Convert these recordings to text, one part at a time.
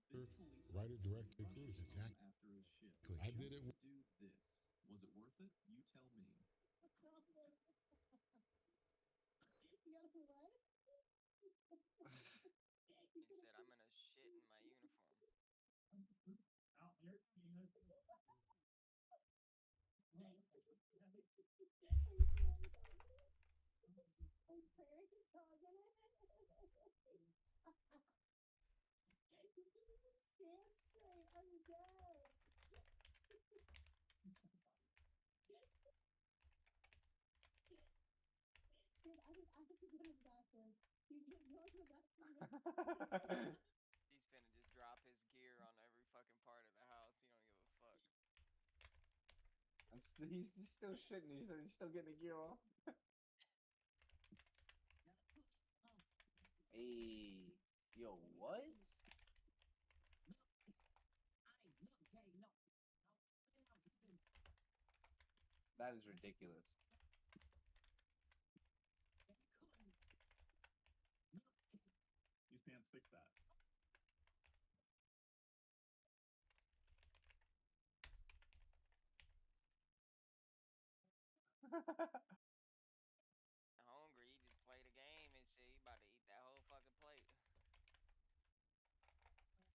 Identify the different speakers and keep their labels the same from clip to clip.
Speaker 1: Write it directly to Cruz. Exactly. I did it.
Speaker 2: He said, I'm gonna shit in my uniform. He's finna just drop his gear on every fucking part of the house. He don't give a fuck.
Speaker 3: He's still shitting. He's still getting the gear off. Hey, yo, what? That is ridiculous.
Speaker 2: Hungry, he just played a game and shit. He about to eat that whole fucking plate.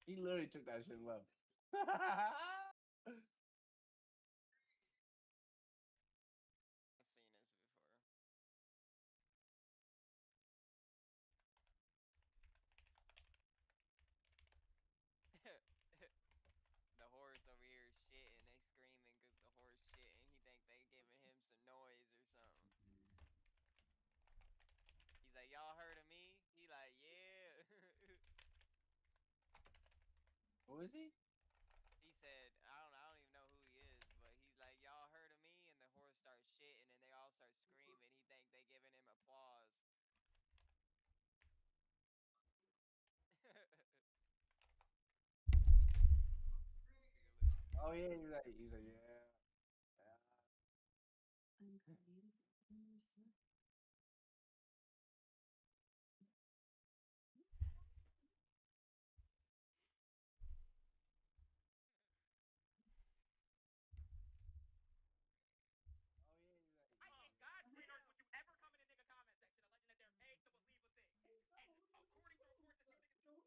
Speaker 3: He literally took that shit and left.
Speaker 2: I've seen this before. The horse over here is shitting. They screaming because the horse shitting. He think they giving him some noise or something. He's like, y'all heard of me? He like, yeah.
Speaker 3: Who is he?
Speaker 2: He said, I don't even know who he is, but he's like, y'all heard of me? And the horse starts shitting and they all start screaming. He think they giving him applause.
Speaker 3: Oh yeah, he's like yeah.
Speaker 2: I know you're the truth, Jody.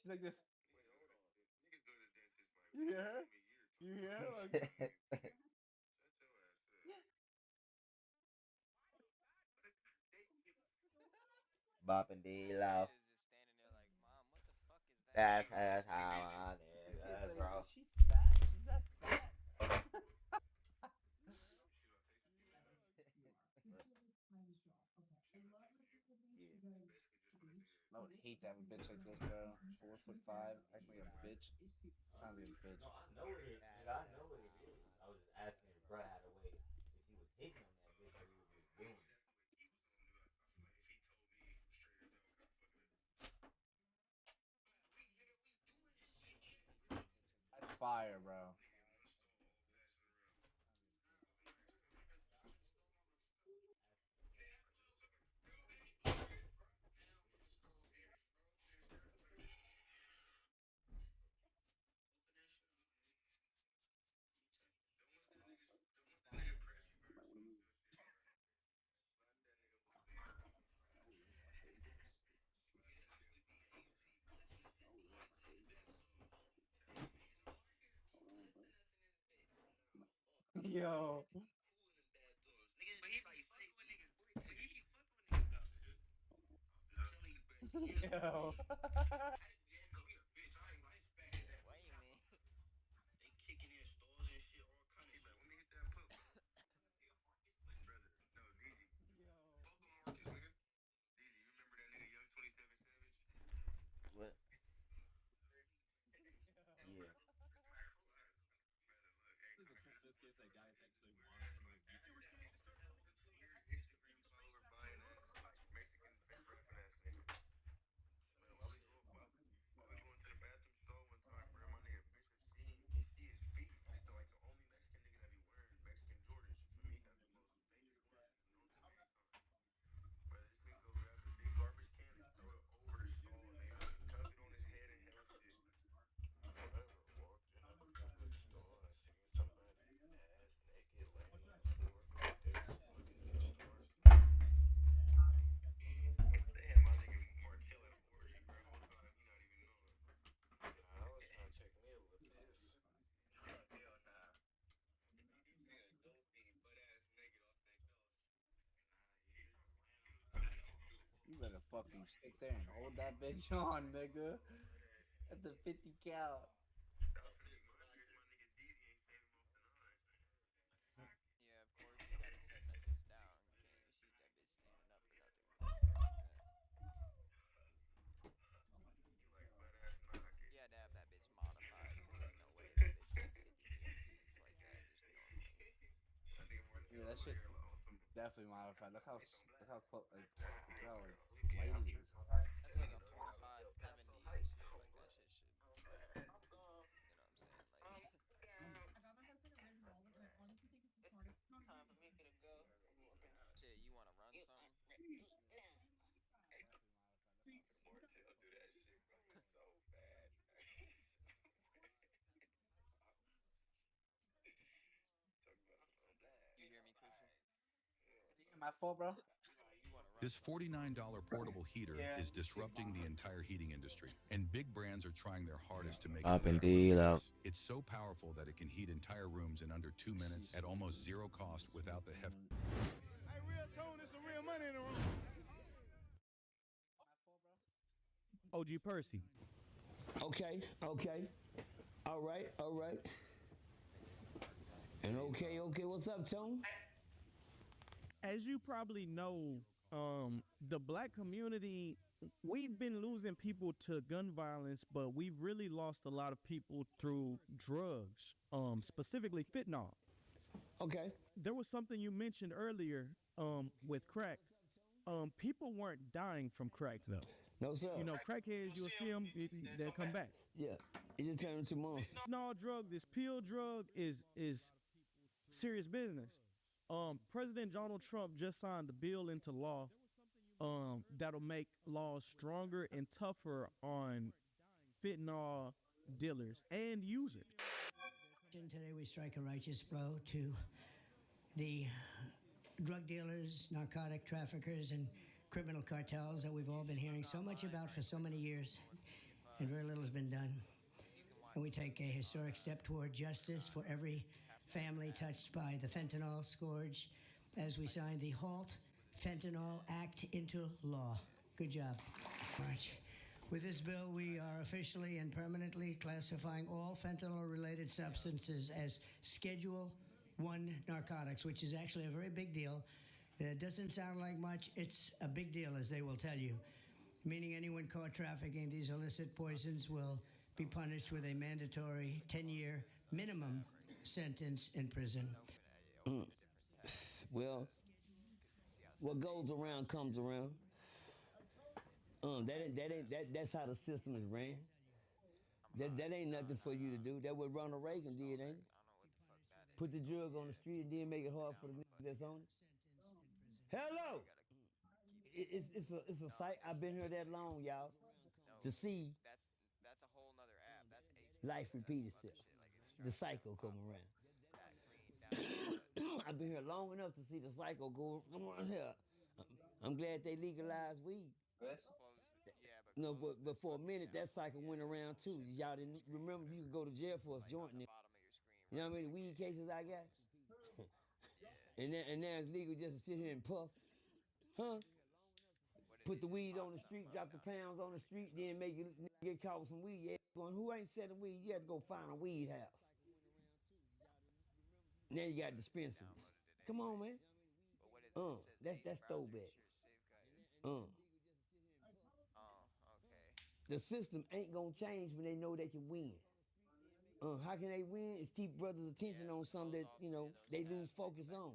Speaker 3: She's like this. You hear? You hear? Like,
Speaker 4: Bopping D
Speaker 2: The kid
Speaker 4: low.
Speaker 2: is just standing there like, Mom, what the fuck is that?
Speaker 4: That's how I
Speaker 3: it's
Speaker 4: niggas
Speaker 3: like,
Speaker 4: roll.
Speaker 3: she's fat. She's that fat.
Speaker 4: Yeah.
Speaker 3: I would hate to have a bitch like this, bro. 4'5", acting like a bitch. Sounds like a bitch.
Speaker 4: No, I know it is, nigga. I know what it is. I was just asking if bruh had a way. If he was hitting on that bitch, or he was just doing it.
Speaker 3: That's fire, bro. Yo. Yo.
Speaker 2: What you mean?
Speaker 4: What? Yeah.
Speaker 3: gonna stick there and hold that bitch on, nigga. That's a 50 cal.
Speaker 2: Yeah, of course you gotta set that bitch down. You can't just shoot that bitch standing up or nothing with no shit like that. You had to have that bitch modified, cause there's no way that bitch makes 50 BSTs like that just normally.
Speaker 3: Yeah, that shit's definitely modified. Look how close, like light it is.
Speaker 2: That's like a 45 70 and shit. Like that shit should, you know what I'm saying? Like, shit, you wanna run something? You hear me, Crucial?
Speaker 3: My fault, bro.
Speaker 2: You wanna run
Speaker 1: This
Speaker 2: something?
Speaker 1: $49 portable heater is disrupting the entire heating industry, and big brands are trying their hardest to make it
Speaker 5: Up and
Speaker 1: look
Speaker 5: deal out.
Speaker 1: famous. It's so powerful that it can heat entire rooms in under 2 minutes at almost zero cost without the hefty.
Speaker 6: Hey, real tone, it's some real money in the room. OG Percy.
Speaker 5: Okay. All right. And okay, what's up, Tone?
Speaker 6: As you probably know, the black community, we've been losing people to gun violence, but we've really lost a lot of people through drugs, specifically fentanyl.
Speaker 5: Okay.
Speaker 6: There was something you mentioned earlier with crack. People weren't dying from crack, though.
Speaker 5: No, sir.
Speaker 6: You know, crackheads, you'll see them, they'll come back.
Speaker 5: Yeah. It just turned into monsters.
Speaker 6: Fentanyl drug, this pill drug is serious business. President Donald Trump just signed a bill into law that'll make laws stronger and tougher on fentanyl dealers and users.
Speaker 7: Today we strike a righteous blow to the drug dealers, narcotic traffickers, and criminal cartels that we've all been hearing so much about for so many years, and very little has been done. And we take a historic step toward justice for every family touched by the fentanyl scourge as we sign the Halt Fentanyl Act into law. Good job. March. With this bill, we are officially and permanently classifying all fentanyl-related substances as Schedule 1 narcotics, which is actually a very big deal. It doesn't sound like much. It's a big deal, as they will tell you, meaning anyone caught trafficking these illicit poisons will be punished with a mandatory 10-year minimum sentence in prison.
Speaker 5: Well, what goes around comes around. That's how the system is ran. That ain't nothing for you to do. That's what Ronald Reagan did, ain't it? Put the drug on the street and then make it hard for the niggas that's on it. Hello. It's a sight. I've been here that long, y'all, to see
Speaker 2: That's a whole nother app. That's
Speaker 5: life repeat itself. The cycle come around. I've been here long enough to see the cycle go. Come on here. I'm glad they legalized weed. No, but for a minute that cycle went around too. Y'all didn't remember you could go to jail for us jointing it. You know how many weed cases I got? and now it's legal just to sit here and puff. Huh? Put the weed on the street, drop the pounds on the street, then make it get caught with some weed. Yeah, going, who ain't selling weed? You have to go find a weed house. Now you got dispensaries. Come on, man. That's throwback.
Speaker 2: Okay.
Speaker 5: The system ain't gonna change when they know they can win. How can they win? Is keep brothers' attention on something that, they lose focus on.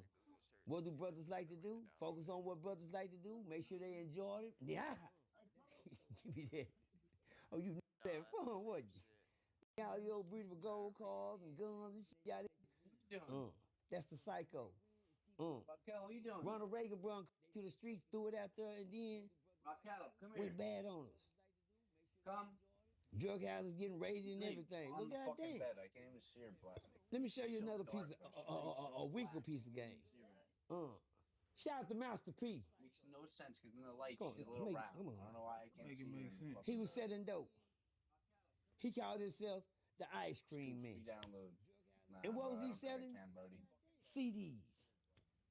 Speaker 5: What do brothers like to do? Focus on what brothers like to do. Make sure they enjoy it. Yeah. Give me that. Oh, you had fun, wasn't you? All the old beautiful gold cars and guns and shit. That's the psycho.
Speaker 3: Raquel, what you doing?
Speaker 5: Ronald Reagan brought to the streets, threw it out there, and then
Speaker 3: Raquel, come here.
Speaker 5: went bad on us.
Speaker 3: Come.
Speaker 5: Drug houses getting raided and everything. Well, goddamn.
Speaker 3: I can't even see your black.
Speaker 5: Let me show you another piece of a weaker piece of game. Shout out to Master P.
Speaker 3: Makes no sense because in the light
Speaker 5: Come on,
Speaker 3: she's a little
Speaker 5: make-
Speaker 3: round.
Speaker 5: come on.
Speaker 3: I don't know why I can't see her.
Speaker 5: He was selling dope. He called himself the Ice Cream Man.
Speaker 3: Download.
Speaker 5: And what was he selling? CDs.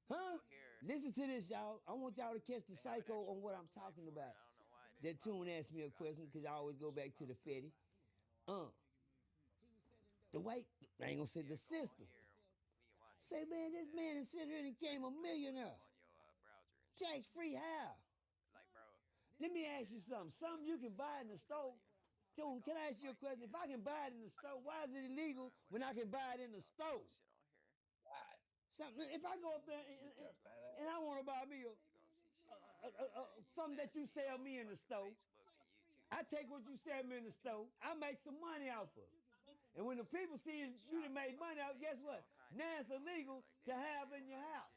Speaker 5: Huh? Listen to this, y'all. I want y'all to catch the psycho on what I'm talking about. That tune asked me a question because I always go back to the Fetty. The white, I ain't gonna say the system. Say, man, this man is sitting here and became a millionaire. Tax free how? Let me ask you something. Something you can buy in the store. Tune, can I ask you a question? If I can buy it in the store, why is it illegal when I can buy it in the store? Something. If I go up there and I want to buy me something that you sell me in the store, I take what you sell me in the store, I make some money off of it. And when the people see you done made money out, guess what? Now it's illegal to have in your house.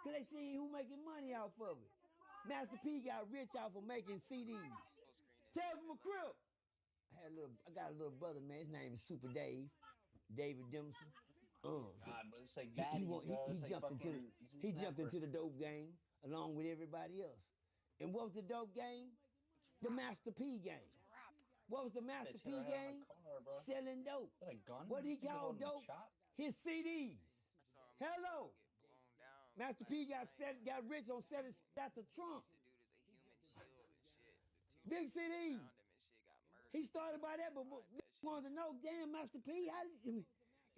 Speaker 5: Because they see who making money off of it. Master P got rich off of making CDs. Tell from a crib. I got a little brother, man. His name is Super Dave. David Dimson.
Speaker 3: God, but it's like
Speaker 5: he jumped into the dope game along with everybody else. And what was the dope game? The Master P game. What was the Master P game? Selling dope. What he called dope? His CDs. Hello. Master P got rich on selling out to Trump. Big CDs. He started by that, but wanted to know, damn, Master P, how did you...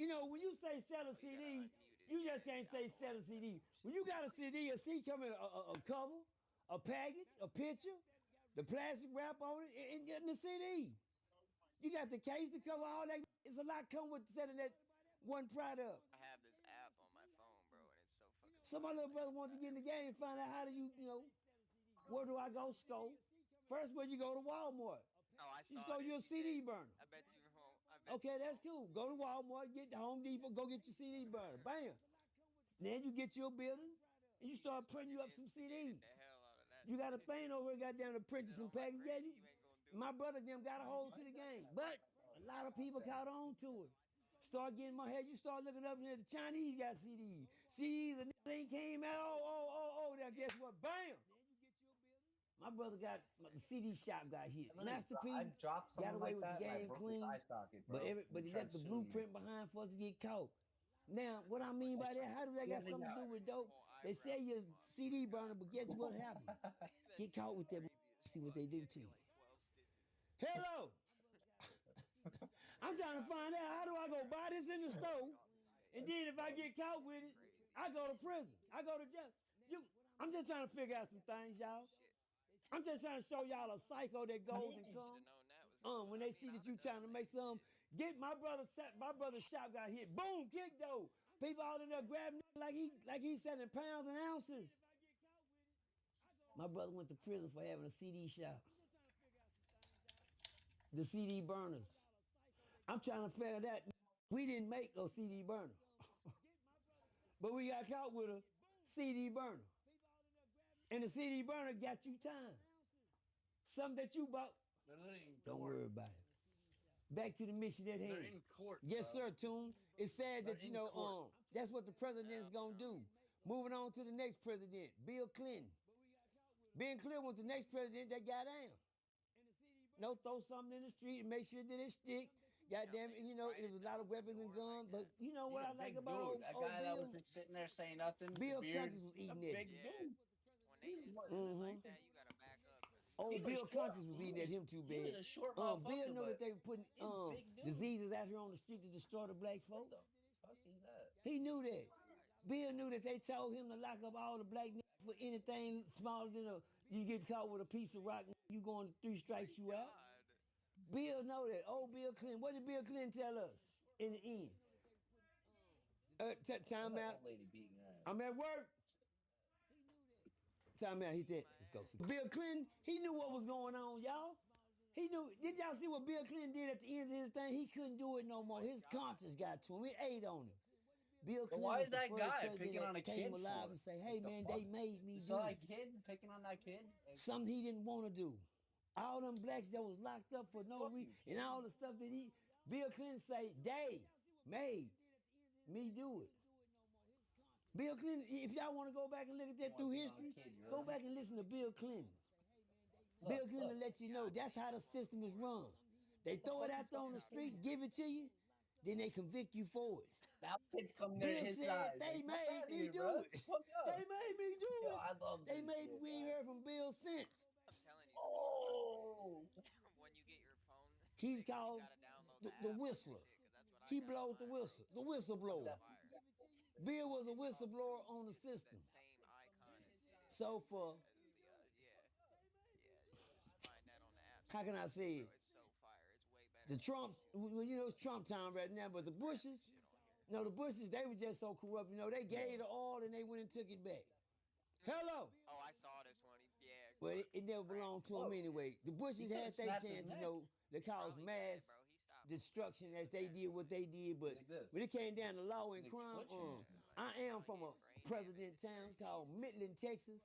Speaker 5: You know, when you say sell a CD, you just can't say sell a CD. When you got a CD come in a cover, a package, a picture, the plastic wrap on it, and getting the CD. You got the case to cover all that. It's a lot come with selling that one product.
Speaker 2: I have this app on my phone, bro, and it's so fucking...
Speaker 5: So my little brother wanted to get in the game and find out how do you know, where do I go scope? First, where you go to Walmart.
Speaker 2: Oh, I saw
Speaker 5: you scope your CD burner.
Speaker 2: I bet you...
Speaker 5: Okay, that's cool. Go to Walmart, get the Home Depot, go get your CD burner. Bam. Then you get your building, and you start printing you up some CDs. You got a thing over there, goddamn, to print you some packages. Yeah, my brother them got a hold to the game. But a lot of people caught on to it. Start getting my head. You start looking up there, the Chinese got CDs. CDs, and thing came out, now guess what? Bam. My brother got the CD shop got hit. Master P got away with the game clean, but he left the blueprint behind for us to get caught. Now, what I mean by that, how do that got something to do with dope? They sell you a CD burner, but guess what happened? Get caught with that. See what they do to you. Hello. I'm trying to find out how do I go buy this in the store, and then if I get caught with it, I go to prison. I go to jail. I'm just trying to figure out some things, y'all. I'm just trying to show y'all a psycho that goes and comes. When they see that you trying to make some, get my brother's shop got hit. Boom, kick though. People all in there grabbing like he's selling pounds and ounces. My brother went to prison for having a CD shop. The CD burners. I'm trying to figure that. We didn't make no CD burner. But we got caught with a CD burner. And the CD burner got you time. Something that you bought. Don't worry about it. Back to the mission at hand.
Speaker 3: They're in court.
Speaker 5: Yes,
Speaker 3: bro.
Speaker 5: sir, Tune. It's sad that, that's what the president's going to do. Moving on to the next president, Bill Clinton. Bill Clinton was the next president that got down. No, throw something in the street and make sure that it stick. Goddamn it, it was a lot of weapons and guns, but you know what I like about old
Speaker 3: that guy that
Speaker 5: Bill?
Speaker 3: was just sitting there saying nothing.
Speaker 5: Bill Clinton was eating it.
Speaker 3: Big dude.
Speaker 2: When they like that, you gotta back up.
Speaker 5: Old Bill Clinton was eating at him too
Speaker 3: He
Speaker 5: bad.
Speaker 3: was a short
Speaker 5: Bill
Speaker 3: motherfucker,
Speaker 5: knew
Speaker 3: but
Speaker 5: that they were putting
Speaker 3: big dude.
Speaker 5: diseases out here on the street to destroy the black folks.
Speaker 3: What the fuck is that?
Speaker 5: He knew that. Bill knew that they told him to lock up all the black niggas for anything smaller than you get caught with a piece of rock, you going to 3 strikes you out. Bill know that. Old Bill Clinton. What did Bill Clinton tell us in the end? Time out. I'm at work. Time out. He said, let's go. Bill Clinton, he knew what was going on, y'all. He knew. Did y'all see what Bill Clinton did at the end of his thing? He couldn't do it no more. His conscience got to him. It ate on him. Bill Clinton.
Speaker 3: Why is
Speaker 5: was the
Speaker 3: that
Speaker 5: first
Speaker 3: guy
Speaker 5: president
Speaker 3: picking on a
Speaker 5: that came
Speaker 3: kid
Speaker 5: alive
Speaker 3: for?
Speaker 5: and say, hey, man, they made me do
Speaker 3: So that
Speaker 5: it.
Speaker 3: kid picking on that kid?
Speaker 5: Something he didn't want to do. All them blacks that was locked up for no reason, and all the stuff that Bill Clinton say, they made me do it. Bill Clinton, if y'all want to go back and look at that through history, go back and listen to Bill Clinton. Bill Clinton will let you know that's how the system is run. They throw it out there on the streets, give it to you, then they convict you for it.
Speaker 3: Now kids come
Speaker 5: Bill
Speaker 3: there his
Speaker 5: said
Speaker 3: size.
Speaker 5: they
Speaker 3: Like,
Speaker 5: made me
Speaker 3: here,
Speaker 5: do
Speaker 3: bro.
Speaker 5: it.
Speaker 3: Fuck up.
Speaker 5: They made me do
Speaker 3: Yo,
Speaker 5: it.
Speaker 3: I love
Speaker 5: They
Speaker 3: this
Speaker 5: made
Speaker 3: shit,
Speaker 5: we ain't
Speaker 3: man.
Speaker 5: heard from Bill since.
Speaker 2: I'm telling you,
Speaker 3: Oh,
Speaker 2: when you get your phone,
Speaker 5: He's
Speaker 2: you
Speaker 5: called
Speaker 2: gotta download
Speaker 5: the
Speaker 2: app on your
Speaker 5: whistler.
Speaker 2: shit, 'cause that's what I
Speaker 5: He
Speaker 2: got on
Speaker 5: blowed the
Speaker 2: mine,
Speaker 5: whistle,
Speaker 2: bro.
Speaker 5: the whistleblower.
Speaker 2: Fire.
Speaker 5: Bill was a
Speaker 2: It's called
Speaker 5: whistleblower on the
Speaker 2: It's that
Speaker 5: system.
Speaker 2: same icon and shit
Speaker 5: So for
Speaker 2: as the just find that on the app.
Speaker 5: how can I say it?
Speaker 2: Bro, it's so fire. It's way better.
Speaker 5: The Trump, well, you know, it's Trump time right now, but the Bushes, no, the Bushes, they were just so corrupt. You know, they gave the oil and they went and took it back. Hello.
Speaker 2: Oh, I saw this one. Yeah.
Speaker 5: Well, it never belonged to him anyway. The Bushes had their chance, you know, to cause mass destruction as they did what they did, but when it came down to law and crime, I am from a president town called Midland, Texas.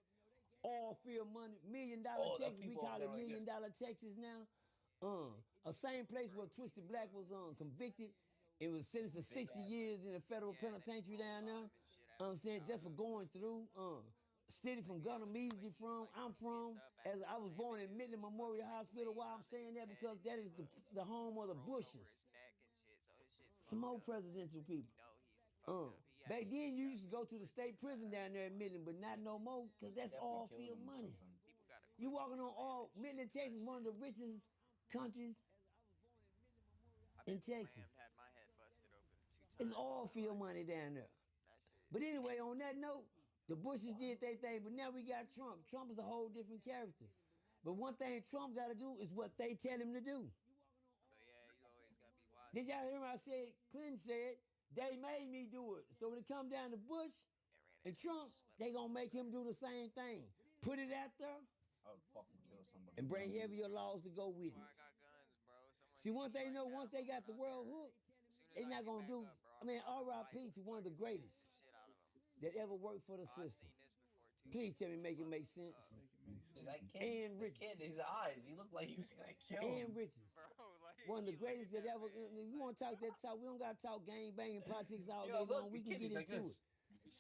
Speaker 5: Oil field money, $1 million Texas. We call it $1 million Texas now. A same place where Twisted Black was convicted. It was sentenced to 60 years in the federal penitentiary down there. I'm saying just for going through. City from Gunner Measley I'm from. As I was born in Midland Memorial Hospital. Why I'm saying that? Because that is the home of the Bushes. Some more presidential people. Back then you used to go to the state prison down there in Midland, but not no more, because that's all field money. You walking on all, Midland, Texas, one of the richest countries in Texas. It's all field money down there. But anyway, on that note, the Bushes did their thing, but now we got Trump. Trump is a whole different character. But one thing Trump got to do is what they tell him to do. Did y'all hear what I said? Clinton said, they made me do it. So when it come down to Bush and Trump, they gonna make him do the same thing. Put it out there and bring heavier laws to go with it. See, one thing, once they got the world hooked, they're not gonna do, R.I.P. to one of the greatest that ever worked for the system. Please tell me, make it make sense.
Speaker 3: And Richards. His eyes, he looked like he was gonna kill him.
Speaker 5: And Richards. One of the greatest that ever, if you want to talk that talk, we don't got to talk gang banging politics all day long. We can get into it.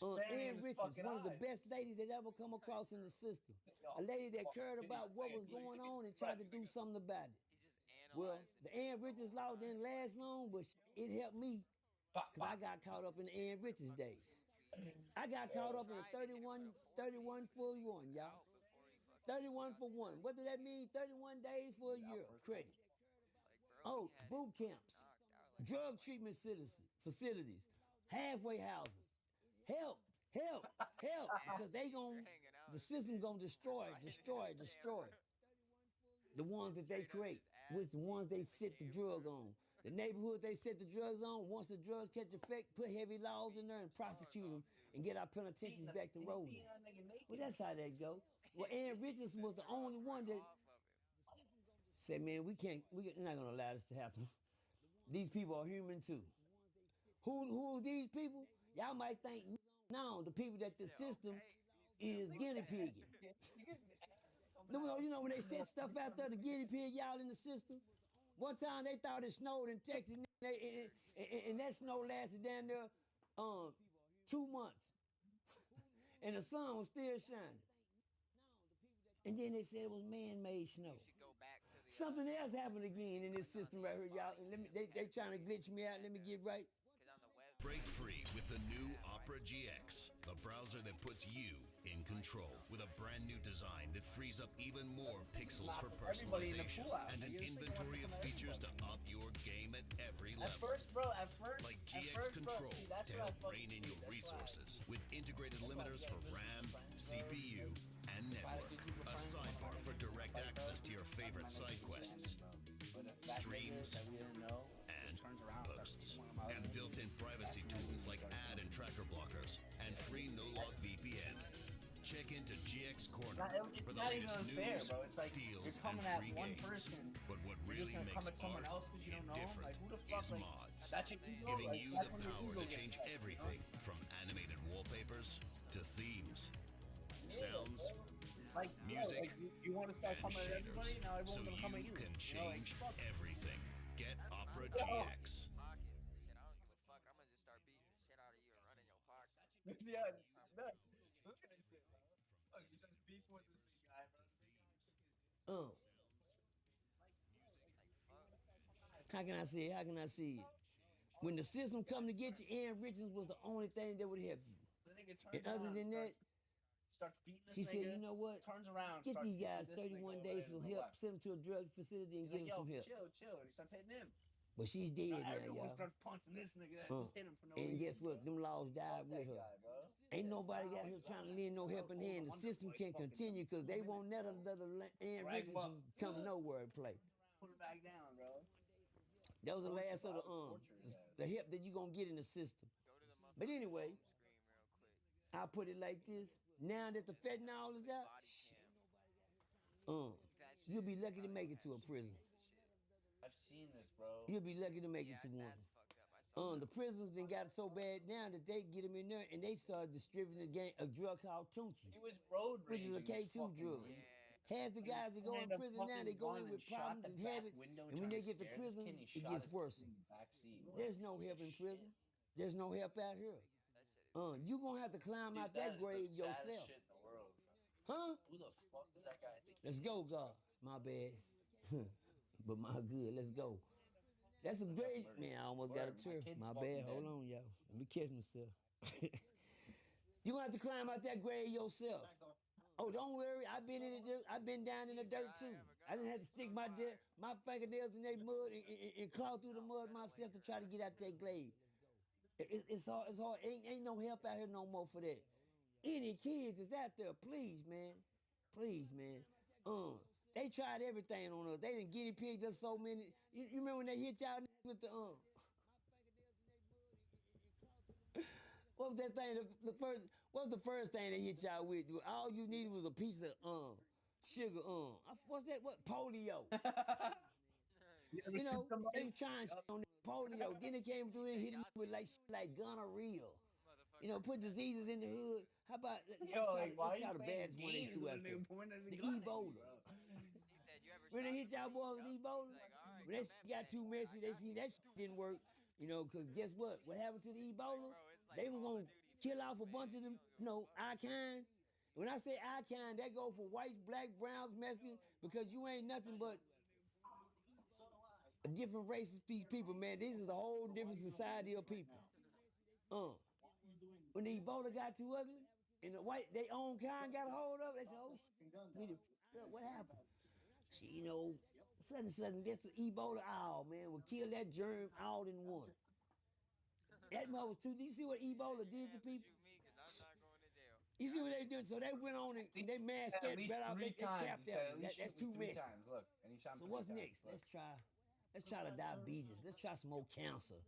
Speaker 5: And Richards, one of the best ladies that ever come across in the system. A lady that cared about what was going on and tried to do something about it. Well, the Ann Richards law didn't last long, but it helped me because I got caught up in the Ann Richards days. I got caught up in a 31 for one, y'all. 31 for one. What does that mean? 31 days for a year credit. Oh, boot camps, drug treatment facilities, halfway houses. Help. Because the system gonna destroy. The ones that they create, with the ones they set the drug on. The neighborhood they set the drugs on, once the drugs catch effect, put heavy laws in there and prosecute them and get our penitentiaries back to rolling. Well, that's how that go. Well, Ann Richards was the only one that said, man, we're not gonna allow this to happen. These people are human too. Who are these people? Y'all might think now the people that the system is guinea pigging. You know when they set stuff out there to guinea pig y'all in the system? One time they thought it snowed in Texas and that snow lasted down there 2 months. And the sun was still shining. And then they said it was man-made snow. Something else happened again in this system right here, y'all. And they trying to glitch me out. Let me get right.
Speaker 8: Break free with the new Opera GX, the browser that puts you in control, with a brand new design that frees up even more pixels for personalization and an inventory of features to up your game at every level. Like GX Control to help rein in your resources, with integrated limiters for RAM, CPU, and network. A sidebar for direct access to your favorite side quests, streams, and posts. And built-in privacy tools like ad and tracker blockers, and free no-log VPN. Check into GX Corner for the latest news, deals, and free games. But what really makes art hit different is mods, giving you the power to change everything from animated wallpapers to themes, sounds, music, and shaders, so you can change everything. Get Opera GX.
Speaker 2: I'm gonna just start beating the shit out of you and running your pocket.
Speaker 3: Yeah, no. Look at this shit, bro. Oh, you're such a beef with this guy, bro.
Speaker 5: How can I say it? When the system come to get you, Ann Richards was the only thing that would help you. And other than that,
Speaker 3: starts beating this
Speaker 5: she
Speaker 3: nigga,
Speaker 5: said, you know what?
Speaker 3: Turns around,
Speaker 5: get
Speaker 3: starts
Speaker 5: these guys
Speaker 3: beating this
Speaker 5: 31
Speaker 3: nigga
Speaker 5: days
Speaker 3: over
Speaker 5: for
Speaker 3: there
Speaker 5: help, send them to a drug facility and
Speaker 3: He's
Speaker 5: give
Speaker 3: like,
Speaker 5: them some help.
Speaker 3: chill, and he starts hitting him.
Speaker 5: But she's dead now,
Speaker 3: everyone
Speaker 5: y'all.
Speaker 3: starts punching this nigga that just hit him for no
Speaker 5: and
Speaker 3: reason.
Speaker 5: guess what? Them laws died with her. Ain't nobody got her trying to lend no helping hand. The system can continue because they won't let Ann Richardson come nowhere and play.
Speaker 3: Put her back down, bro.
Speaker 5: That was the last of the help that you gonna get in the system. But anyway, I'll put it like this. Now that the fentanyl is out, you'll be lucky to make it to a prison.
Speaker 3: I've seen this, bro.
Speaker 5: You'll be lucky to make it to one. The prisons then got so bad now that they get them in there and they start distributing a drug called Tunchi.
Speaker 3: He was road
Speaker 5: which is a K2 drug. Half the guys that go in prison now, they go in with problems and habits, and when they get to prison, it gets worse. There's no help in prison. There's no help out here. You gonna have to climb out that grave yourself. Huh?
Speaker 3: Who the fuck does that guy think?
Speaker 5: Let's go, God. My bad. But my good, let's go. That's a great, man, I almost got a tear. My bad, hold on, y'all. Let me catch myself. You gonna have to climb out that grave yourself. Oh, don't worry, I've been down in the dirt too. I didn't have to stick my fingernails in that mud and claw through the mud myself to try to get out that glade. It's hard. Ain't no help out here no more for that. Any kids is out there, please, man. Please, man. They tried everything on us. They didn't guinea pigs us so many. You remember when they hit y'all with the what was that thing? What's the first thing they hit y'all with? All you needed was a piece of sugar. What's that? What polio? You know, they was trying shit on polio. Then they came through and hit him with like gonorrhea. You know, put diseases in the hood. How about let's try the baddest one they threw out there? The Ebola. When they hit y'all boys with Ebola, when that shit got too messy, they seen that shit didn't work. You know, because guess what? What happened to the Ebola? They was going to kill off a bunch of them, our kind. When I say our kind, that go for whites, black, browns, Mexicans, because you ain't nothing but a different race of these people, man. This is a whole different society of people. When the Ebola got too ugly, and the white, they own kind got a hold of it, they said, oh, shit, what happened? Shit, sudden, that's the Ebola, man, will kill that germ all in one. That mother was too. Do you see what Ebola did to people? You see what they did? So they went on and they mass scared right out. They capped that. That's too messy.
Speaker 3: Look, and he shot him
Speaker 5: so what's next? Let's try the diabetes. Let's try some more cancer.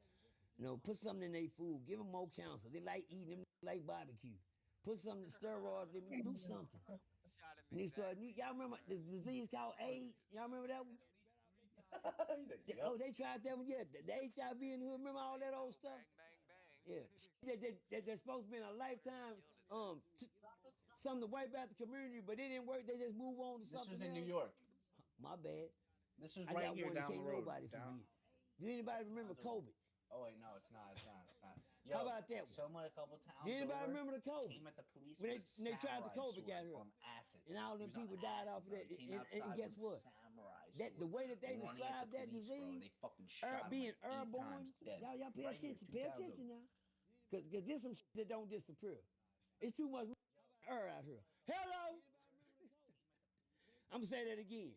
Speaker 5: Put something in their food. Give them more cancer. They like eating them like barbecue. Put something in steroids. Do something. And they started. Y'all remember the disease called AIDS? Y'all remember that one? They tried that one. Yeah, the HIV in the hood. Remember all that old stuff? Yeah, that's supposed to be a lifetime. Something to wipe out the community, but it didn't work. They just move on to something else.
Speaker 3: This was in New York.
Speaker 5: My bad.
Speaker 3: This was right here down the road.
Speaker 5: Nobody forget. Do anybody remember COVID?
Speaker 3: Oh wait, no, it's not. Yo,
Speaker 5: how about that one?
Speaker 3: Someone a couple towns.
Speaker 5: Do anybody remember the COVID?
Speaker 3: Came at the police
Speaker 5: when they tried the COVID got here,
Speaker 3: acid.
Speaker 5: And all them people died off of that. And guess what? The way that they described that disease, being airborne. Y'all pay attention. Pay attention now. Because there's some shit that don't disappear. It's too much air out here. Hello? I'm going to say that again.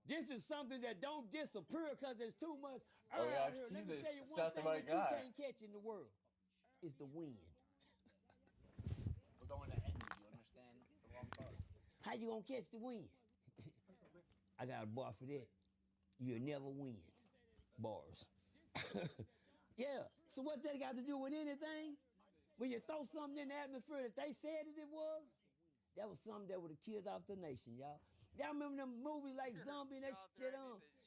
Speaker 5: This is something that don't disappear because there's too much air out here. Let me tell you one thing that you can't catch in the world. It's the wind.
Speaker 3: We're going to end it, you understand? The wrong part.
Speaker 5: How you going to catch the wind? I got a bar for that. You'll never win. Bars. Yeah. So what that got to do with anything? When you throw something in the atmosphere that they said that it was, that was something that would have killed off the nation, y'all. Y'all remember them movies like Zombie and that shit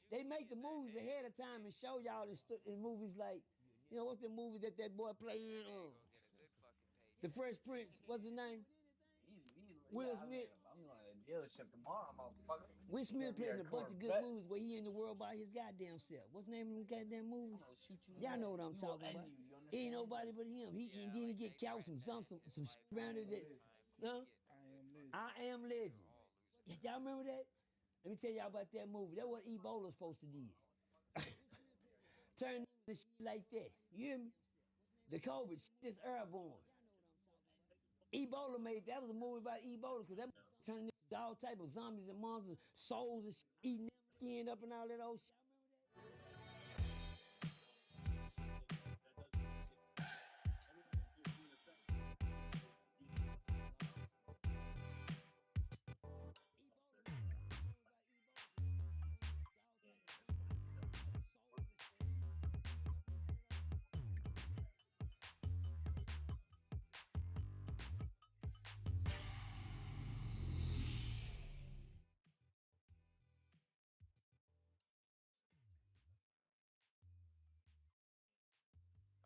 Speaker 5: they make the movies ahead of time and show y'all in movies like, what's the movie that boy played in? The Fresh Prince, what's his name? Will Smith.
Speaker 3: I'm going to the dealership tomorrow, motherfucker.
Speaker 5: Will Smith played in a bunch of good movies where he in the world by his goddamn self. What's the name of them goddamn movies? Y'all know what I'm talking about. Ain't nobody but him. Then he get caught some shit around it that, I Am Legend. Y'all remember that? Let me tell y'all about that movie. That's what Ebola was supposed to do. turn the shit like that. You hear me? The COVID shit is airborne. Ebola that was a movie about Ebola because that turned all type of zombies and monsters, souls and shit, eating skin up and all that old shit.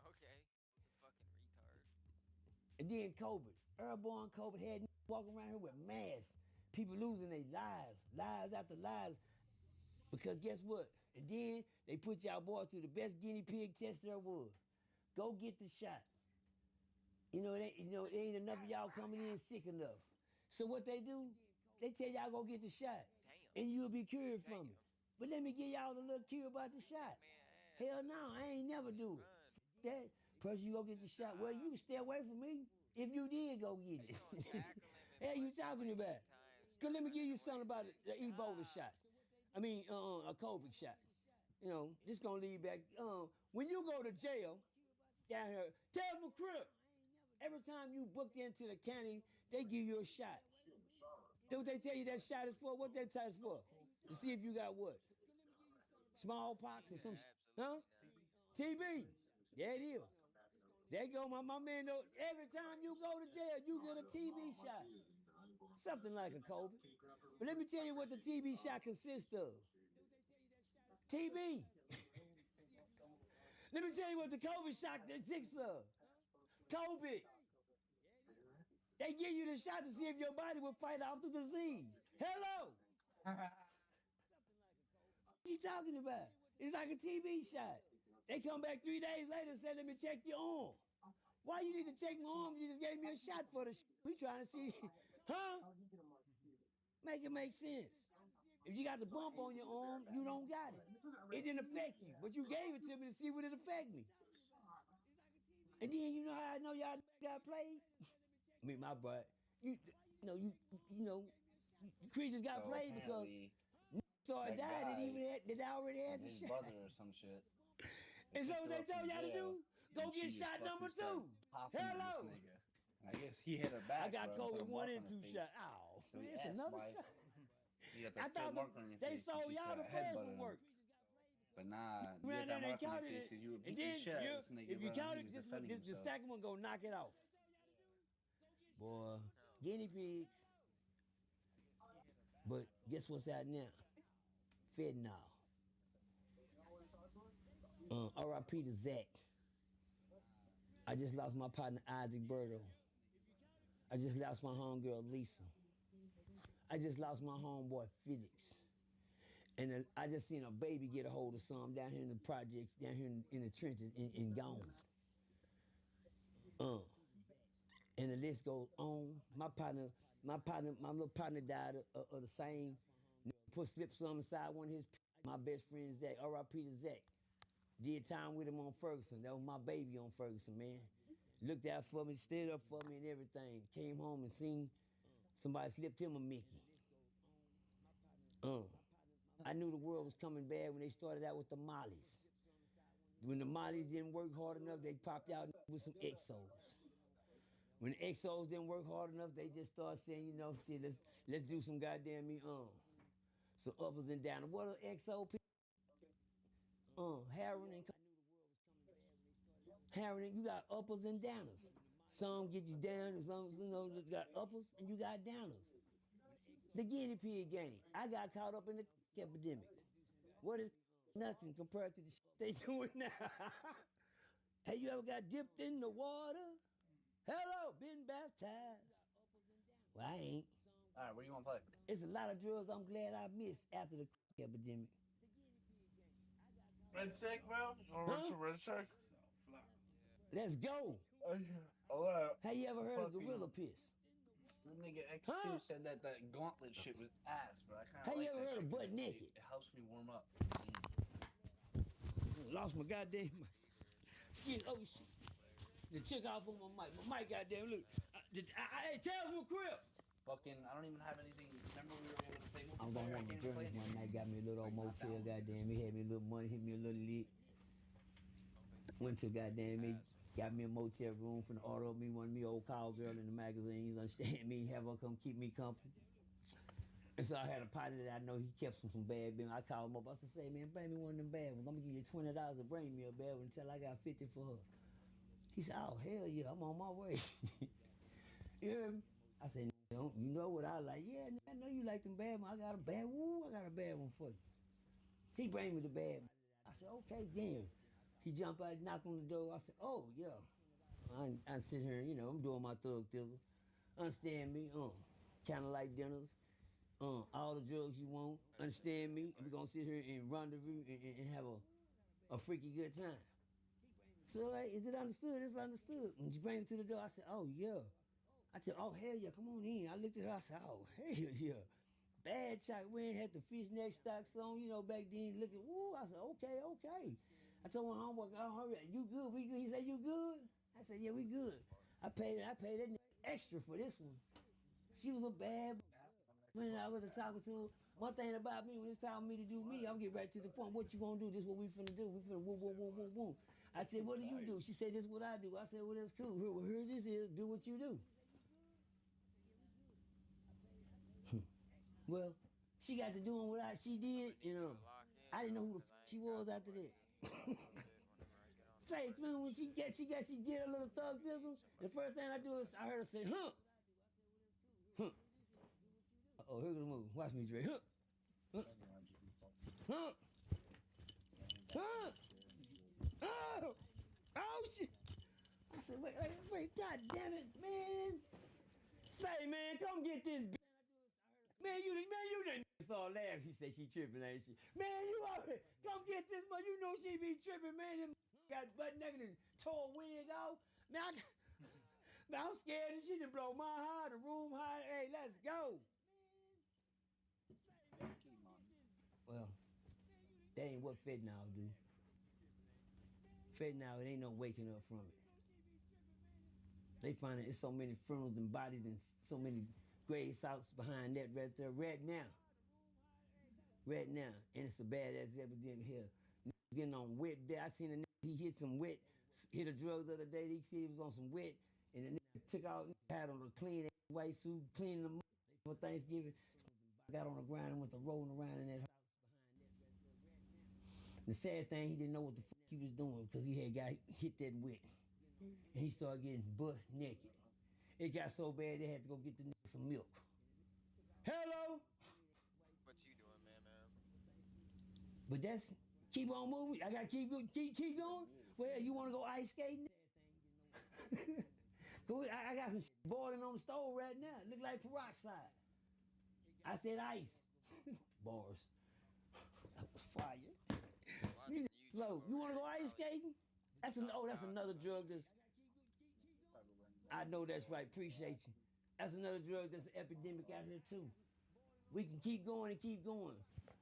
Speaker 2: Okay. Fucking retard.
Speaker 5: And then COVID, airborne COVID had walking around here with masks. People losing their lives after lives. Because guess what? And then they put y'all boys through the best guinea pig test there was. Go get the shot. It ain't enough of y'all coming in sick enough. So what they do, they tell y'all go get the shot.
Speaker 2: Damn.
Speaker 5: And you'll be cured from it. But let me give y'all a little cure about the shot. Hell no, I ain't never do it. That person, you go get the shot. Well, you can stay away from me if you did go get it. Hell, you talking about? Cause let me give you something about the Ebola shot. I mean, a COVID shot. This gonna lead back. When you go to jail down here, tell them crip. Every time you booked into the county, they give you a shot. Then what they tell you that shot is for? What that test for? To see if you got what? Smallpox or some shit. Huh? TB. There it is. There you go, my man. Every time you go to jail, you get a TB shot. Something like a COVID. But let me tell you what the TB shot consists of. TB. Let me tell you what the COVID shot consists of. COVID. They give you the shot to see if your body will fight off the disease. Hello. What you talking about? It's like a TB shot. They come back 3 days later and say, let me check your arm. Why you need to check my arm? You just gave me a shot for the shit. We trying to see, huh? Make it make sense. If you got the bump on your arm, you don't got it. It didn't affect you, but you gave it to me to see would it affect me. And then you know how I know y'all got played? I mean, my butt. Creatures got played because started dying that already had the
Speaker 3: his
Speaker 5: shot.
Speaker 3: brother or some shit.
Speaker 5: And so what they told y'all to do? Go get shot number 2. Hello.
Speaker 3: I guess he hit her back.
Speaker 5: I got COVID 1 and 2 shot. Ow.
Speaker 3: So
Speaker 5: It's another shot.
Speaker 3: I
Speaker 5: thought they sold y'all the plasma work.
Speaker 3: But nah,
Speaker 5: you ran there and counted it. And then if you count it, the second one go knock it off. Boy, guinea pigs. But guess what's out now? Fentanyl. R.I.P. to Zach. I just lost my partner Isaac Berto. I just lost my homegirl Lisa. I just lost my homeboy Felix. And I just seen a baby get a hold of some down here in the projects, down here in the trenches in Gone. And the list goes on. My little partner died of the same. Slipped some inside one of his. My best friend Zach, R.I.P. to Zach. Did time with him on Ferguson. That was my baby on Ferguson, man. Looked out for me, stood up for me and everything. Came home and seen somebody slipped him a Mickey. I knew the world was coming bad when they started out with the mollies. When the mollies didn't work hard enough, they popped out with some exos. When the exos didn't work hard enough, they just started saying, let's do some goddamn some uppers and downers. What are exo people? Heroin, you got uppers and downers. Some get you down, and some, just got uppers and you got downers. The guinea pig game. I got caught up in the epidemic. What is nothing compared to the shit they doing now? Have you ever got dipped in the water? Hello, been baptized. Well, I ain't.
Speaker 3: All right, what do you want to play?
Speaker 5: It's a lot of drugs I'm glad I missed after the epidemic.
Speaker 9: Red Shack, bro? You want to run some Red Shack?
Speaker 5: Let's go. Have you ever heard of gorilla piss?
Speaker 3: Nigga X2 said that gauntlet shit was ass, but I kind of like that.
Speaker 5: Have you ever heard of butt
Speaker 3: shit.
Speaker 5: naked?
Speaker 3: It helps me warm up.
Speaker 5: lost my goddamn mic. Oh shit. The chick off on my mic. My mic, goddamn, look. Hey, tell me, Crip.
Speaker 3: Fucking, I don't even have anything. Remember we were able to play multiplayer?
Speaker 5: I'm going on the journey one night, got me a little old motel, goddamn. He had me a little money, hit me a little lick. Went to goddamn me, got me a motel room from the order of me, one of me old cowgirl in the magazines, understand me, have her come keep me company. And so I had a partner that I know he kept some bad bills. I called him up, I said, say, man, bring me one of them bad ones. I'm gonna give you $20 to bring me a bad one until I got 50 for her. He said, oh, hell yeah, I'm on my way. You hear me? I said, you know what I like? Yeah, I know you like them bad ones. I got a bad one for you. He bring me the bad one. I said, okay, damn. He jumped out, knocked on the door. I said, oh, yeah. I sit here, you know, I'm doing my thug thizzle. Understand me? Kind of like dinners. All the drugs you want. Understand me? And we're going to sit here and rendezvous and have a freaky good time. So, like, is it understood? It's understood. When you bring it to the door, I said, oh, yeah. I said, oh, hell yeah, come on in. I looked at her, I said, oh, hell yeah. Bad chick. We ain't had the fishnet stocks on, you know, back then. Looking, woo. I said, okay. I told my homeboy, oh, you good? We good? He said, you good? I said, yeah, we good. I paid that extra for this one. She was a bad. When I was talking to her, one thing about me, when it's time for me to do me, I'm get right to the point. What you gonna do? This what we finna do. We finna woo. I said, what do you do? She said, this is what I do. I said, well, that's cool. Here this is. Do what you do. Well, she got to doing what she did, you know. I didn't know who the she was after that. Say, man, when she did a little thug dizzle, the first thing I do is I heard her say, huh. Oh, here goes the move. Watch me, Dre. Huh. Oh, shit. I said, wait, god damn it, man. Say, man, come get this bitch. Man, you didn't start laughing. She said she tripping, ain't she? Man, you already come get this one. You know she be tripping, man. Them got butt naked and tore a wig off. Man, I'm scared and she done blow my high, the room high. Hey, let's go. Well, that ain't what fentanyl do. Fentanyl, it ain't no waking up from it. They find it's so many funerals and bodies and so many grave sites behind that right there right now. And it's a badass epidemic here. Getting on wet there. I seen a nigga, he hit some wet, hit a drug the other day. He said he was on some wet, and the nigga took out, had on a clean white suit, cleaning them for Thanksgiving. Got on the ground and went to rolling around in that house behind that. The sad thing, he didn't know what the fuck he was doing because he had got hit that wet. And he started getting butt naked. It got so bad they had to go get the nigga some milk. Hello?
Speaker 2: What you doing, man?
Speaker 5: But that's, keep on moving. I gotta keep going. Well, you wanna go ice skating? I got some shit boiling on the stove right now. Look like peroxide. I said ice. Bars. That was fire. Slow. You wanna go ice skating? That's another drug that's, I know that's right, appreciate you. That's another drug that's an epidemic out here too. We can keep going.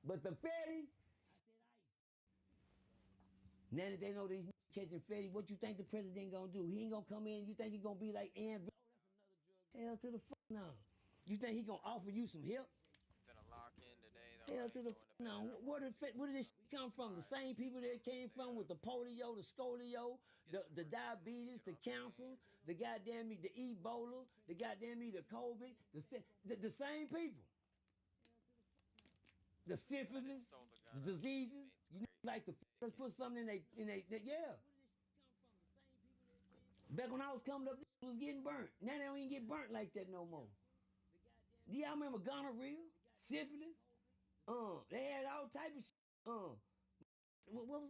Speaker 5: But the fatty, now that they know these catching fatty, what you think the president gonna do? He ain't gonna come in, you think he gonna be like Ann? Hell to the fuck no. You think he gonna offer you some help?
Speaker 2: Finna lock in today, though.
Speaker 5: Hell to the fuck no. Where did this come from? The same people that it came from with the polio, the scolio, the diabetes, the cancer, the goddamn the Ebola, the goddamn the COVID, the same people. The syphilis, the diseases. You like to put something in they yeah. Back when I was coming up, this was getting burnt. Now they don't even get burnt like that no more. Do y'all remember gonorrhea, syphilis? They had all type of shit. What was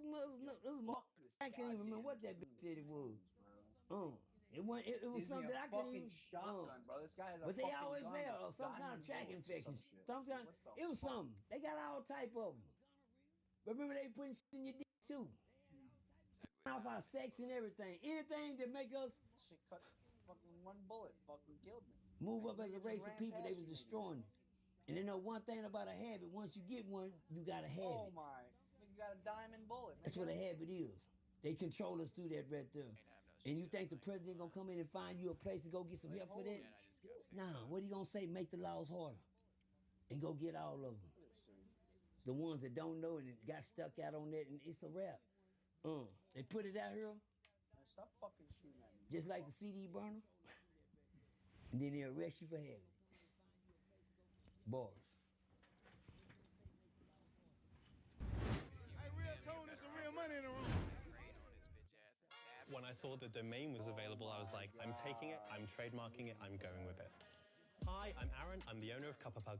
Speaker 5: I can't even remember what that bitch said it was. It was something that I couldn't even.
Speaker 3: Shotgun, bro. This guy has a
Speaker 5: but they
Speaker 3: fucking
Speaker 5: always
Speaker 3: gun,
Speaker 5: say
Speaker 3: bro.
Speaker 5: some kind of track infection. Sometimes it was something. They got all type of them. Remember they putting shit in your dick too. Off our sex and everything. Anything that make us
Speaker 3: shit cut fucking one bullet, fucking killed me.
Speaker 5: Move up as a race of people, they was destroying it. And they know one thing about a habit, once you get one, you gotta have it.
Speaker 3: Oh my. Nigga got a diamond bullet.
Speaker 5: That's what a habit is. They control us through that right there. And you think the president gonna come in and find you a place to go get some help for that? Nah, what he gonna say? Make the laws harder. And go get all of them. The ones that don't know and got stuck out on that, and it's a wrap. They put it out here.
Speaker 3: Stop fucking shooting at me.
Speaker 5: Just like the CD burner. And then they arrest you for having it. Bars.
Speaker 10: Hey, real tone, there's some real money in the room.
Speaker 11: When I saw the domain was available, I was like, I'm taking it, I'm trademarking it, I'm going with it. Hi, I'm Aaron. I'm the owner of Cuppa Pug.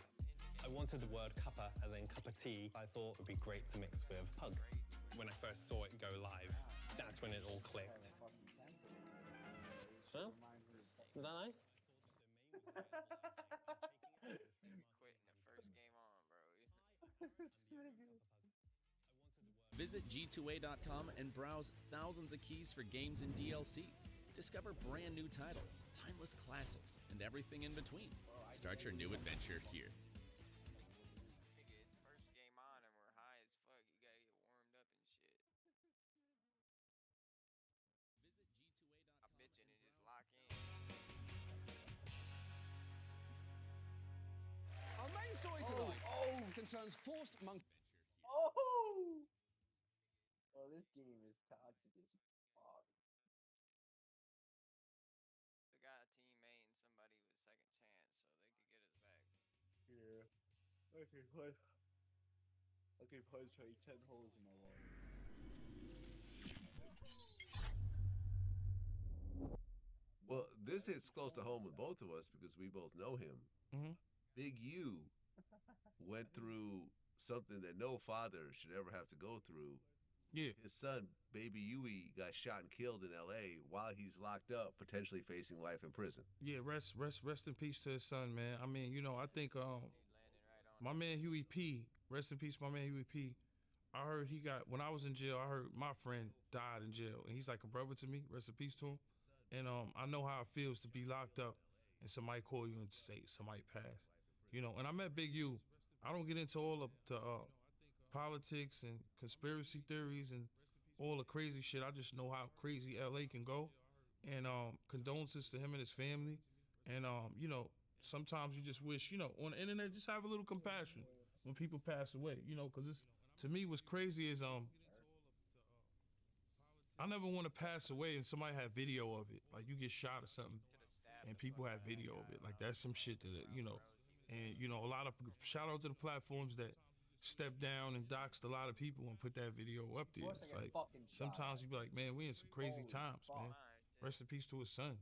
Speaker 11: I wanted the word cuppa, as in cup of tea, I thought it would be great to mix with pug. When I first saw it go live, that's when it all clicked. Well, was that nice?
Speaker 12: Visit G2A.com and browse thousands of keys for games and DLC. Discover brand new titles, timeless classics, and everything in between. Start your new adventure here.
Speaker 13: Our main story tonight concerns forced monk.
Speaker 3: Oh, this game is toxic as fuck.
Speaker 2: They got a teammate and somebody with second chance, so they could get us back.
Speaker 3: Yeah. Okay, play 10 holes in my wall.
Speaker 14: Well, this hits close to home with both of us because we both know him.
Speaker 9: Mm-hmm.
Speaker 14: Big U went through something that no father should ever have to go through.
Speaker 9: Yeah.
Speaker 14: His son, Baby Yui, got shot and killed in L.A. while he's locked up, potentially facing life in prison.
Speaker 9: Yeah, rest in peace to his son, man. I mean, you know, I think my man Huey P, rest in peace, my man Huey P. I heard he got, when I was in jail, I heard my friend died in jail, and he's like a brother to me. Rest in peace to him. And I know how it feels to be locked up and somebody call you and say somebody passed. You know, and I met Big U. I don't get into all of the politics and conspiracy theories and all the crazy shit. I just know how crazy LA can go. And condolences to him and his family. And, you know, sometimes you just wish, you know, on the internet, just have a little compassion when people pass away, you know, because it's, to me, what's crazy is I never want to pass away and somebody have video of it. Like you get shot or something and people have video of it. Like that's some shit that, you know, and you know, a lot of shout out to the platforms that step down and doxed a lot of people and put that video up there. It's like sometimes you be like, man, we in some crazy times, man. Rest in peace to his son.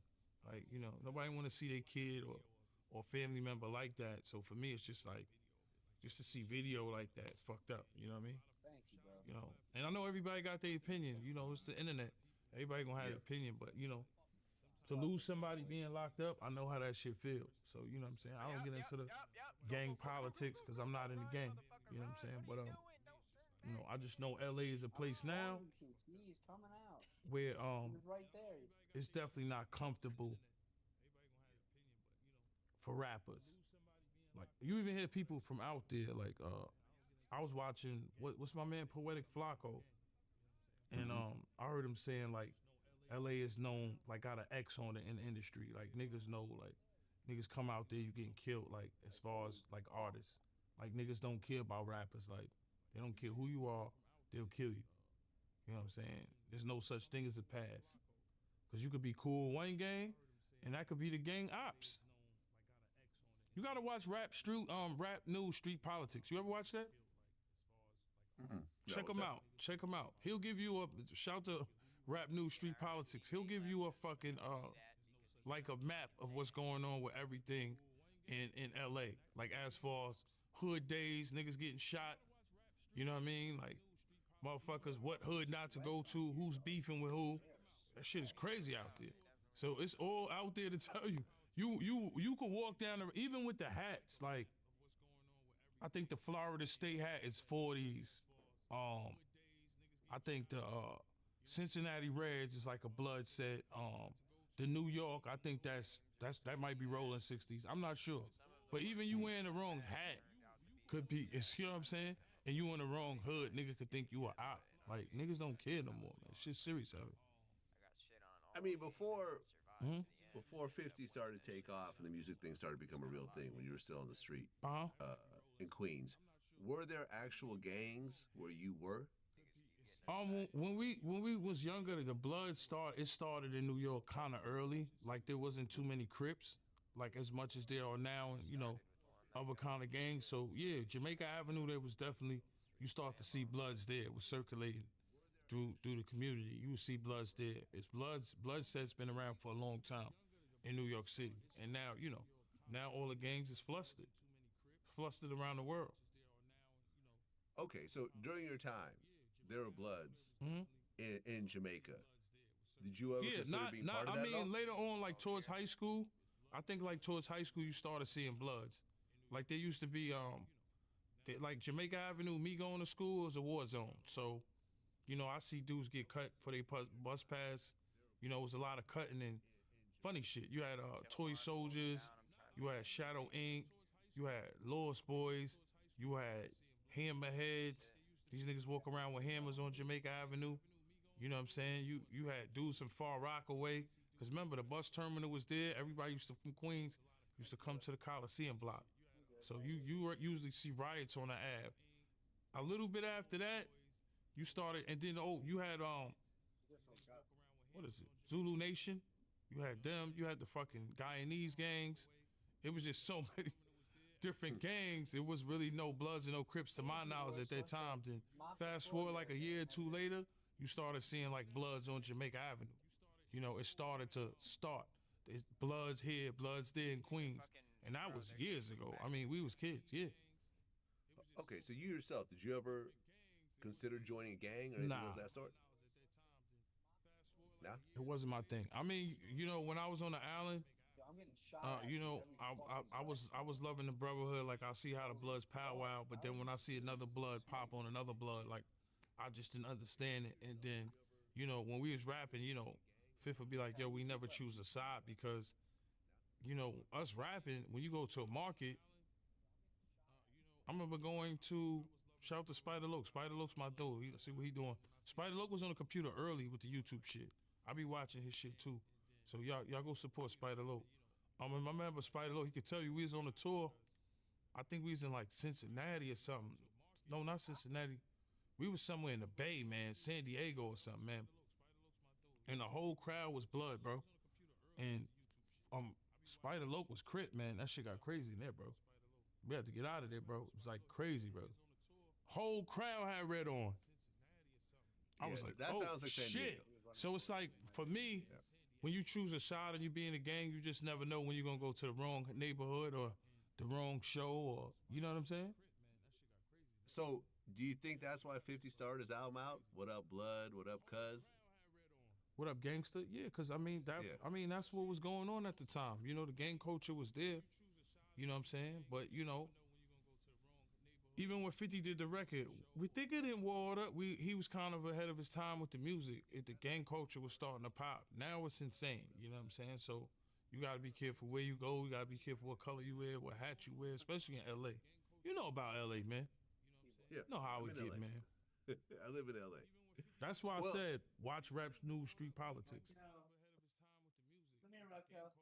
Speaker 9: Like, you know, nobody want to see their kid or family member like that. So for me, it's just like, just to see video like that, it's fucked up. You know what I mean?
Speaker 3: Thank you, bro.
Speaker 9: You know, and I know everybody got their opinion. You know, it's the internet. Everybody gonna have an opinion, but you know, to lose somebody being locked up, I know how that shit feels. So you know what I'm saying? I don't get into the gang politics because I'm not in the gang. You know what I'm saying? But you know, I just know LA is a place now
Speaker 3: He's coming out.
Speaker 9: where
Speaker 3: He was right there.
Speaker 9: it's definitely not comfortable for rappers. Like you even hear people from out there. Like I was watching what's my man Poetic Flacco, and I heard him saying like LA is known like got an X on it in the industry. Like niggas know like niggas come out there you getting killed like as far as like artists. Like niggas don't care about rappers. Like they don't care who you are, they'll kill you. You know what I'm saying? There's no such thing as a pass. Cause you could be cool one gang, and that could be the gang ops. You gotta watch Rap News Street Politics. You ever watch that? Check him out. Check him out. He'll give you a shout to Rap News Street Politics. He'll give you a fucking like a map of what's going on with everything in LA. Like as far as hood days, niggas getting shot. You know what I mean? Like motherfuckers, what hood not to go to, who's beefing with who. That shit is crazy out there. So it's all out there to tell you. You could walk down there, even with the hats. Like, I think the Florida State hat is 40s. I think the Cincinnati Reds is like a blood set. The New York, I think that might be rolling 60s. I'm not sure. But even you wearing the wrong hat could be, you know what I'm saying? and you in the wrong hood, nigga could think you are out. Like, niggas don't care no more, man. Shit's serious out here.
Speaker 14: I mean, before 50 started to take off and the music thing started to become a real thing when you were still on the street in Queens, were there actual gangs where you were?
Speaker 9: When we was younger, the blood started in New York kind of early. Like, there wasn't too many Crips, like as much as there are now, you know, other kind of gangs. So yeah, Jamaica Avenue, there was definitely, you start to see Bloods there. It was circulating through the community. You would see Bloods there. It's Bloodset's been around for a long time in New York City, and now, you know, now all the gangs is flustered around the world.
Speaker 14: Okay, so during your time, there were Bloods in Jamaica. Did you ever consider being part of that?
Speaker 9: I mean, later on, like towards high school, I think like towards high school, you started seeing Bloods. Like there used to be, like Jamaica Avenue, me going to school was a war zone. So, you know, I see dudes get cut for their bus pass. You know, it was a lot of cutting and funny shit. You had Toy Soldiers, you had Shadow Inc., you had Lost Boys, you had Hammerheads. These niggas walk around with hammers on Jamaica Avenue. You know what I'm saying? You had dudes from Far Rockaway. Because remember, the bus terminal was there. Everybody from Queens used to come to the Coliseum block. So you usually see riots on the Ave. A little bit after that, you started, and then you had what is it? Zulu Nation. You had them. You had the fucking Guyanese gangs. It was just so many different gangs. It was really no Bloods and no Crips to my knowledge at that time. Then fast forward like a year or two later, you started seeing like Bloods on Jamaica Avenue. You know, it started to start. There's Bloods here, Bloods there in Queens. And that was years ago. I mean, we was kids, yeah.
Speaker 14: Okay, so you yourself, did you ever consider joining a gang or anything of that sort? Nah?
Speaker 9: It wasn't my thing. I mean, you know, when I was on the island, you know, I was loving the brotherhood. Like, I see how the Bloods powwow, but then when I see another Blood pop on another Blood, like, I just didn't understand it. And then, you know, when we was rapping, you know, Fifth would be like, yo, we never choose a side because, you know, us rapping, when you go to a market, I remember going to, shout out to Spider Loke. Spider Loke's my dude. See what he doing. Spider Loke was on the computer early with the YouTube shit. I be watching his shit too. So y'all go support Spider Loke. I remember Spider Loke, he could tell you we was on a tour. I think we was in like Cincinnati or something. No, not Cincinnati. We was somewhere in the Bay, man, San Diego or something, man. And the whole crowd was Blood, bro. And Spider Loke was Crip, man. That shit got crazy in there, bro. We had to get out of there, bro. It was like crazy, bro. Whole crowd had red on. I was like, that sounds like shit. So it's like, for me, when you choose a side and you be in a gang, you just never know when you're going to go to the wrong neighborhood or the wrong show or, you know what I'm saying?
Speaker 14: So, do you think that's why 50 started his album out? What up, Blood? What up, Cuz?
Speaker 9: What up, gangster? Yeah, because I mean, that's what was going on at the time. You know, the gang culture was there. You know what I'm saying? But, you know, even when 50 did the record, we think it in water. He was kind of ahead of his time with the music. The gang culture was starting to pop. Now it's insane. You know what I'm saying? So you got to be careful where you go. You got to be careful what color you wear, what hat you wear, especially in L.A. You know about L.A., man.
Speaker 14: Yeah.
Speaker 9: You know how we get, man.
Speaker 14: I live in L.A.
Speaker 9: That's why I said, watch Rap News Street Politics.
Speaker 3: Come here, Raquel.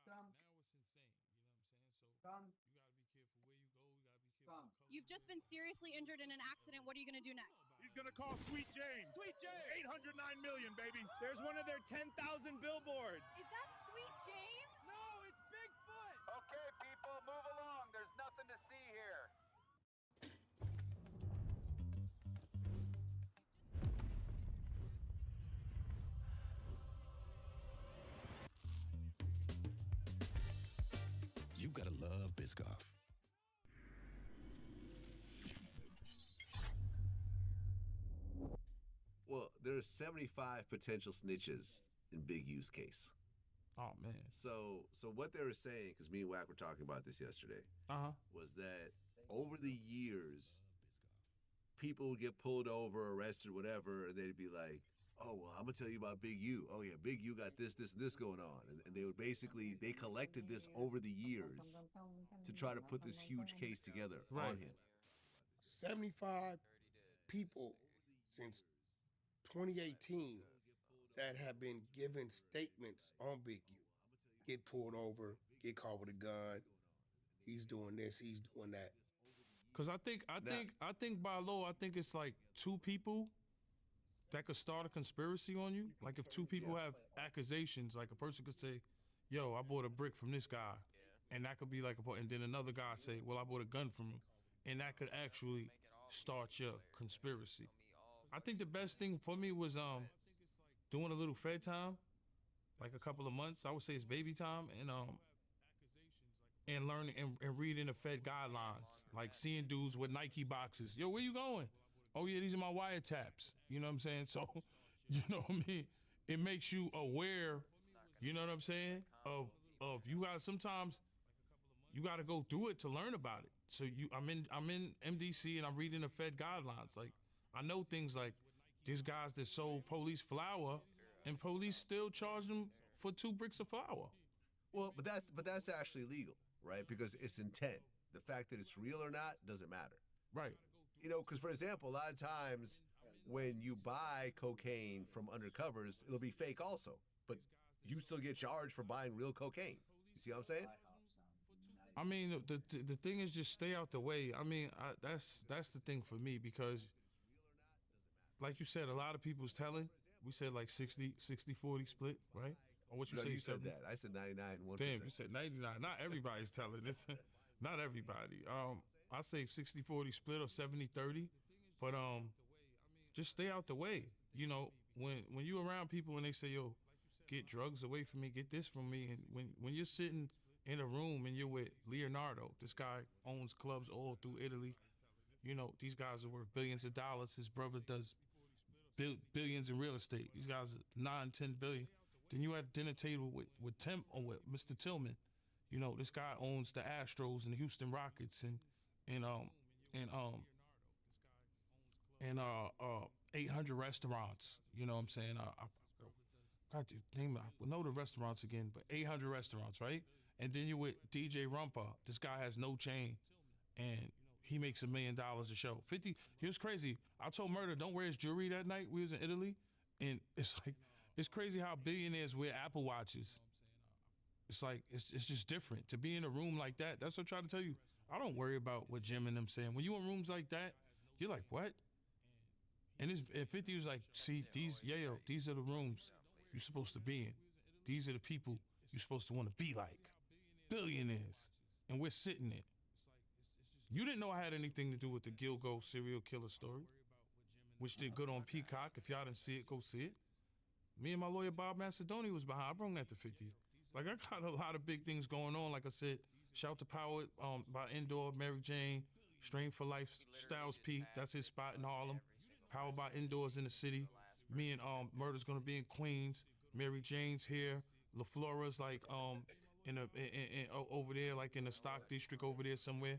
Speaker 3: Come.
Speaker 15: You've just been seriously injured in an accident. What are you going to do next?
Speaker 10: He's going to call Sweet James. Sweet James. 809 million, baby. There's one of their 10,000 billboards.
Speaker 15: Is that Sweet James?
Speaker 10: No, it's Bigfoot.
Speaker 16: Okay, people, move along. There's nothing to see here.
Speaker 8: You gotta love Biscoff.
Speaker 14: Well, there's 75 potential snitches in Big U's case.
Speaker 9: Oh, man.
Speaker 14: So what they were saying, because me and Wack were talking about this yesterday, was that over the years, people would get pulled over, arrested, whatever, and they'd be like, oh, well, I'm going to tell you about Big U. Oh, yeah, Big U got this, this, and this going on. And they would basically, they collected this over the years to try to put this huge case together on him.
Speaker 17: 75 people since 2018 that have been given statements on Big U. Get pulled over, get caught with a gun. He's doing this, he's doing that.
Speaker 9: Cause I think by law, I think it's like 2 people that could start a conspiracy on you. Like if 2 people have accusations, like a person could say, yo, I bought a brick from this guy. And that could be like and then another guy say, well, I bought a gun from him. And that could actually start your conspiracy. I think the best thing for me was doing a little Fed time, like a couple of months. I would say it's baby time, and learning and reading the Fed guidelines, like seeing dudes with Nike boxes. Yo, where you going? Oh yeah, these are my wiretaps. You know what I'm saying? So, you know what I mean? It makes you aware, you know what I'm saying? Of you guys sometimes you got to go through it to learn about it. So I'm in MDC and I'm reading the Fed guidelines. Like I know things like these guys that sold police flour and police still charge them for 2 bricks of flour.
Speaker 14: Well, but that's actually legal, right? Because it's intent. The fact that it's real or not doesn't matter.
Speaker 9: Right.
Speaker 14: You know, because for example, a lot of times when you buy cocaine from undercovers, it'll be fake also, but you still get charged for buying real cocaine. You see what I'm saying?
Speaker 9: I mean, the thing is just stay out the way. I mean, that's the thing for me because, like you said, a lot of people's telling. We said like 60-40 split, right? Or what you say?
Speaker 14: You said that. I said 99. 1%.
Speaker 9: Damn, you said 99. Not everybody's telling. It's not everybody. I say 60-40 split or 70-30, but just stay out the way. You know, when you around people and they say, yo, get drugs away from me, get this from me, and when you're sitting in a room and you're with Leonardo, this guy owns clubs all through Italy. You know, these guys are worth billions of dollars. His brother does billions in real estate. These guys are 9-10 billion. Then you at a dinner table with Tim or with Mr. Tillman. You know, this guy owns the Astros and the Houston Rockets and 800 restaurants. You know what I'm saying? I got to name, I know the restaurants again, but 800 restaurants, right? And then you're with DJ Rumpa. This guy has no chain, and he makes $1 million a show. 50. He was crazy. I told Murder, don't wear his jewelry that night. We was in Italy, and it's crazy how billionaires wear Apple Watches. It's like it's just different to be in a room like that. That's what I try to tell you. I don't worry about what Jim and them saying. When you in rooms like that, you're like, what? And 50 was like, see, these are the rooms you're supposed to be in. These are the people you're supposed to want to be like. Billionaires. And we're sitting there. You didn't know I had anything to do with the Gilgo serial killer story, which did good on Peacock. If y'all didn't see it, go see it. Me and my lawyer, Bob Macedoni, was behind. I brought that to 50. Like, I got a lot of big things going on. Like I said, Shout to Power by Indoor, Mary Jane, Strain for Life, Styles P. That's his spot in Harlem. Powered by Indoors in the city. Me and Murder's gonna be in Queens. Mary Jane's here. LaFlora's like over there, like in the Stock District over there somewhere.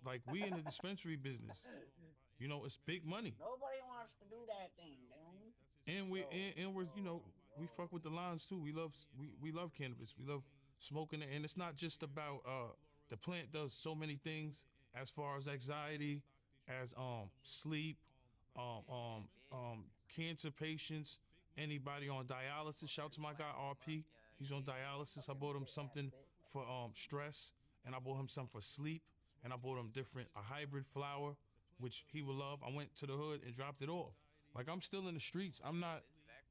Speaker 9: Like we in the dispensary business. You know, it's big money.
Speaker 3: Nobody wants to do that thing, man.
Speaker 9: And we're you know, we fuck with the lines too. We love cannabis. We love smoking it, and it's not just about the plant does so many things as far as anxiety, as sleep, cancer patients, anybody on dialysis. Shout to my guy RP. He's on dialysis. I bought him something for stress, and I bought him something for sleep, and I bought him a hybrid flower, which he would love. I went to the hood and dropped it off. Like, I'm still in the streets. I'm not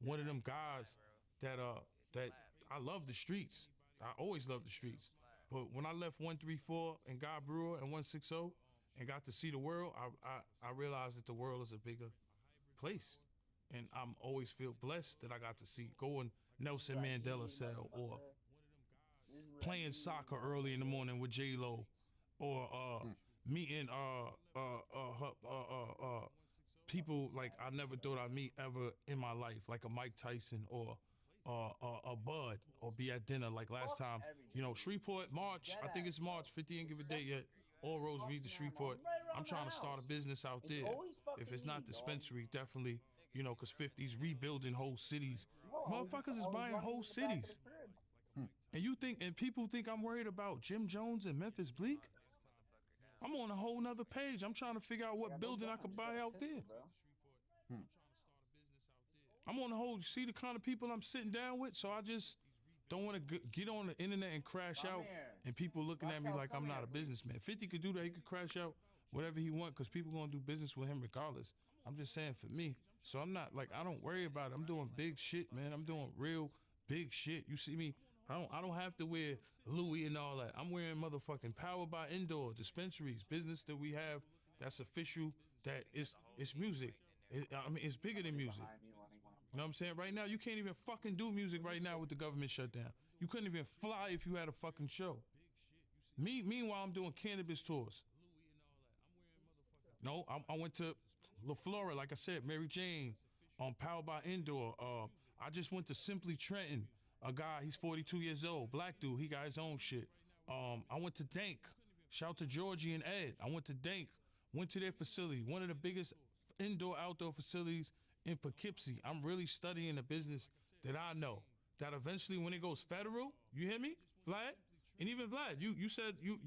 Speaker 9: one of them guys that I love the streets. I always love the streets. But when I left 134 and God Brewer and 160 and got to see the world, I realized that the world is a bigger place. And I'm always feel blessed that I got to go in Nelson Mandela cell, or playing soccer early in the morning with J-Lo, or meeting people like I never thought I'd meet ever in my life, like a Mike Tyson or a Bud, or be at dinner like last time. You know, Shreveport, March, I think it's March, 50 ain't give a date yet. All roads lead to Shreveport. I'm trying to start a business out there. If it's not dispensary, definitely, you know, because 50's rebuilding whole cities. Motherfuckers is buying whole cities. And people think I'm worried about Jim Jones and Memphis Bleak? I'm on a whole nother page. I'm trying to figure out what building I could buy out there. I'm on the whole, see the kind of people I'm sitting down with, so I just don't want to get on the internet and crash out and people looking at me like I'm not a businessman. 50 could do that. He could crash out whatever he want because people going to do business with him regardless. I'm just saying for me. So I'm not like, I don't worry about it. I'm doing big shit, man. I'm doing real big shit. You see me? I don't have to wear Louis and all that. I'm wearing motherfucking Powered by Indoor dispensaries, business that we have that's official, that it's music. I mean, it's bigger than music. You know what I'm saying? Right now, you can't even fucking do music right now with the government shut down. You couldn't even fly if you had a fucking show. Meanwhile, I'm doing cannabis tours. No, I went to La Flora, like I said, Mary Jane, on Powered by Indoor. I just went to Simply Trenton. A guy, he's 42 years old, black dude, he got his own shit. I went to Dank. Shout out to Georgie and Ed. I went to Dank, went to their facility, one of the biggest indoor-outdoor facilities in Poughkeepsie. I'm really studying the business that I know. That eventually, when it goes federal, you hear me, Vlad? And even Vlad, you said you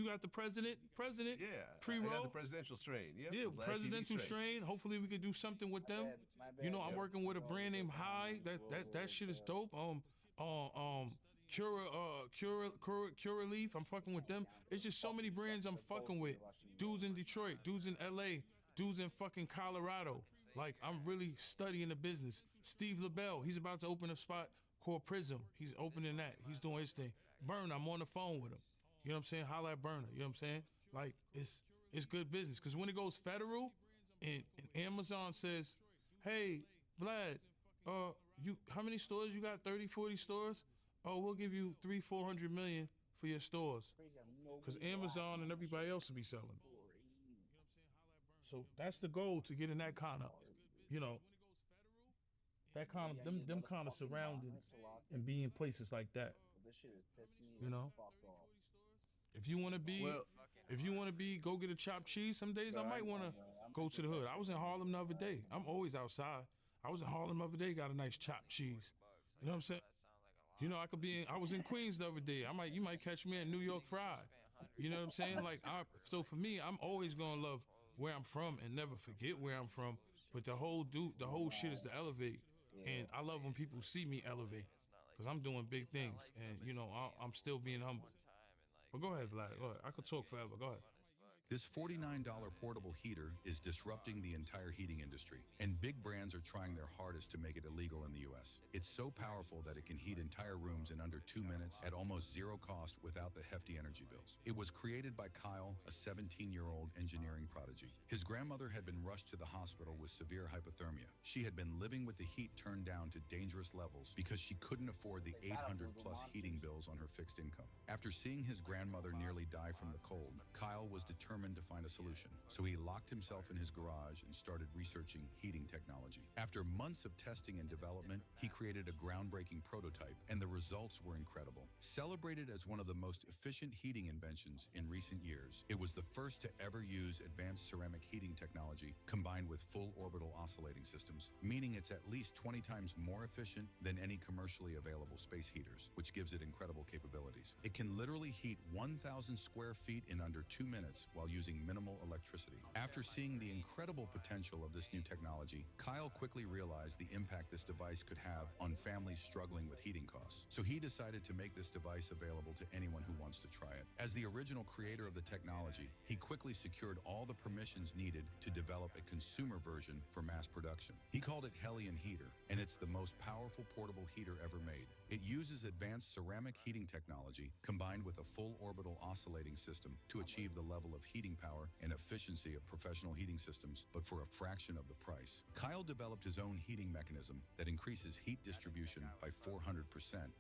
Speaker 9: got the president pre-roll.
Speaker 14: I got the presidential strain. Yep,
Speaker 9: Yeah,
Speaker 14: Vlad
Speaker 9: presidential
Speaker 14: TV
Speaker 9: strain. Hopefully, we could do something with them. You know, I'm working with a brand named High. That shit is dope. Cure Relief. I'm fucking with them. It's just so many brands I'm fucking with. Dudes in Detroit, dudes in LA, dudes in fucking Colorado. Like, I'm really studying the business. Steve LaBelle, he's about to open a spot called Prism. He's opening that. He's doing his thing. Burner, I'm on the phone with him. You know what I'm saying? Holla at Burner. You know what I'm saying? Like, it's good business. Because when it goes federal and Amazon says, hey, Vlad, how many stores you got? 30, 40 stores? Oh, we'll give you $300-400 million for your stores. Because Amazon and everybody else will be selling. So that's the goal, to get in that kind of, that kind of, them kind of surroundings and be in places like that. If you want to be, go get a chopped cheese. Some days I might want to go to the hood. I was in Harlem the other day. I'm always outside. I was in Harlem the other day, got a nice chopped cheese. You know what I'm saying? I was in Queens the other day. You might catch me at New York Fried. You know what I'm saying? So for me, I'm always gonna love where I'm from and never forget where I'm from. But the whole shit is to elevate. And I love when people see me elevate, because I'm doing big things, and I'm still being humble. But go ahead, Vlad. Go ahead. I could talk forever. Go ahead.
Speaker 1: This $49 portable heater is disrupting the entire heating industry, and big brands are trying their hardest to make it illegal in the US. It's so powerful that it can heat entire rooms in under 2 minutes at almost zero cost without the hefty energy bills. It was created by Kyle, a 17-year-old engineering prodigy. His grandmother had been rushed to the hospital with severe hypothermia. She had been living with the heat turned down to dangerous levels because she couldn't afford the 800-plus heating bills on her fixed income. After seeing his grandmother nearly die from the cold, Kyle was determined to find a solution. So he locked himself in his garage and started researching heating technology. After months of testing and development, he created a groundbreaking prototype, and the results were incredible. Celebrated as one of the most efficient heating inventions in recent years, it was the first to ever use advanced ceramic heating technology combined with full orbital oscillating systems, meaning it's at least 20 times more efficient than any commercially available space heaters, which gives it incredible capabilities. It can literally heat 1,000 square feet in under 2 minutes while using minimal electricity. After seeing the incredible potential of this new technology, Kyle quickly realized the impact this device could have on families struggling with heating costs. So he decided to make this device available to anyone who wants to try it. As the original creator of the technology, he quickly secured all the permissions needed to develop a consumer version for mass production. He called it Hellion Heater, and it's the most powerful portable heater ever made. It uses advanced ceramic heating technology combined with a full orbital oscillating system to achieve the level of heating power and efficiency of professional heating systems, but for a fraction of the price. Kyle developed his own heating mechanism that increases heat distribution by 400%,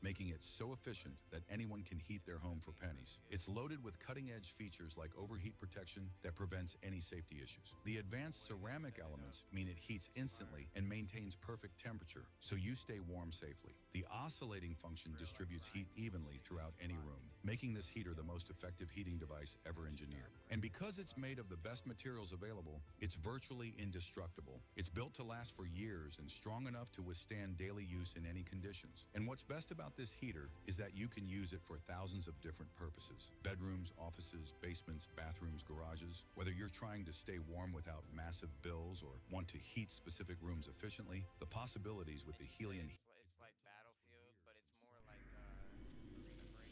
Speaker 1: making it so efficient that anyone can heat their home for pennies. It's loaded with cutting-edge features like overheat protection that prevents any safety issues. The advanced ceramic elements mean it heats instantly and maintains perfect temperature, so you stay stay warm safely. The oscillating function distributes heat evenly throughout any room, making this heater the most effective heating device ever engineered. And because it's made of the best materials available, it's virtually indestructible. It's built to last for years and strong enough to withstand daily use in any conditions. And what's best about this heater is that you can use it for thousands of different purposes: bedrooms, offices, basements, bathrooms, garages. Whether you're trying to stay warm without massive bills or want to heat specific rooms efficiently, the possibilities with the Helion
Speaker 2: It's like Battlefield, but it's more like extraction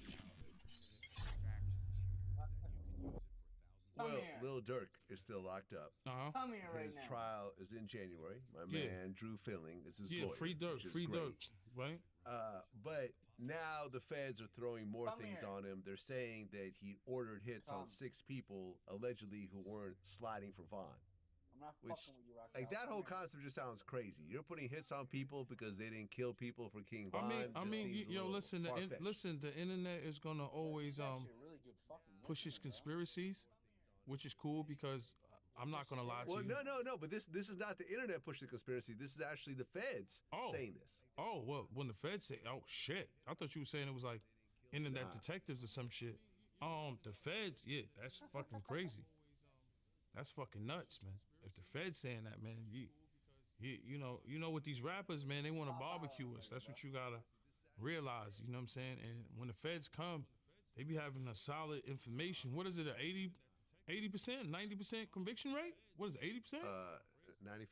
Speaker 2: shooter.
Speaker 14: Well, Lil Durk is still locked up.
Speaker 3: Come here right
Speaker 14: His
Speaker 3: now.
Speaker 14: trial is in January. My man, Drew Filling, is his lawyer.
Speaker 9: Free Durk,
Speaker 14: which is
Speaker 9: free
Speaker 14: great.
Speaker 9: Durk, right?
Speaker 14: But now the feds are throwing more things on him. They're saying that he ordered hits on 6 people, allegedly, who weren't sliding for Vaughn.
Speaker 3: I'm not
Speaker 14: Which,
Speaker 3: fucking with you, Rock.
Speaker 14: like, that whole concept just sounds crazy. You're putting hits on people because they didn't kill people for King Von.
Speaker 9: Listen, the internet is gonna always push its conspiracies, which is cool because I'm not gonna lie to you.
Speaker 14: No. But this is not the internet pushing the conspiracy. This is actually the feds saying this.
Speaker 9: Oh well, when the feds say, "Oh shit," I thought you were saying it was like internet detectives or some shit. The feds, yeah, that's fucking crazy. That's fucking nuts, man. If the feds saying that, man, you know with these rappers, man, they want to barbecue us. That's what you gotta realize. You know what I'm saying? And when the feds come, they be having a solid information. What is it? 80%, 90% conviction rate? What is it? 80%?
Speaker 14: 95%,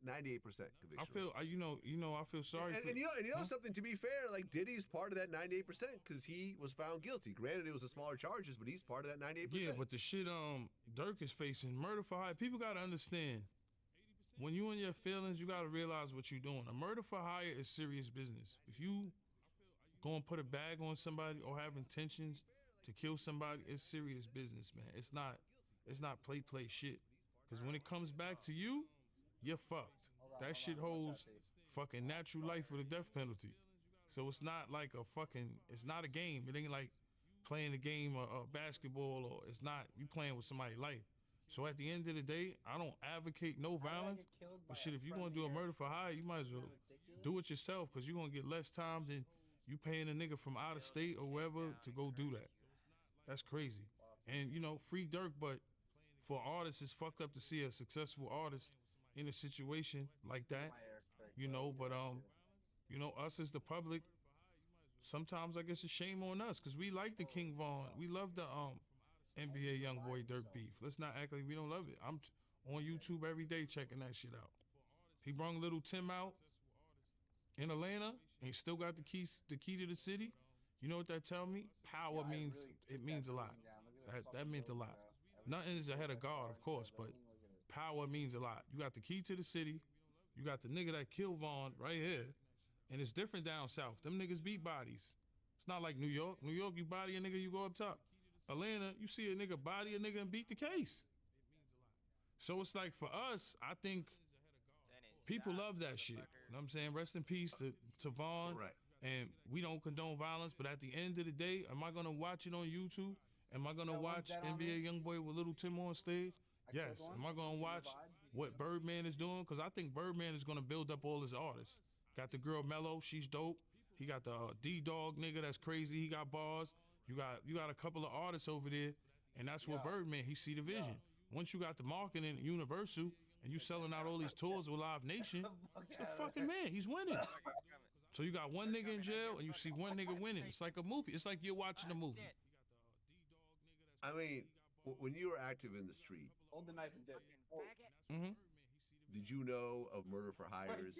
Speaker 14: 98% conviction.
Speaker 9: I feel, I feel sorry.
Speaker 14: And you know something. To be fair, like Diddy's part of that 98% because he was found guilty. Granted, it was a smaller charges, but he's part of that 98%.
Speaker 9: Yeah, but the shit Durk is facing, murder for hire. People gotta understand. When you in your feelings, you gotta realize what you're doing. A murder for hire is serious business. If you go and put a bag on somebody or have intentions to kill somebody, it's serious business, man. It's not play shit. Because when it comes back to you, you're fucked. That shit holds fucking natural life for the death penalty. So it's not like it's not a game. It ain't like playing a game of basketball, or it's not, you playing with somebody's life. So at the end of the day, I don't advocate no violence. But shit, if you're gonna do a murder for hire, you might as well do it yourself, because you're gonna get less time than you paying a nigga from out of state or wherever to go do that. That's crazy. And free Durk, but for artists, it's fucked up to see a successful artist in a situation like that. But us as the public, sometimes I guess it's shame on us, because we like the King Von. We love the NBA YoungBoy Durk beef. Let's not act like we don't love it. I'm on YouTube every day checking that shit out. He brung Little Tim out in Atlanta, and he still got the key to the city. You know what that tell me? Power means a lot. That meant a lot. Nothing is ahead of God, of course, but power means a lot. You got the key to the city. You got the nigga that killed Vaughn right here. And it's different down south. Them niggas beat bodies. It's not like New York. New York, you body a nigga, you go up top. Atlanta, you see a nigga body a nigga and beat the case. So it's like, for us, I think people love that shit. You know what I'm saying? Rest in peace to Vaughn.
Speaker 14: Right.
Speaker 9: And we don't condone violence, but at the end of the day, am I gonna watch it on YouTube? Am I gonna watch NBA YoungBoy with Little Tim on stage? Yes. Am I gonna watch what Birdman is doing? Because I think Birdman is gonna build up all his artists. Got the girl Mello, she's dope. He got the D-Dog nigga that's crazy. He got bars. You got a couple of artists over there, and that's what Birdman, he see the vision. Once you got the marketing at Universal and you selling out all these tours with Live Nation, it's the fucking man. He's winning. So you got one nigga in jail and you see one nigga winning. It's like a movie. It's like you're watching a movie.
Speaker 14: I mean, when you were active in the street,
Speaker 3: Hold the knife and dip.
Speaker 14: Did you know of murder for hires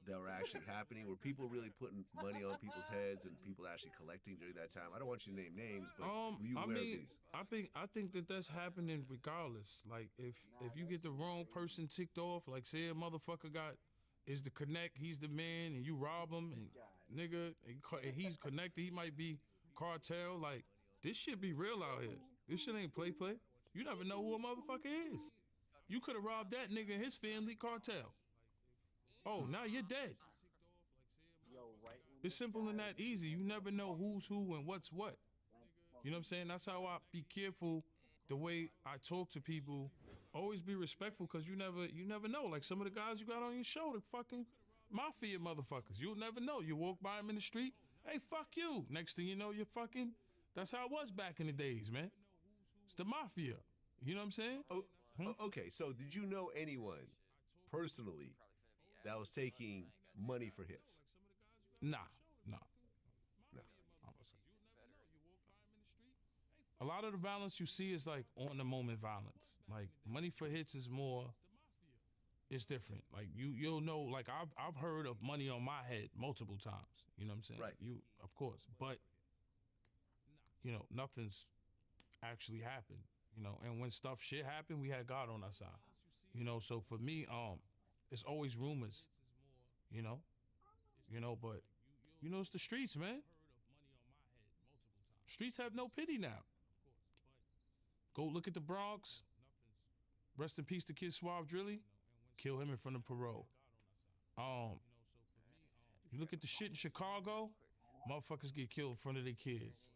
Speaker 14: that were actually happening? Were people really putting money on people's heads and people actually collecting during that time? I don't want you to name names, but were you aware of these?
Speaker 9: I think that's happening regardless. Like if you get the wrong person ticked off, like say a motherfucker is the connect, he's the man, and you rob him, and nigga, and he's connected, he might be cartel. Like, this shit be real out here. This shit ain't play. You never know who a motherfucker is. You could have robbed that nigga and his family, cartel. Oh, now you're dead. It's simple and that easy. You never know who's who and what's what. You know what I'm saying? That's how I be careful the way I talk to people. Always be respectful, because you never know. Like some of the guys you got on your show, they fucking Mafia motherfuckers. You'll never know. You walk by them in the street, hey, fuck you. Next thing you know, you're fucking. That's how it was back in the days, man. It's the mafia. You know what I'm saying?
Speaker 14: Okay, so did you know anyone personally that was taking money for hits?
Speaker 9: Nah. A lot of the violence you see is like on the moment violence. Like money for hits is more. It's different. Like you'll know. Like I've heard of money on my head multiple times. You know what I'm saying?
Speaker 14: Right.
Speaker 9: You of course, but you know nothing's actually happened. You know, and when shit happened, we had God on our side. You know, so for me, it's always rumors. You know, but you know it's the streets, man. Streets have no pity now. Go look at the Bronx. Rest in peace to Kid Suave Drilly. Kill him in front of parole. You look at the shit in Chicago. Motherfuckers get killed in front of their kids.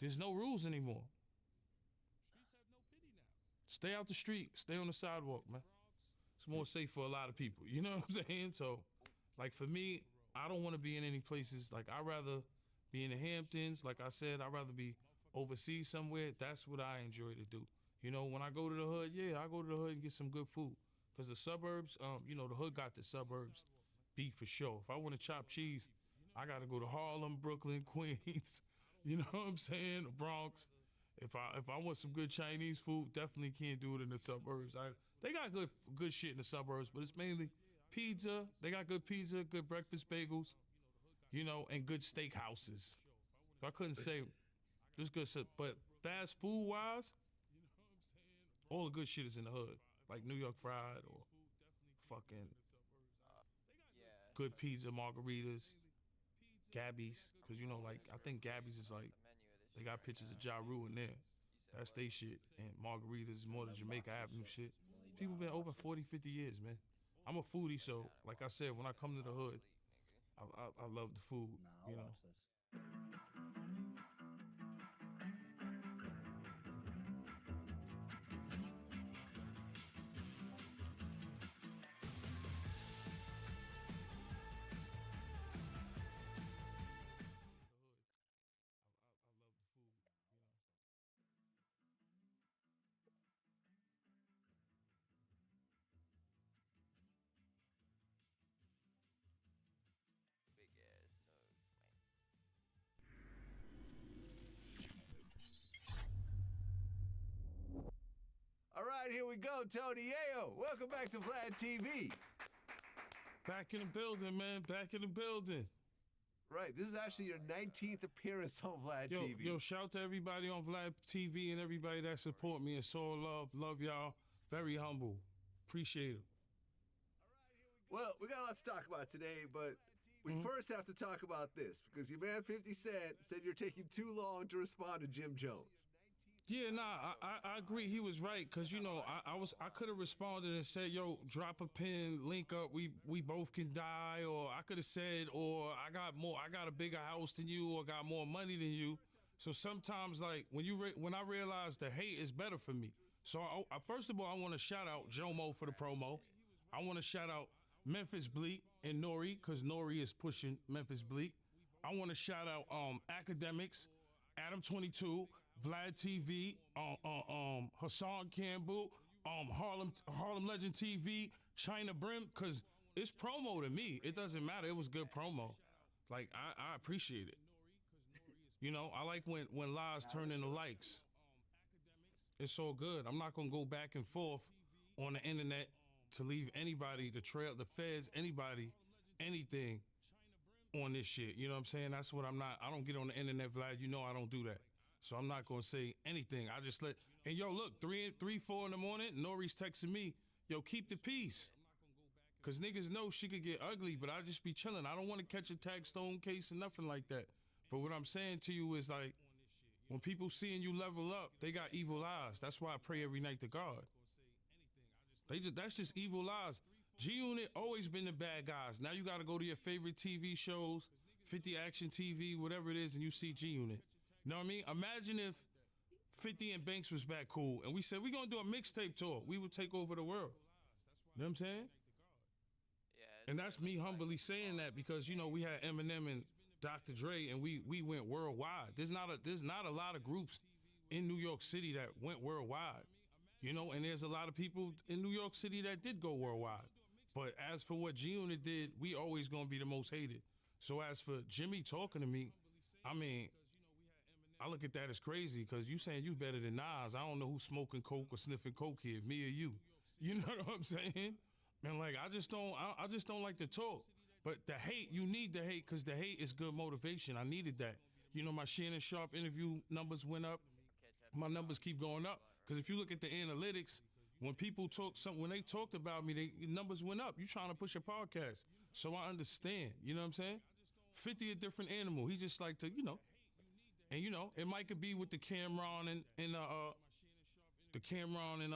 Speaker 9: There's no rules anymore. Stay out the street. Stay on the sidewalk, man. It's more safe for a lot of people. You know what I'm saying? So, like for me, I don't want to be in any places. Like I'd rather be in the Hamptons. Like I said, I'd rather be overseas somewhere. That's what I enjoy to do. You know, when I go to the hood, I go to the hood and get some good food. Because the suburbs, you know, the hood got the suburbs beat for sure. If I want to chop cheese, I got to go to Harlem, Brooklyn, Queens. You know what I'm saying? The Bronx. If I want some good Chinese food, definitely can't do it in the suburbs. They got good shit in the suburbs, but it's mainly pizza. They got good pizza, good breakfast bagels, you know, and good steak houses. So I couldn't say there's good stuff, but fast food wise, all the good shit is in the hood, like New York Fried or fucking good pizza, margaritas, Gabby's, because you know, like I think Gabby's is like they got pictures of Ja Rule in there. That's they shit, and margaritas is more the Jamaica Avenue shit. People been open 40, 50 years, man. I'm a foodie, so like I said, when I come to the hood, I love the food, you know.
Speaker 14: All right, here we go, Tony Yayo. Welcome back to Vlad TV.
Speaker 9: Back in the building, man. Back in the building.
Speaker 14: Right, this is actually your 19th appearance on Vlad TV.
Speaker 9: Yo, shout out to everybody on Vlad TV and everybody that support me and soul love. Love y'all. Very humble. Appreciate it.
Speaker 14: Well, we got a lot to talk about today, but we first have to talk about this because your man 50 Cent said you're taking too long to respond to Jim Jones.
Speaker 9: Yeah, nah, I agree. He was right, cause you know I could have responded and said, "Yo, drop a pin, link up, we both can die," or I could have said, "Or I got a bigger house than you, or got more money than you." So sometimes, like when I realize the hate is better for me. So first of all, I want to shout out Jomo for the promo. I want to shout out Memphis Bleak and Nori, cause Nori is pushing Memphis Bleak. I want to shout out Academics, Adam 22. Vlad TV, Hassan Campbell, Harlem Legend TV, China Brim, cause it's promo to me. It doesn't matter. It was good promo. Like I appreciate it. You know, I like when lies turn into likes. It's so good. I'm not gonna go back and forth on the internet to leave anybody, the trail, the feds, anybody, anything on this shit. You know what I'm saying? That's what I'm not. I don't get on the internet, Vlad. You know I don't do that. So I'm not gonna say anything. I just and yo, look, 3, 4 in the morning, Nori's texting me, yo, keep the peace. Cause niggas know she could get ugly, but I just be chilling. I don't want to catch a tag stone case or nothing like that. But what I'm saying to you is like, when people seeing you level up, they got evil eyes. That's why I pray every night to God. That's just evil eyes. G-Unit always been the bad guys. Now you gotta go to your favorite TV shows, 50 Action TV, whatever it is, and you see G-Unit. You know what I mean? Imagine if 50 and Banks was back cool and we said we're gonna do a mixtape tour. We would take over the world. You know what I'm saying? And that's me humbly saying that because, you know, we had Eminem and Dr. Dre and we went worldwide. There's not a lot of groups in New York City that went worldwide, you know, and there's a lot of people in New York City that did go worldwide. But as for what G-Unit did, we always gonna be the most hated. So as for Jimmy talking to me, I mean, I look at that as crazy because you saying you better than Nas. I don't know who's smoking coke or sniffing coke here, me or you. You know what I'm saying? And like, I just don't like to talk. But the hate, you need the hate because the hate is good motivation. I needed that. You know, my Shannon Sharp interview numbers went up. My numbers keep going up because if you look at the analytics, when people when they talked about me, the numbers went up. You trying to push a podcast, so I understand. You know what I'm saying? 50 a different animal. He just like to, you know, and you know, it might could be with the Cameron and the Cameron and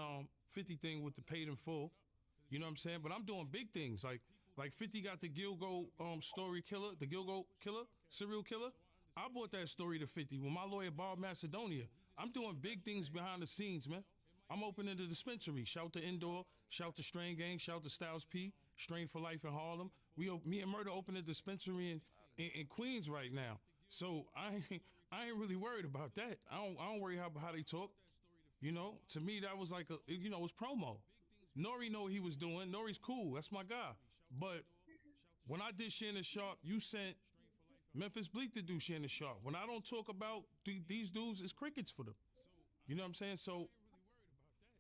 Speaker 9: 50 thing with the paid in full. You know what I'm saying? But I'm doing big things like 50 got the Gilgo story killer, the Gilgo killer, serial killer. I brought that story to 50 with my lawyer Bob Macedonia. I'm doing big things behind the scenes, man. I'm opening the dispensary. Shout to Indoor, shout to Strain Gang, shout to Styles P, Strain for Life in Harlem. Me and Murder opened a dispensary in Queens right now. So I ain't really worried about that. I don't worry how they talk. You know, to me that was like it was promo. Nori know what he was doing. Nori's cool. That's my guy. But when I did Shannon Sharp, you sent Memphis Bleak to do Shannon Sharp. When I don't talk about these dudes, it's crickets for them. You know what I'm saying? So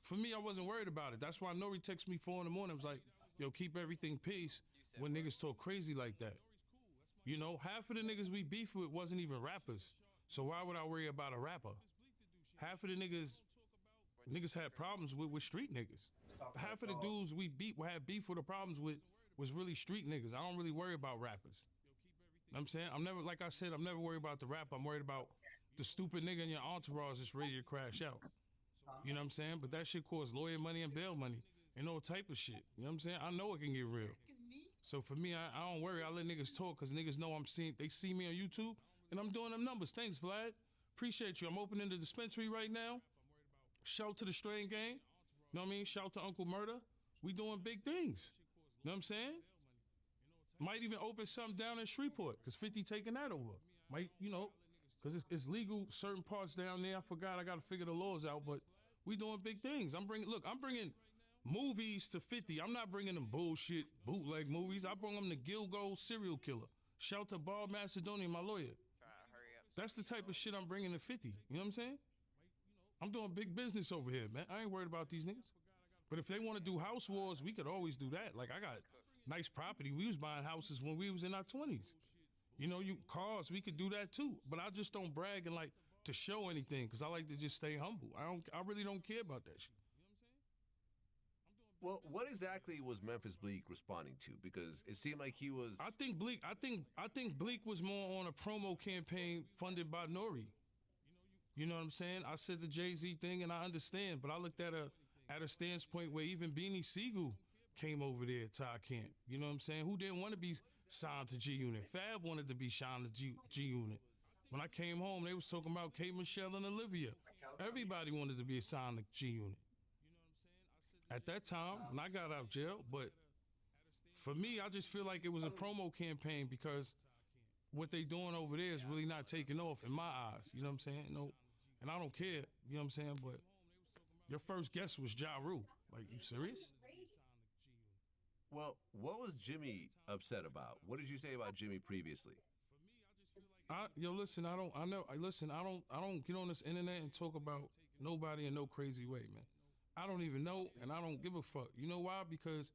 Speaker 9: for me, I wasn't worried about it. That's why Nori texted me 4 a.m. It was like, yo, keep everything peace when niggas talk crazy like that. You know, half of the niggas we beef with wasn't even rappers. So why would I worry about a rapper? Half of the niggas had problems with street niggas. Half of the dudes we had beef with or problems with was really street niggas. I don't really worry about rappers. You know what I'm saying? I'm never worried about the rapper. I'm worried about the stupid nigga in your entourage that's ready to crash out. You know what I'm saying? But that shit costs lawyer money and bail money and all type of shit. You know what I'm saying? I know it can get real. So for me, I don't worry. I let niggas talk because niggas know they see me on YouTube and I'm doing them numbers. Thanks, Vlad. Appreciate you. I'm opening the dispensary right now. Shout to the Strain Gang. You know what I mean? Shout to Uncle Murder. We doing big things. You know what I'm saying? Might even open something down in Shreveport because 50 taking that over. Might, you know, because it's legal certain parts down there. I forgot. I got to figure the laws out, but we doing big things. I'm bringing movies to 50. I'm not bringing them bullshit bootleg movies. I bring them the Gilgo serial killer. Shout to Bob Macedonia, my lawyer. That's the type of shit I'm bringing to 50. You know what I'm saying? I'm doing big business over here, man. I ain't worried about these niggas. But if they want to do house wars, we could always do that. Like, I got nice property. We was buying houses when we was in our 20s. You know, cars, we could do that too. But I just don't brag and like to show anything because I like to just stay humble. I really don't care about that shit.
Speaker 14: Well, what exactly was Memphis Bleak responding to? Because it seemed like he was.
Speaker 9: I think Bleak was more on a promo campaign funded by Nori. You know what I'm saying? I said the Jay-Z thing, and I understand, but I looked at a standpoint where even Beanie Siegel came over there to our camp. You know what I'm saying? Who didn't want to be signed to G-Unit? Fab wanted to be signed to G-Unit. When I came home, they was talking about K. Michelle and Olivia. Everybody wanted to be assigned to G-Unit. At that time, when I got out of jail, but for me, I just feel like it was a promo campaign because what they doing over there is really not taking off in my eyes. You know what I'm saying? No, and I don't care. You know what I'm saying? But your first guest was Ja Rule. Like, you serious?
Speaker 14: Well, what was Jimmy upset about? What did you say about Jimmy previously?
Speaker 9: Listen, I don't get on this internet and talk about nobody in no crazy way, man. I don't even know, and I don't give a fuck. You know why? Because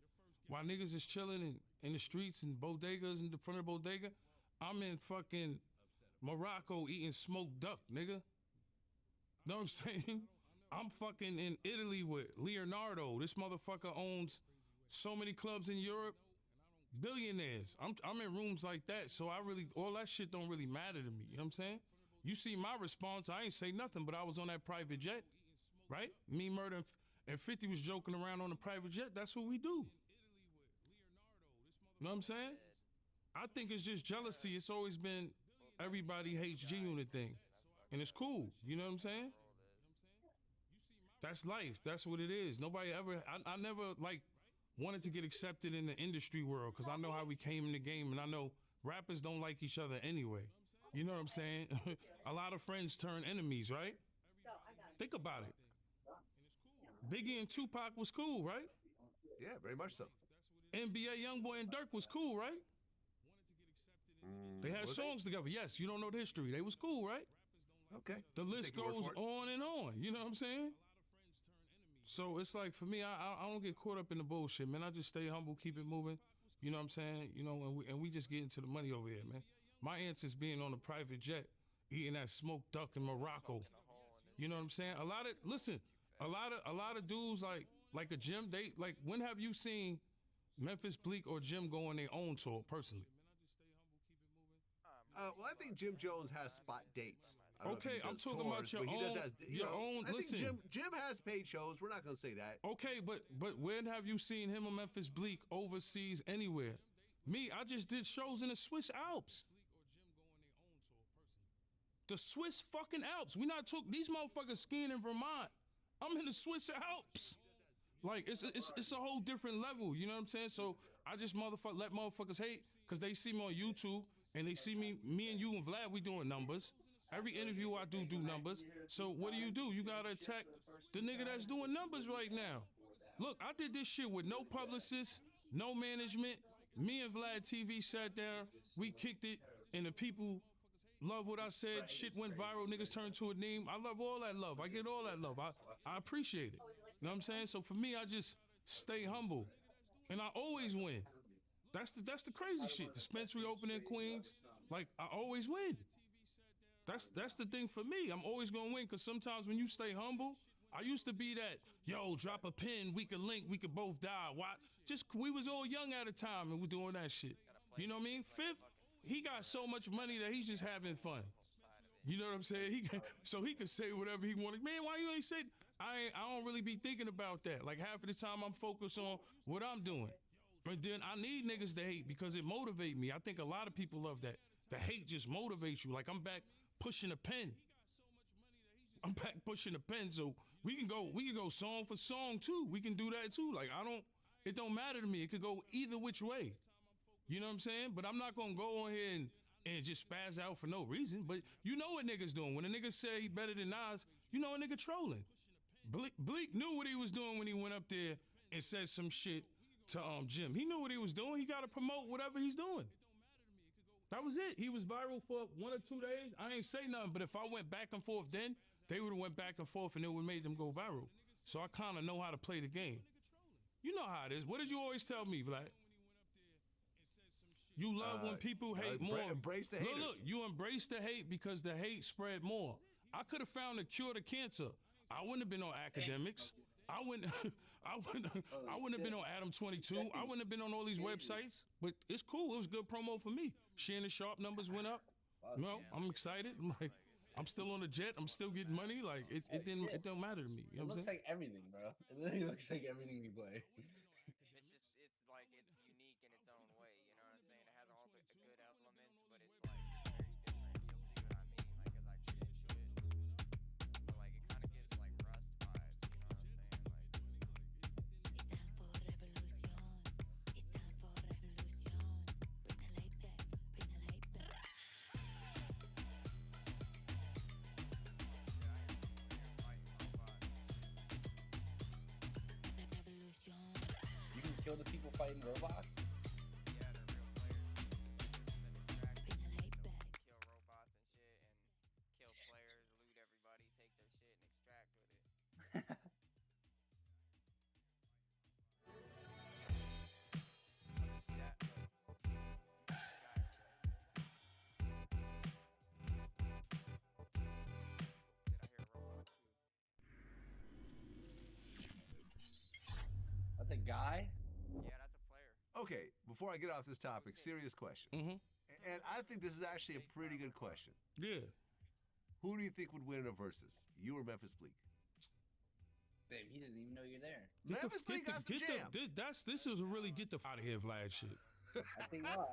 Speaker 9: while niggas is chilling in the streets and bodegas in the front of the bodega, I'm in fucking Morocco eating smoked duck, nigga. Know what I'm saying? I'm fucking in Italy with Leonardo. This motherfucker owns so many clubs in Europe. Billionaires. I'm in rooms like that, so all that shit don't really matter to me. You know what I'm saying? You see my response, I ain't say nothing, but I was on that private jet, right? Me, Murder, and 50 was joking around on the private jet. That's what we do. You know what I'm saying? I think it's just jealousy. It's always been everybody hates G-Unit thing. And it's cool. You know what I'm saying? That's life. That's what it is. Nobody ever, I never, like, wanted to get accepted in the industry world because I know how we came in the game, and I know rappers don't like each other anyway. You know what I'm saying? A lot of friends turn enemies, right? Think about it. Biggie and Tupac was cool, right?
Speaker 14: Yeah, very much so.
Speaker 9: NBA Youngboy and Dirk was cool, right? They had songs together. Yes, you don't know the history. They was cool, right?
Speaker 14: Okay.
Speaker 9: The list goes on and on. You know what I'm saying? So it's like, for me, I don't get caught up in the bullshit, man. I just stay humble, keep it moving. You know what I'm saying? You know, and we just get into the money over here, man. My answer is being on a private jet, eating that smoked duck in Morocco. You know what I'm saying? A lot of dudes like a Jim, when have you seen Memphis Bleak or Jim go on their own tour personally?
Speaker 14: Well, I think Jim Jones has spot dates.
Speaker 9: Okay, I'm talking about your own.
Speaker 14: I
Speaker 9: Listen,
Speaker 14: think Jim has paid shows. We're not going to say that.
Speaker 9: Okay, but when have you seen him or Memphis Bleak overseas anywhere? Me, I just did shows in the Swiss Alps. The Swiss fucking Alps. We not took these motherfuckers skiing in Vermont. I'm in the Swiss Alps. Like, it's a whole different level. You know what I'm saying? So I just let motherfuckers hate because they see me on YouTube and they see me and you and Vlad, we doing numbers. Every interview I do numbers. So what do? You gotta attack the nigga that's doing numbers right now. Look, I did this shit with no publicist, no management. Me and Vlad TV sat down, we kicked it, and the people love what I said. Shit went viral, niggas turned to a meme. I love all that love. I get all that love. I appreciate it. You know what I'm saying? So for me, I just stay humble. And I always win. That's the crazy shit. Dispensary opening in Queens, like, I always win. That's the thing for me. I'm always gonna win, because sometimes when you stay humble, I used to be that, yo, drop a pin, we could link, we could both die. Why? We was all young at a time and we're doing that shit. You know what I mean? Fifth, he got so much money that he's just having fun. You know what I'm saying? So he could say whatever he wanted. Man, why you ain't say? I don't really be thinking about that. Like, half of the time I'm focused on what I'm doing. And then I need niggas to hate because it motivate me. I think a lot of people love that. The hate just motivates you. Like, I'm back pushing a pen. I'm back pushing a pen, so we can go song for song too. We can do that too. Like, it don't matter to me. It could go either which way. You know what I'm saying? But I'm not gonna go on here and just spaz out for no reason. But you know what niggas doing. When a nigga say he better than Nas, you know a nigga trolling. Bleak knew what he was doing when he went up there and said some shit to Jim. He knew what he was doing. He gotta promote whatever he's doing. That was it. He was viral for 1 or 2 days. I ain't say nothing, but if I went back and forth then, they would have went back and forth and it would have made them go viral. So I kind of know how to play the game. You know how it is. What did you always tell me, Vlad? You love when people hate more.
Speaker 14: Embrace the haters.
Speaker 9: Look, you embrace the hate because the hate spread more. I could have found a cure to cancer. I wouldn't have been on academics. I wouldn't have been on Adam 22. I wouldn't have been on all these websites. But it's cool. It was good promo for me. Shannon Sharp numbers went up. You know, I'm excited. I'm still on the jet. I'm still getting money. Like, it don't matter to me. You know what I'm saying?
Speaker 3: It looks like everything, bro. It literally looks like everything we play.
Speaker 2: It's like it's unique in its own way. You know what I'm saying? It has all the good elements, but it's like very different. You'll see what I mean? Like, 'cause I get into it. But like, it kind of gives like Rust vibes. You know what I'm saying? Like.
Speaker 3: You can kill the people fighting robots?
Speaker 2: Yeah, they're real players. Kill robots and shit, and kill players, loot everybody, take their shit, and extract with it.
Speaker 3: That's a guy?
Speaker 2: Yeah, that's a player.
Speaker 14: Okay, before I get off this topic, serious question. And I think this is actually a pretty good question.
Speaker 9: Yeah.
Speaker 14: Who do you think would win in a versus? You or Memphis Bleak?
Speaker 3: Babe, he didn't even know you're there.
Speaker 14: Memphis Bleak got some jams.
Speaker 9: This is a really get the f out of here, Vlad shit.
Speaker 3: I think not.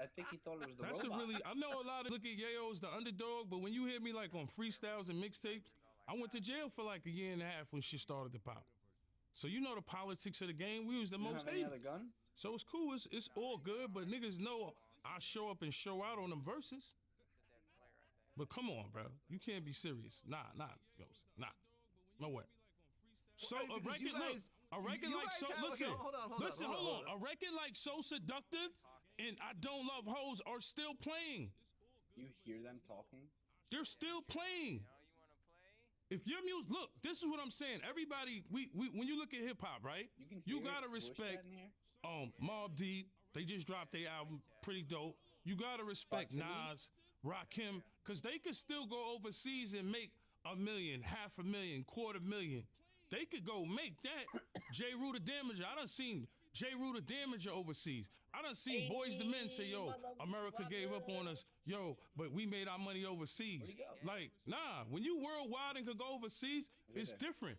Speaker 3: I think he thought it was the
Speaker 9: That's
Speaker 3: robot.
Speaker 9: a really. I know a lot of look at Yayo as the underdog, but when you hear me like on freestyles and mixtapes, I went to jail for like a year and a half when shit started to pop. So you know the politics of the game. We was the most
Speaker 3: have any
Speaker 9: hated.
Speaker 3: other gun?
Speaker 9: So it's cool. It's all good, but niggas know I show up and show out on them verses. But come on, bro. You can't be serious. Nah. No way. So
Speaker 14: Well,
Speaker 9: a
Speaker 14: because you
Speaker 9: record,
Speaker 14: guys-
Speaker 9: look, a record
Speaker 14: you
Speaker 9: like
Speaker 14: guys
Speaker 9: so.
Speaker 14: have-
Speaker 9: Listen,
Speaker 14: okay, hold on.
Speaker 9: A record like So Seductive and I Don't Love Hoes are still playing.
Speaker 3: You hear them talking?
Speaker 9: They're still playing. If your music, look, this is what I'm saying. Everybody, we when you look at hip hop, right? You gotta respect Mobb Deep. They just dropped their album, pretty dope. You gotta respect Nas, Rakim, cause they could still go overseas and make $1 million, $500,000, $250,000. They could go make that. J. Rue the Damager. I done seen J. Rue the Damager overseas. I done seen Boys the Men say, yo, America gave up on us. Yo, but we made our money overseas. Like, nah, when you worldwide and could go overseas, it's different.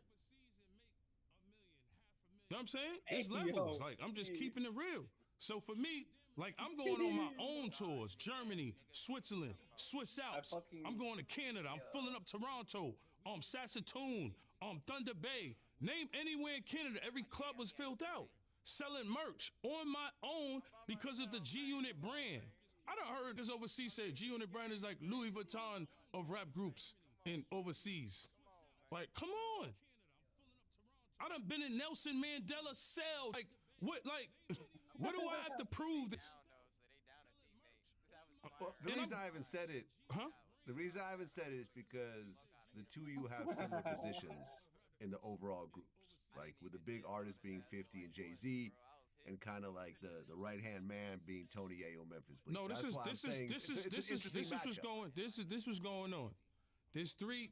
Speaker 9: You know what I'm saying? It's levels. Like, I'm just keeping it real. So for me, like, I'm going on my own tours. Germany, Switzerland, Swiss Alps. I'm going to Canada. I'm filling up Toronto, Saskatoon, Thunder Bay. Name anywhere in Canada, every club was filled out. Selling merch on my own because of the G-Unit brand. I done heard this overseas say G-Unit brand is like Louis Vuitton of rap groups in overseas. Like, come on. I done been in Nelson Mandela's cell. Like, what do I have to prove this?
Speaker 14: Well, the reason I haven't said it, the reason I haven't said it is because the two of you have similar positions in the overall groups. Like with the big artists being 50 and Jay-Z, and kind of like the right-hand man being Tony Ayo, Memphis Bleak.
Speaker 9: No, this was going on. There's three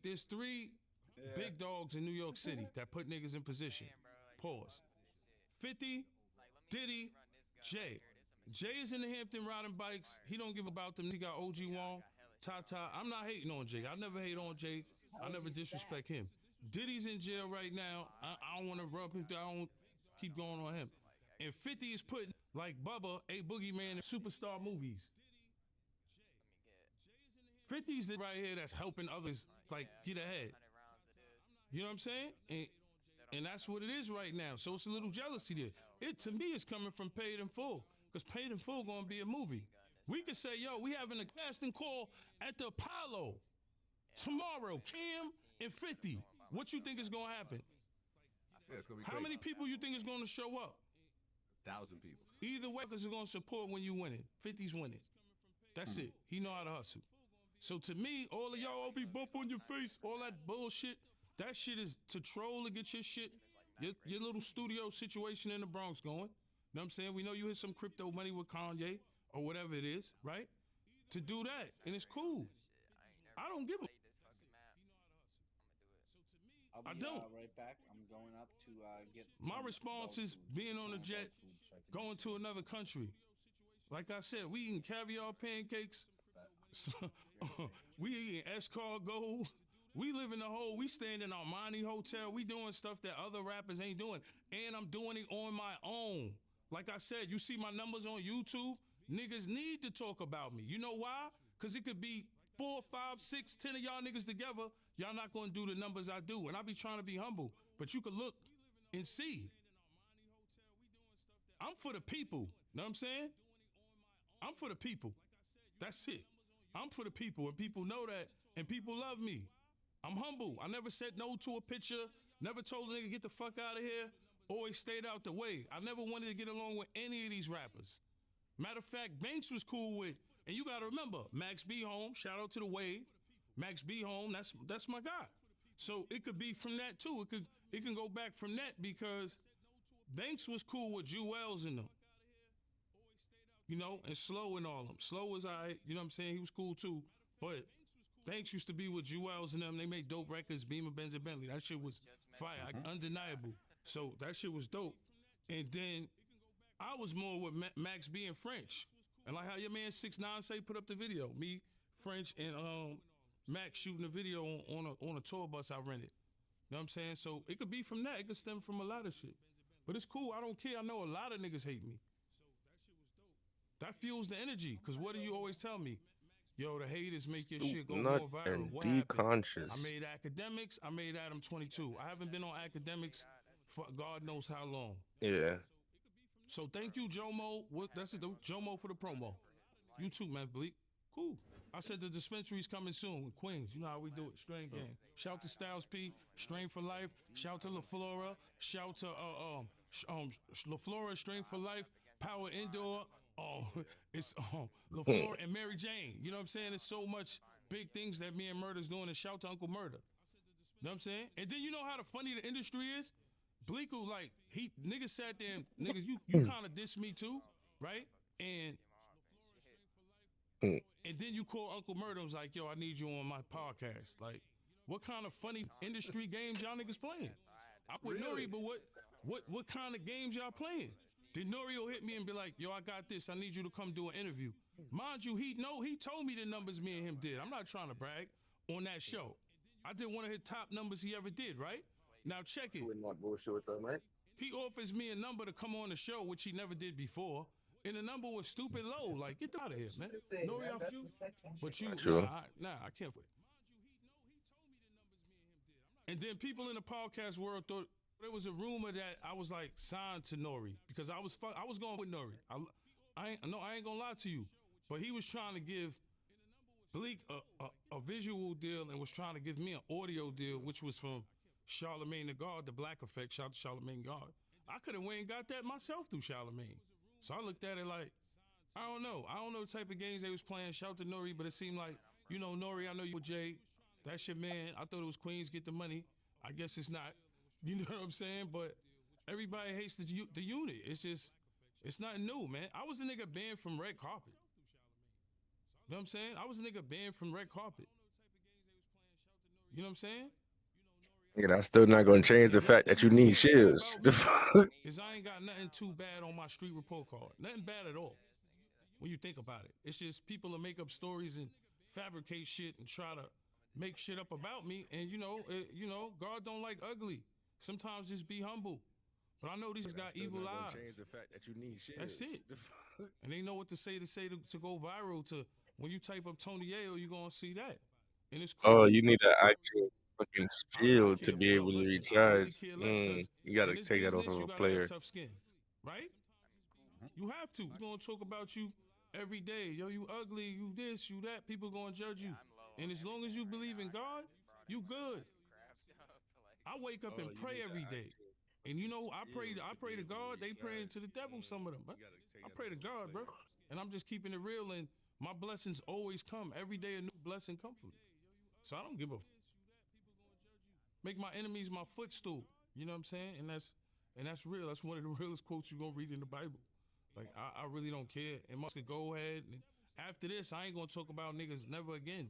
Speaker 9: big dogs in New York City that put niggas in position. Pause. 50, Diddy, Jay. Jay is in the Hampton riding bikes. He don't give about them. He got OG Wong, Tata. I'm not hating on Jay. I never hate on Jay. I never disrespect him. Diddy's in jail right now. I don't want to rub him. I don't keep going on him. And 50 is putting, like Bubba, a boogeyman in superstar movies. 50's the right here that's helping others, like, get ahead. You know what I'm saying? And that's what it is right now. So it's a little jealousy there. It, to me, is coming from Paid in Full. Because Paid in Full going to be a movie. We could say, yo, we having a casting call at the Apollo tomorrow. Cam and 50. What you think is going to happen?
Speaker 14: Yeah, it's gonna be
Speaker 9: How
Speaker 14: crazy.
Speaker 9: many people you think is going to show up?
Speaker 14: 1,000 people.
Speaker 9: Either way, because it's going to support when you winning. 50's winning. That's it. He know how to hustle. So to me, all of y'all be bump on your face, all that bullshit, that shit is to troll and get your shit, your little studio situation in the Bronx going. You know what I'm saying? We know you hit some crypto money with Kanye or whatever it is, right? To do that, and it's cool. I don't give a...
Speaker 3: I'll be,
Speaker 9: I don't.
Speaker 3: Right back. I'm going up to get.
Speaker 9: My response is being on a jet, going to another country. Like I said, we eating caviar pancakes. So, we eating escargot. We live in the hole. We staying in Armani Hotel. We doing stuff that other rappers ain't doing. And I'm doing it on my own. Like I said, you see my numbers on YouTube? Niggas need to talk about me. You know why? Because it could be 4, 5, 6, 10 of y'all niggas together. Y'all not going to do the numbers I do. And I be trying to be humble. But you can look and see. I'm for the people. Know what I'm saying? I'm for the people. That's it. I'm for the people. And people know that. And people love me. I'm humble. I never said no to a picture. Never told a nigga get the fuck out of here. Always stayed out the way. I never wanted to get along with any of these rappers. Matter of fact, Banks was cool with. And you got to remember, Max B home. Shout out to the Wave. Max B home. That's my guy. So it could be from that too. It can go back from that because Banks was cool with Jewels and them. You know, and Slow and all them. Slow was all right. You know what I'm saying? He was cool too. But Banks used to be with Jewels and them. They made dope records, Beamer, Benz, and Bentley. That shit was fire, undeniable. So that shit was dope. And then I was more with Max B and French. And like how your man 6ix9ine say, put up the video. Me, French, and Max shooting a video on a tour bus I rented. You know what I'm saying? So it could be from that. It could stem from a lot of shit. But it's cool. I don't care. I know a lot of niggas hate me. That fuels the energy. Because what do you always tell me? Yo, the haters make your shit go more viral.
Speaker 18: And
Speaker 9: What
Speaker 18: be
Speaker 9: happened?
Speaker 18: conscious.
Speaker 9: I made Academics. I made Adam 22. I haven't been on Academics for God knows how long.
Speaker 18: Yeah.
Speaker 9: So thank you, Jomo. That's it, Jomo for the promo. You too, man, Bleak. Cool. I said the dispensary's coming soon in Queens. You know how we do it. Strain game. Shout to Styles P, Strain for Life. Shout to LaFlora. Shout to LaFlora, Strain for Life, Power Indoor. It's LaFlora and Mary Jane. You know what I'm saying? There's so much big things that me and Murder's doing. And shout to Uncle Murder. You know what I'm saying? And then you know how funny the industry is? Bleeku, like, niggas sat there and, niggas, you kind of diss me too, right? And then you call Uncle Murder and was like, yo, I need you on my podcast. Like, what kind of funny industry games y'all niggas playing? I'm with Nori, but what kind of games y'all playing? Then Nori will hit me and be like, yo, I got this. I need you to come do an interview. Mind you, he told me the numbers me and him did. I'm not trying to brag on that show. I did one of his top numbers he ever did, right? Now check it.
Speaker 18: Bullshit with them, right?
Speaker 9: He offers me a number to come on the show, which he never did before, and the number was stupid low. Like, get out of here, man. Nori off you, but you, nah, I can't. And then people in the podcast world thought there was a rumor that I was like signed to Nori because I was going with Nori. I ain't gonna lie to you, but he was trying to give Bleak a visual deal and was trying to give me an audio deal, which was from Charlemagne the God, the Black Effect. Shout out to Charlemagne God. I could have went and got that myself through Charlemagne. So I looked at it like, I don't know the type of games they was playing. Shout out to Nori, but it seemed like, you know, Nori, I know you with Jay. That's your man. I thought it was Queens get the money. I guess it's not. You know what I'm saying? But everybody hates the unit. It's just, it's nothing new, man. I was a nigga banned from red carpet. You know what I'm saying? I was a nigga banned from red carpet. You know what I'm saying?
Speaker 18: Yeah, that's still not gonna change the fact that you need shields.
Speaker 9: Is I ain't got nothing too bad on my street report card. Nothing bad at all. When you think about it, it's just people that make up stories and fabricate shit and try to make shit up about me. And you know, God don't like ugly. Sometimes just be humble. But I know these got evil eyes.
Speaker 18: Change the fact that you need shields.
Speaker 9: That's it. And they know what to say to go viral. To when you type up Tony Ayo, you're gonna see that. And it's cool.
Speaker 18: Oh, you need an actual fucking shield to be able to recharge. You gotta take that off of a player.
Speaker 9: Tough skin, right? You have to. We're gonna talk about you every day. Yo, you ugly, you this, you that. People gonna judge you. And as long as you believe in God, you good. I wake up and pray every day. And you know, I pray to God. They praying to the devil, some of them. But I pray to God, bro. And I'm just keeping it real. And my blessings always come. Every day a new blessing come from me. So I don't give a make my enemies my footstool. You know what I'm saying? And that's real. That's one of the realest quotes you're gonna read in the Bible. Like I really don't care. And Musk could go ahead and after this, I ain't gonna talk about niggas never again.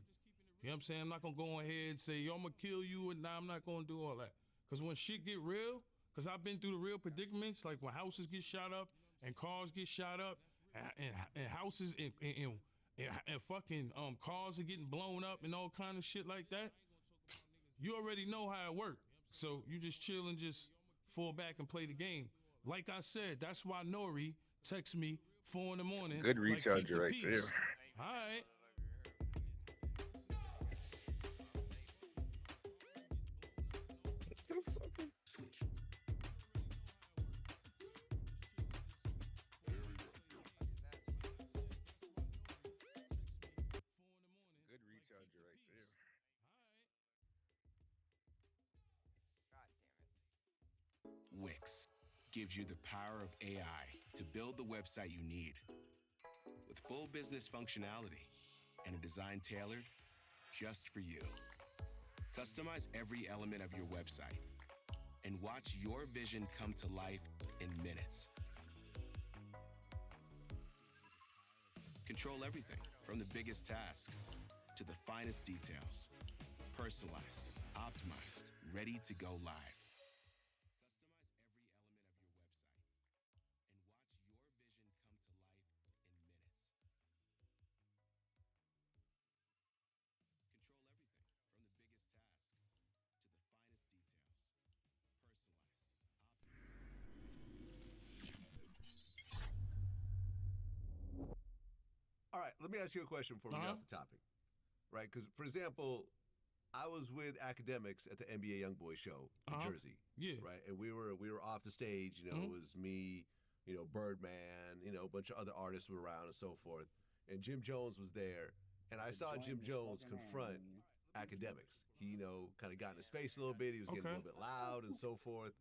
Speaker 9: You know what I'm saying? I'm not gonna go on here and say, yo, I'm gonna kill you, and nah, I'm not gonna do all that. Cause when shit get real, cause I've been through the real predicaments, like when houses get shot up and cars get shot up and houses and fucking cars are getting blown up and all kind of shit like that. You already know how it works. So you just chill and just fall back and play the game. Like I said, that's why Nori texts me 4 in the morning.
Speaker 18: Good recharge right there.
Speaker 9: All right.
Speaker 18: Good recharge right there.
Speaker 19: Wix gives you the power of AI to build the website you need with full business functionality and a design tailored just for you. Customize every element of your website and watch your vision come to life in minutes. Control everything from the biggest tasks to the finest details. Personalized, optimized, ready to go live.
Speaker 14: All right, let me ask you a question before we get off the topic. Right? Because, for example, I was with academics at the NBA YoungBoy show in Jersey.
Speaker 9: Yeah.
Speaker 14: Right, and we were off the stage. You know, it was me, Birdman, a bunch of other artists were around and so forth. And Jim Jones was there, and I saw Jim Jones confront academics. He, kind of got in his face a little bit. He was getting a little bit loud and so forth.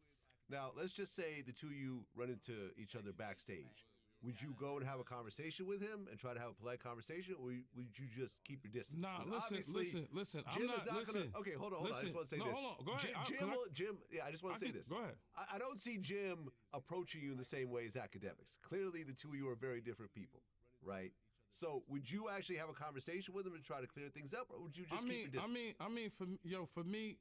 Speaker 14: Now, let's just say the two of you run into each other backstage. Would you go and have a conversation with him and try to have a polite conversation, or would you just keep your distance?
Speaker 9: Nah, listen.
Speaker 14: Jim is not gonna. Okay, hold on. I just want to say this.
Speaker 9: Hold on. Go ahead.
Speaker 14: Jim. Yeah, I just want to say this.
Speaker 9: Go ahead.
Speaker 14: I don't see Jim approaching you in the same way as academics. Clearly, the two of you are very different people, right? So, would you actually have a conversation with him and try to clear things up, or would you just keep your distance?
Speaker 9: I mean, for me,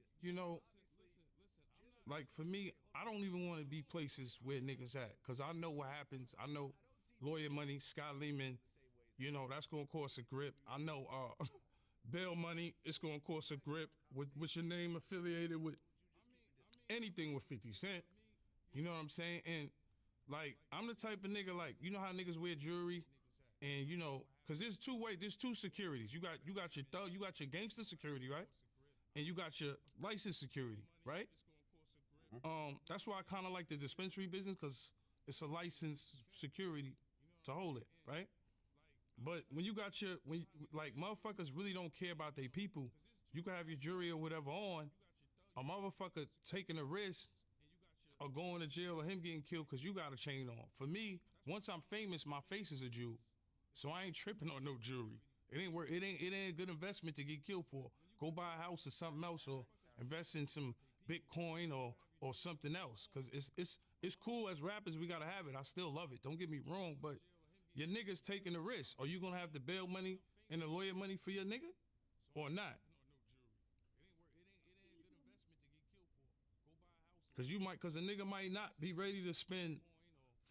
Speaker 9: like for me, I don't even want to be places where niggas at, cause I know what happens. I know lawyer money, Scott Lehman, that's gonna cost a grip. I know bail money, it's gonna cost a grip. With your name affiliated with anything with 50 Cent, you know what I'm saying? And like, I'm the type of nigga, like, you know how niggas wear jewelry, and cause there's two securities. You got your thug, you got your gangster security, right? And you got your licensed security, right? That's why I kind of like the dispensary business, cause it's a licensed security to hold it, right? But when you got like motherfuckers really don't care about their people, you can have your jury or whatever on, a motherfucker taking a risk of going to jail or him getting killed because you got a chain on. For me, once I'm famous, my face is a jewel, so I ain't tripping on no jewelry. It ain't a good investment to get killed for. Go buy a house or something else, or invest in some Bitcoin or something else, because it's cool as rappers, we gotta have it. I still love it, don't get me wrong, but your niggas taking the risk. Are you gonna have the bail money and the lawyer money for your nigga or not? Because a nigga might not be ready to spend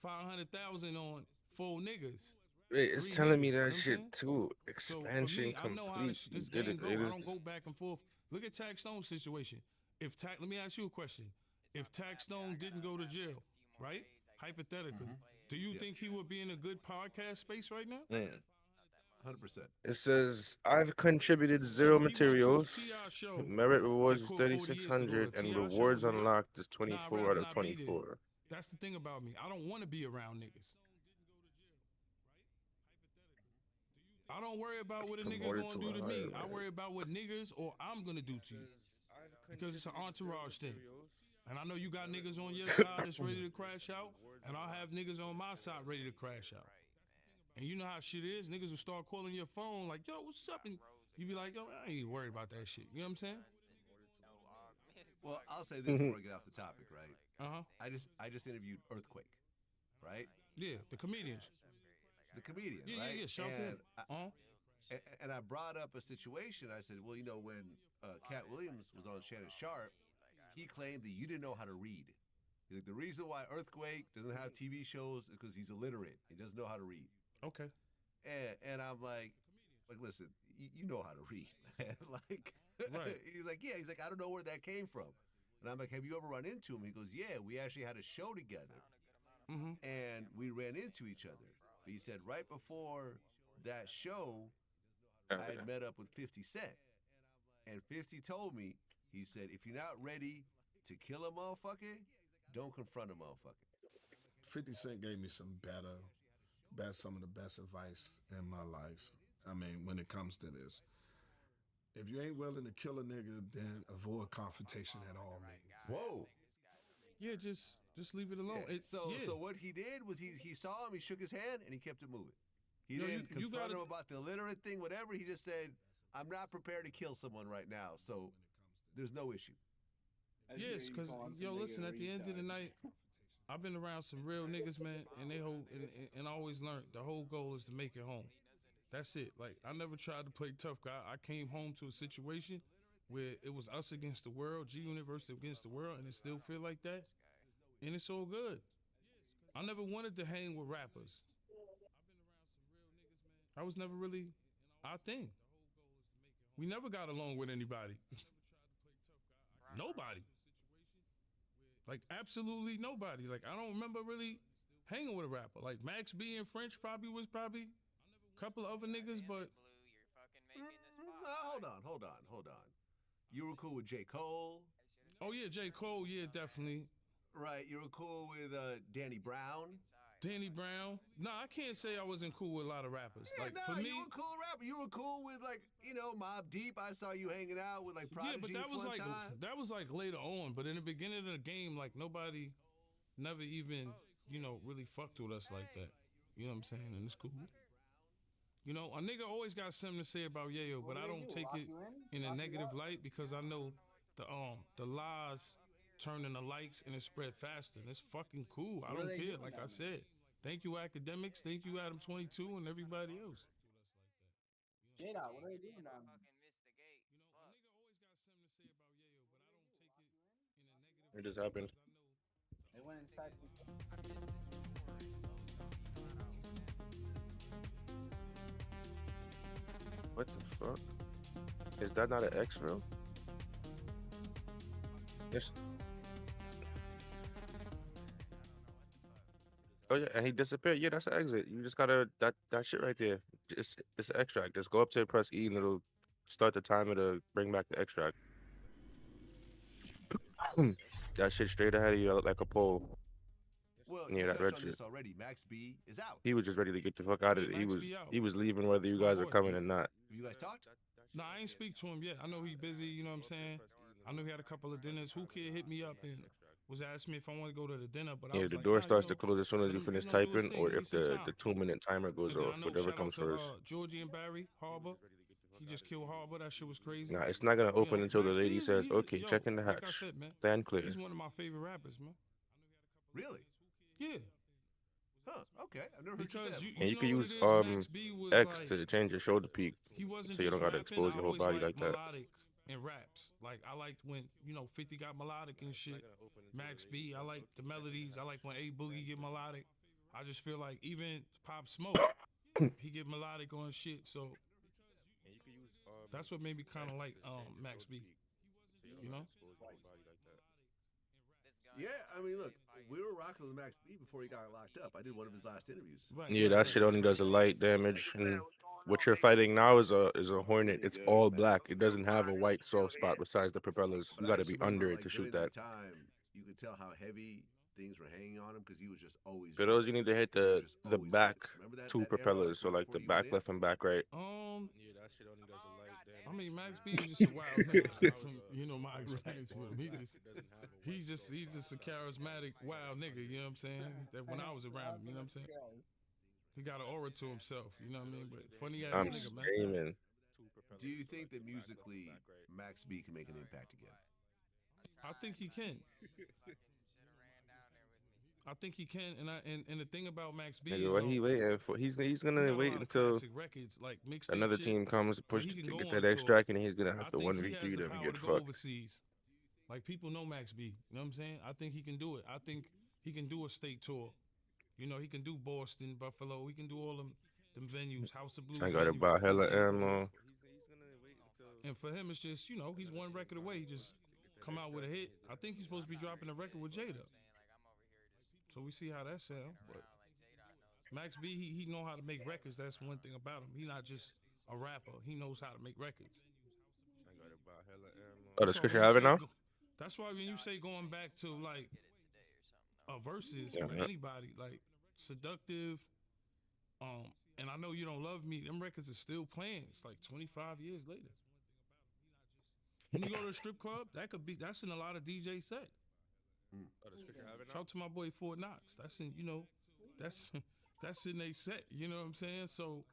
Speaker 9: $500,000 on 4 niggas.
Speaker 18: Wait, it's telling me that shit
Speaker 9: saying?
Speaker 18: too.
Speaker 9: So for
Speaker 18: Expansion
Speaker 9: me, I know how
Speaker 18: complete.
Speaker 9: this
Speaker 18: You did
Speaker 9: game
Speaker 18: it.
Speaker 9: go.
Speaker 18: It
Speaker 9: I
Speaker 18: is
Speaker 9: don't go back and forth. Look at Tax Stone's situation. Let me ask you a question. If Tax Stone didn't go to jail, right? Hypothetically, do you think he would be in a good podcast space right now?
Speaker 18: Man.
Speaker 14: 100%.
Speaker 18: It says, I've contributed zero materials. Merit rewards is 3,600 and rewards unlocked is 24 out of 24.
Speaker 9: That's the thing about me. I don't want to be around niggas. I don't worry about what a nigga gonna do to me. I worry about what niggas or I'm gonna do to you. Because it's an entourage thing. And I know you got niggas on your side that's ready to crash out, and I'll have niggas on my side ready to crash out. And you know how shit is. Niggas will start calling your phone like, yo, what's up? And you be like, yo, I ain't worried about that shit. You know what I'm saying?
Speaker 14: Well, I'll say this before I get off the topic, right? I just interviewed Earthquake, right?
Speaker 9: Yeah, the comedians.
Speaker 14: The comedian,
Speaker 9: yeah,
Speaker 14: right?
Speaker 9: Yeah, shout out.
Speaker 14: And I brought up a situation. I said, well, when Cat Williams was on Shannon Sharp, he claimed that you didn't know how to read. He's like, the reason why Earthquake doesn't have TV shows is because he's illiterate. He doesn't know how to read.
Speaker 9: Okay.
Speaker 14: And I'm like, listen, you know how to read, man.
Speaker 9: Right.
Speaker 14: He's like, yeah. He's like, I don't know where that came from. And I'm like, have you ever run into him? He goes, yeah, we actually had a show together. And we ran into each other. But he said right before that show, I had met up with 50 Cent. And 50 told me, he said, if you're not ready to kill a motherfucker, don't confront a motherfucker.
Speaker 17: 50 Cent gave me some some of the best advice in my life. I mean, when it comes to this. If you ain't willing to kill a nigga, then avoid confrontation at all means.
Speaker 14: Whoa.
Speaker 9: Yeah, just leave it alone.
Speaker 14: Yeah. So what he did was he saw him, he shook his hand, and he kept it moving. He didn't confront him about the illiterate thing, whatever. He just said, I'm not prepared to kill someone right now, so there's no issue.
Speaker 9: Yes, because, listen, at the end of the night, I've been around some real niggas, man, and and I always learned the whole goal is to make it home. That's it. Like, I never tried to play tough guy. I came home to a situation where it was us against the world, G-Unit versus against the world, and it still feel like that. And it's all good. I never wanted to hang with rappers. I was never really our thing. We never got along with anybody. Nobody. Like, absolutely nobody. Like, I don't remember really hanging with a rapper. Like, Max B and French was probably a couple of other niggas, but...
Speaker 14: Hold on. You were cool with J. Cole.
Speaker 9: Oh yeah, J. Cole, yeah, definitely.
Speaker 14: Right, you were cool with Danny Brown.
Speaker 9: Danny Brown. Nah, I can't say I wasn't cool with a lot of rappers.
Speaker 14: Yeah,
Speaker 9: like
Speaker 14: no,
Speaker 9: for me,
Speaker 14: you were a cool rapper. You were cool with Mobb Deep. I saw you hanging out with Prodigy.
Speaker 9: Yeah, but that was
Speaker 14: time.
Speaker 9: That was later on. But in the beginning of the game, nobody never even really fucked with us like that. You know what I'm saying? And it's cool. A nigga always got something to say about Yayo, but I don't take it in a negative light because I know the lies turn into likes and it spread faster. And it's fucking cool. I don't care. Like I said, thank you academics, thank you Adam 22 and everybody else.
Speaker 3: J-Dot, what are they doing now?
Speaker 18: It just happened.
Speaker 3: They went inside.
Speaker 18: What the fuck? Is that not an X-Ray? Yes. Oh yeah, and he disappeared. Yeah, that's an exit. You just gotta that shit right there. It's an extract. Just go up to press E and it'll start the timer to bring back the extract. That shit straight ahead of you like a pole.
Speaker 14: Well,
Speaker 18: yeah,
Speaker 14: you
Speaker 18: that
Speaker 14: touched
Speaker 18: red
Speaker 14: on
Speaker 18: shit.
Speaker 14: this already. Max B is out.
Speaker 18: He was just ready to get the fuck out of it. He was leaving whether you guys are coming or not.
Speaker 14: Have you guys talked?
Speaker 9: Nah, I ain't speak to him yet. I know he busy, you know what I'm saying? I know he had a couple of dinners. Who Kid hit me up and was asking me if I want to go to the dinner, but I was
Speaker 18: the
Speaker 9: like,
Speaker 18: door
Speaker 9: nah,
Speaker 18: starts to close as soon as you finish typing, or if the 2-minute timer goes off, whatever comes first.
Speaker 9: Georgie and Barry Harbor. He just killed Harbor. That shit was crazy.
Speaker 18: Nah, it's not gonna open until the lady says, "Okay, check in the hatch,
Speaker 9: like I said, man,
Speaker 18: stand clear."
Speaker 9: He's one of my favorite rappers, man.
Speaker 14: Really?
Speaker 9: Yeah.
Speaker 14: Huh? Okay, I've never heard
Speaker 9: because
Speaker 14: you say that.
Speaker 18: And you can use X to change your shoulder peak, so you don't gotta expose your whole body like that.
Speaker 9: Melodic and raps. Like I liked when 50 got melodic and shit. Max B, I like the melodies. I like when A Boogie get melodic. I just feel like even Pop Smoke, he get melodic on shit. So that's what made me kind of like Max B. You know?
Speaker 14: Yeah, I mean, look, we were rocking with Max B before he got locked up. I did one of his last interviews.
Speaker 18: Yeah, that shit only does a light damage, and what you're fighting now is a Hornet. It's all black. It doesn't have a white soft spot besides the propellers. You got to be under it to shoot that.
Speaker 14: Time, you could tell how heavy things were hanging on him because he was just always.
Speaker 18: For those, you need to hit the back two propellers, so like the back left and back right.
Speaker 9: Yeah, that shit only does a light damage. I mean, Max B is just a wild nigga. From my experience with him, he's just a charismatic wild nigga. You know what I'm saying? That when I was around him, you know what I'm saying? He got an aura to himself. You know what I mean? But funny ass nigga, man.
Speaker 18: Screaming.
Speaker 14: Do you think that musically Max B can make an impact again?
Speaker 9: I think he can. I think he can, and the thing about Max B is
Speaker 18: what he waiting for? He's gonna wait until
Speaker 9: records, like
Speaker 18: another team comes to push to get that extract, and he's gonna have to 1v3 them and get fucked.
Speaker 9: Overseas. Like people know Max B. You know what I'm saying? I think he can do it. I think he can do a state tour. You know, he can do Boston, Buffalo. He can do all them venues, House of Blues.
Speaker 18: I gotta buy hella ammo.
Speaker 9: And for him, it's just he's one record away. He just come out with a hit. I think he's supposed to be dropping a record with Jada. So we see how that sounds. But Max B, he know how to make records. That's one thing about him. He not just a rapper. He knows how to make records.
Speaker 18: I gotta buy hella ammo. Oh, the scripture have it now?
Speaker 9: That's why when you say going back to like a versus for anybody, like Seductive, and I Know You Don't Love Me, them records are still playing. It's like 25 years later. When you go to a strip club, that's in a lot of DJ set. Shout out to my boy Fort Knox. That's in, that's in they set. You know what I'm saying? So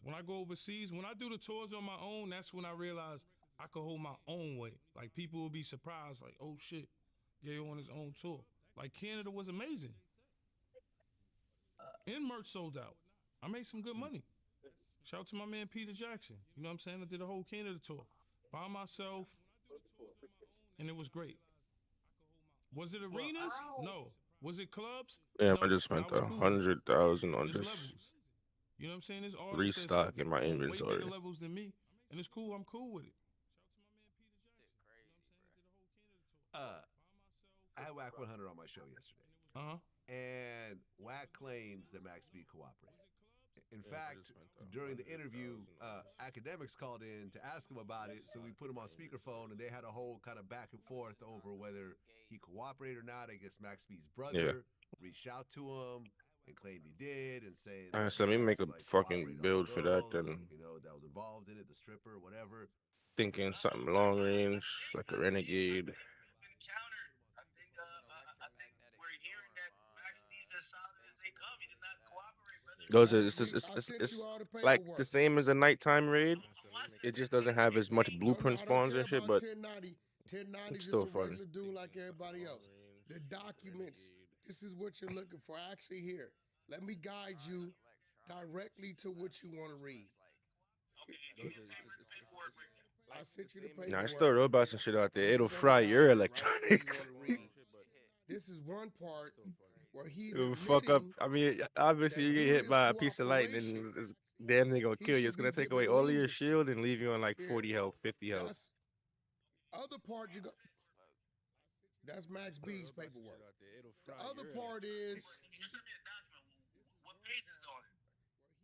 Speaker 9: when I go overseas, when I do the tours on my own, that's when I realize I could hold my own weight. Like people will be surprised, like, oh shit, Yayo on his own tour. Like Canada was amazing. And merch sold out. I made some good money. Shout out to my man Peter Jackson. You know what I'm saying? I did a whole Canada tour by myself, and it was great. Was it arenas? No. Was it clubs?
Speaker 18: Yeah,
Speaker 9: no,
Speaker 18: I just spent 100,000 on just
Speaker 9: levels. You know what I'm saying? There's
Speaker 18: restock in my inventory.
Speaker 9: Way bigger levels than me, and it's cool. I'm cool with it.
Speaker 14: I had Wack 100 on my show yesterday. And Wack claims that Max B cooperated. In fact, during the interview, academics called in to ask him about it, so we put him on speakerphone, and they had a whole kind of back and forth over whether he cooperated or not. I guess Max B's brother reached out to him and claimed he did, and saying that
Speaker 18: So let me make a
Speaker 14: Max,
Speaker 18: fucking build for that then.
Speaker 14: that was involved in it, the stripper, whatever.
Speaker 18: Thinking something long range, like a renegade. Those are it's like the same as a nighttime raid. It just doesn't have as much blueprint spawns and shit, but
Speaker 17: 1090
Speaker 18: it's
Speaker 17: just
Speaker 18: still
Speaker 17: a
Speaker 18: fun.
Speaker 17: regular dude like everybody else. The documents, this is what you're looking for. Actually, here, let me guide you directly to what you want to read. I sent you the paperwork.
Speaker 18: Nah, I still robots and shit out there. It'll fry your electronics.
Speaker 17: This is one part where he's
Speaker 18: It'll fuck up. I mean, obviously you get hit by a piece of lightning, it's damn near gonna kill you. It's gonna take away all of your shield and leave you on like 40 health, 50 health.
Speaker 17: That's other part you got. That's Max B's paperwork. The other part is.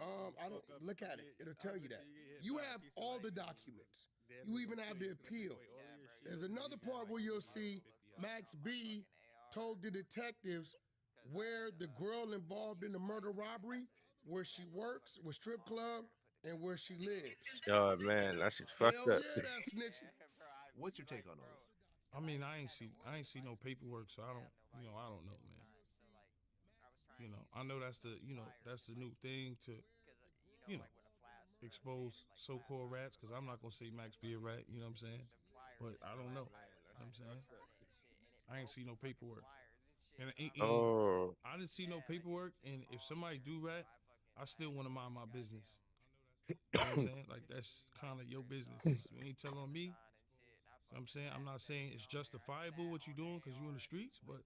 Speaker 17: I don't look at it. It'll tell you that. You have all the documents. You even have the appeal. There's another part where you'll see Max B told the detectives where the girl involved in the murder robbery, where she works, with strip club, and where she lives.
Speaker 18: Oh man, that shit's fucked up.
Speaker 17: Yeah, that's snitching.
Speaker 14: What's your take on all this?
Speaker 9: I mean, I ain't see no paperwork, so I don't know, man. I know that's the new thing to, expose so-called rats, because I'm not gonna say Max be a rat, you know what I'm saying? But I don't know. You know what I'm saying? I ain't see no paperwork. And I didn't see no paperwork, and if somebody do rat, I still want to mind my business. You know what I'm saying? Like, that's kind of your business. You ain't telling on me. You know what I'm saying? I'm not saying it's justifiable what you doing because you in the streets, but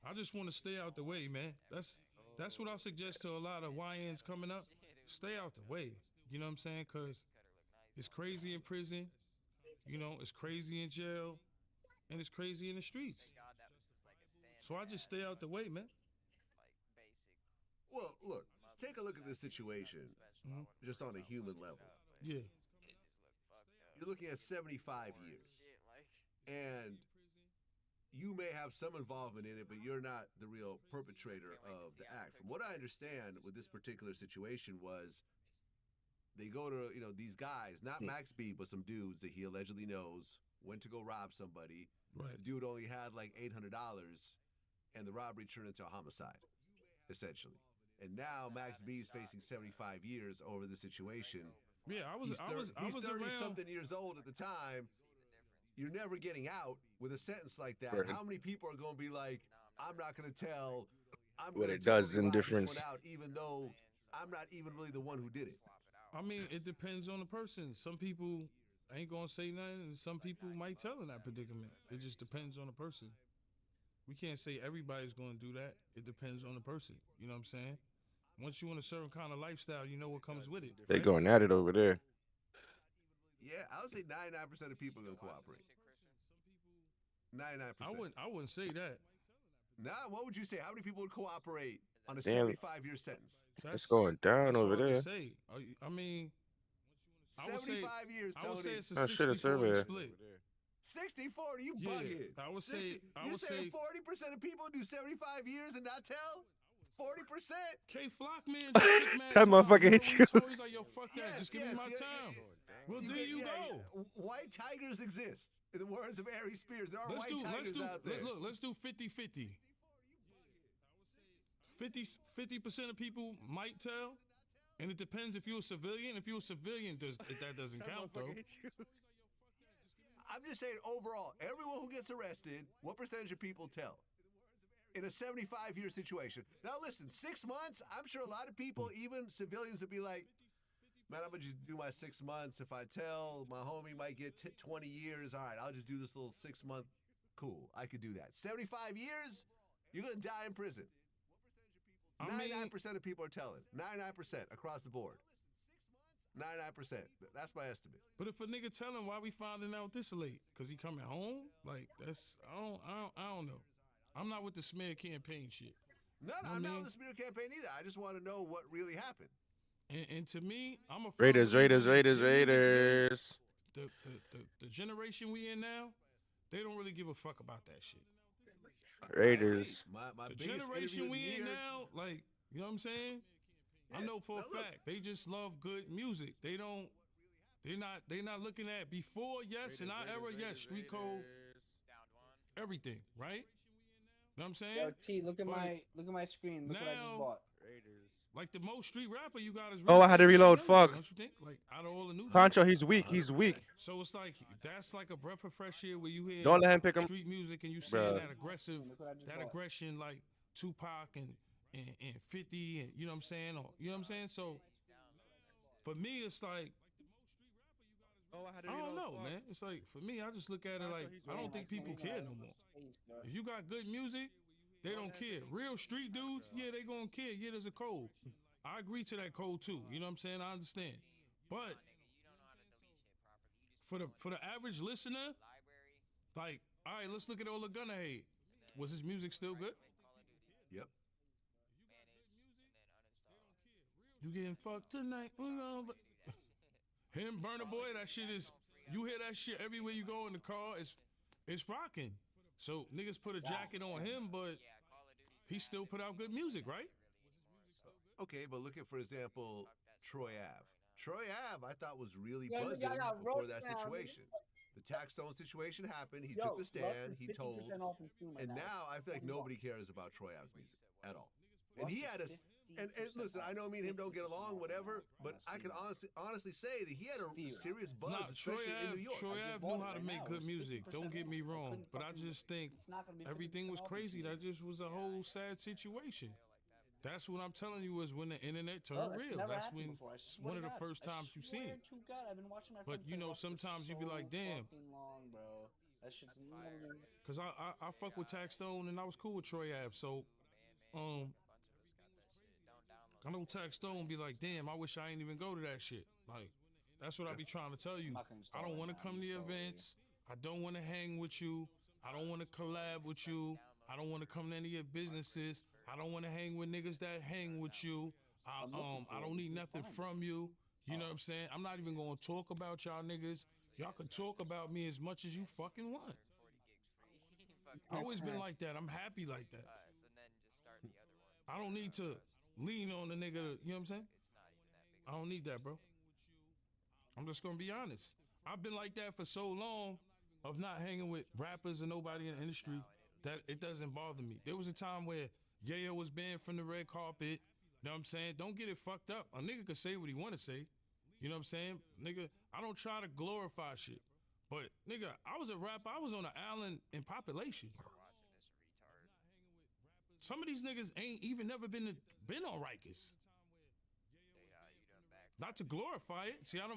Speaker 9: I just want to stay out the way, man. That's what I suggest to a lot of YNs coming up. Stay out the way. You know what I'm saying? Because it's crazy in prison. It's crazy in jail. And it's crazy in the streets. So I just stay out the way, man.
Speaker 14: Well, look, take a look at this situation just on a human level.
Speaker 9: Yeah.
Speaker 14: You're looking at 75 years. And you may have some involvement in it, but you're not the real perpetrator of the act. From what I understand with this particular situation was they go to, these guys, not Max B, but some dudes that he allegedly knows, went to go rob somebody.
Speaker 9: Right.
Speaker 14: The dude only had like $800, and the robbery turned into a homicide, essentially. And now Max B is facing 75 years over the situation.
Speaker 9: Yeah,
Speaker 14: He's 30
Speaker 9: around.
Speaker 14: something years old at the time. You're never getting out with a sentence like that.
Speaker 18: Right.
Speaker 14: How many people are going to be like, I'm not going to tell, I'm
Speaker 18: What
Speaker 14: going
Speaker 18: it
Speaker 14: to
Speaker 18: does
Speaker 14: totally
Speaker 18: in
Speaker 14: ride this
Speaker 18: difference.
Speaker 14: one out, even though I'm not even really the one who did it.
Speaker 9: I mean, it depends on the person. Some people ain't gonna say nothing, and some people might tell in that predicament. It just depends on the person. We can't say everybody's gonna do that. It depends on the person. You know what I'm saying? Once you in a certain kind of lifestyle, you know what comes with it.
Speaker 18: They going at it over there.
Speaker 14: Yeah, I would say 99% of people are going to cooperate. 99%.
Speaker 9: I wouldn't say that.
Speaker 14: Nah, what would you say? How many people would cooperate on a
Speaker 18: Damn.
Speaker 14: 75-year sentence?
Speaker 18: It's going down
Speaker 9: that's
Speaker 18: over
Speaker 9: hard
Speaker 18: there.
Speaker 9: To say. I mean,
Speaker 14: 75 years, Tony.
Speaker 9: I would say it's a
Speaker 18: Oh, shit,
Speaker 9: 60-40
Speaker 18: it's survey.
Speaker 9: split.
Speaker 14: 60-40, you
Speaker 9: Yeah,
Speaker 14: bugging.
Speaker 9: I would say-
Speaker 14: You saying 40% of people do 75 years and not tell? 40%?
Speaker 9: K Flock, man.
Speaker 18: That motherfucker hit you.
Speaker 9: He's like, yo, fuck that. Just give me my time. Well, there you go.
Speaker 14: White tigers exist. In the words of Ari Spears, there are
Speaker 9: Let's
Speaker 14: white tigers out there.
Speaker 9: Look, let's do 50-50. 50% of people might tell, and it depends if you're a civilian. If you're a civilian, that doesn't count, though.
Speaker 14: I'm just saying, overall, everyone who gets arrested, what percentage of people tell? In a 75-year situation. Now, listen, 6 months, I'm sure a lot of people, even civilians, would be like, man, I'm going to just do my 6 months. If I tell, my homie might get 20 years. All right, I'll just do this little 6-month. Cool, I could do that. 75 years, you're going to die in prison. 99% of people are telling. 99% across the board. 99%. That's my estimate.
Speaker 9: But if a nigga telling, why we finding out this late? Because he coming home? Like, that's, I don't know. I'm not with the smear campaign shit.
Speaker 14: No, I'm not on the smear campaign either. I just want to know what really happened.
Speaker 9: And to me, I'm a
Speaker 18: Raiders.
Speaker 9: The generation we in now, they don't really give a fuck about that shit.
Speaker 18: Raiders.
Speaker 14: My
Speaker 9: the
Speaker 14: biggest
Speaker 9: generation
Speaker 14: interview of the
Speaker 9: we in
Speaker 14: year.
Speaker 9: now, like, you know what I'm saying? I know for a fact they just love good music. They're not looking at before, yes, in our era, yes, street code, everything, right? You know what I'm saying?
Speaker 3: Yo, T, look at my screen. Look what I just bought.
Speaker 9: Like the most street rapper you got is
Speaker 18: Oh, I had to reload. Fuck.
Speaker 9: Don't you think? Like out of all the new
Speaker 18: Concho, he's weak. He's weak.
Speaker 9: So it's like that's like a breath of fresh air where you hear
Speaker 18: Don't let him pick him.
Speaker 9: street music and you seeing
Speaker 18: Bruh.
Speaker 9: that aggression like Tupac and 50 and you know what I'm saying? Or you know what I'm saying? So for me it's like I don't know, man. It's like for me, I just look at it like I don't think people care no more. If you got good music, they don't care. Real street dudes, yeah, they gonna care. Yeah, there's a code. I agree to that code too. You know what I'm saying? I understand. But for the average listener, like, all right, let's look at Ola Gunna hate. Was his music still good?
Speaker 14: Yep.
Speaker 9: You getting fucked tonight? Him, Burna Boy, that shit is. You hear that shit everywhere you go in the car. It's rocking. So niggas put a jacket on him, but he still put out good music, right?
Speaker 14: Okay, but look at, for example, Troy Ave. Troy Ave, I thought was really buzzing before that situation. The Tax Stone situation happened. He took the stand. He told, and now I feel like nobody cares about Troy Ave's music at all. And he had us. And listen, I know me and him don't get along, whatever, but I can honestly say that he had a serious buzz, especially in New York.
Speaker 9: Troy Ave knew how to make good music. Don't get me wrong, but I just think everything was crazy. That just was a whole sad situation. That's what I'm telling you is when the internet turned real. That's when it's one of the first times you seen it. But you know, sometimes you be like, damn. Cause I fuck with Tax Stone and I was cool with Troy Ave, so I know Tax Stone be like, damn, I wish I ain't even go to that shit. Like, that's what I be trying to tell you. I don't want to come to the events. I don't want to hang with you. I don't want to collab with you. I don't want to come to any of your businesses. I don't want to hang with niggas that hang with you. I don't need nothing from you. You know what I'm saying? I'm not even going to talk about y'all niggas. Y'all can talk about me as much as you fucking want. I always been like that. I'm happy like that. I don't need to lean on the nigga, you know what I'm saying? I don't need that, bro. I'm just gonna be honest. I've been like that for so long of not hanging with rappers and nobody in the industry that it doesn't bother me. There was a time where Yayo was banned from the red carpet. You know what I'm saying? Don't get it fucked up. A nigga could say what he wanna say. You know what I'm saying? Nigga, I don't try to glorify shit. But nigga, I was a rapper. I was on an island in population. Some of these niggas ain't even never been on Rikers. Not to glorify it. See, I'm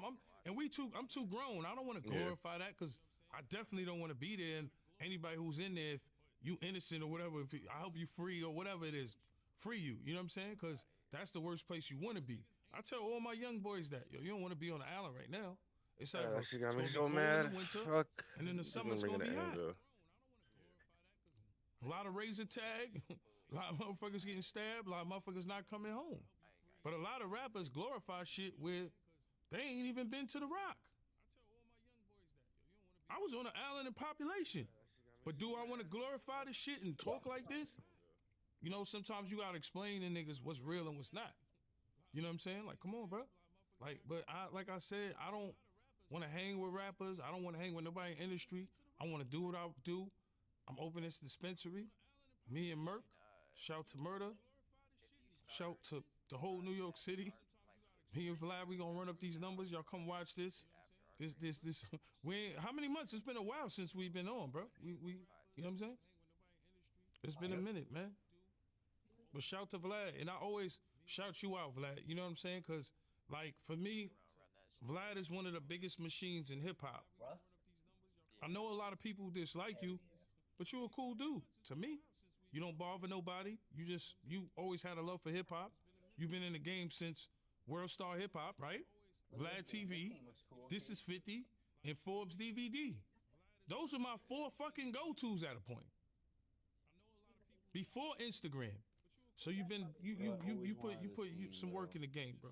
Speaker 9: too grown. I don't want to glorify that because I definitely don't want to be there. And anybody who's in there, if you innocent or whatever, I hope you free or whatever it is, free you. You know what I'm saying? Because that's the worst place you want to be. I tell all my young boys that, yo, you don't want to be on the island right now. It's like
Speaker 18: she got me so mad. Fuck.
Speaker 9: And in the summer it's gonna be hot. A lot of razor tag. A lot of motherfuckers getting stabbed, a lot of motherfuckers not coming home. But a lot of rappers glorify shit where they ain't even been to the Rock. I was on an island in population. But do I want to glorify this shit and talk like this? You know, sometimes you gotta explain to niggas what's real and what's not. You know what I'm saying? Like, come on, bro. Like I said, I don't want to hang with rappers. I don't want to hang with nobody in the industry. I want to do what I do. I'm opening this dispensary. Me and Merc. Shout to Murder. Shout to the whole New York City. Me and Vlad, we gonna run up these numbers. Y'all come watch this. This. How many months? It's been a while since we've been on, bro. We you know what I'm saying? It's been a minute, man. But shout to Vlad. And I always shout you out, Vlad. You know what I'm saying? Because, like, for me, Vlad is one of the biggest machines in hip-hop. I know a lot of people dislike you, but you're a cool dude. To me, you don't bother nobody. You always had a love for hip hop. You've been in the game since World Star Hip Hop, right? Vlad TV, This Is 50, and Forbes DVD. Those are my 4 fucking go-tos at a point. Before Instagram. So you put some work in the game, bro.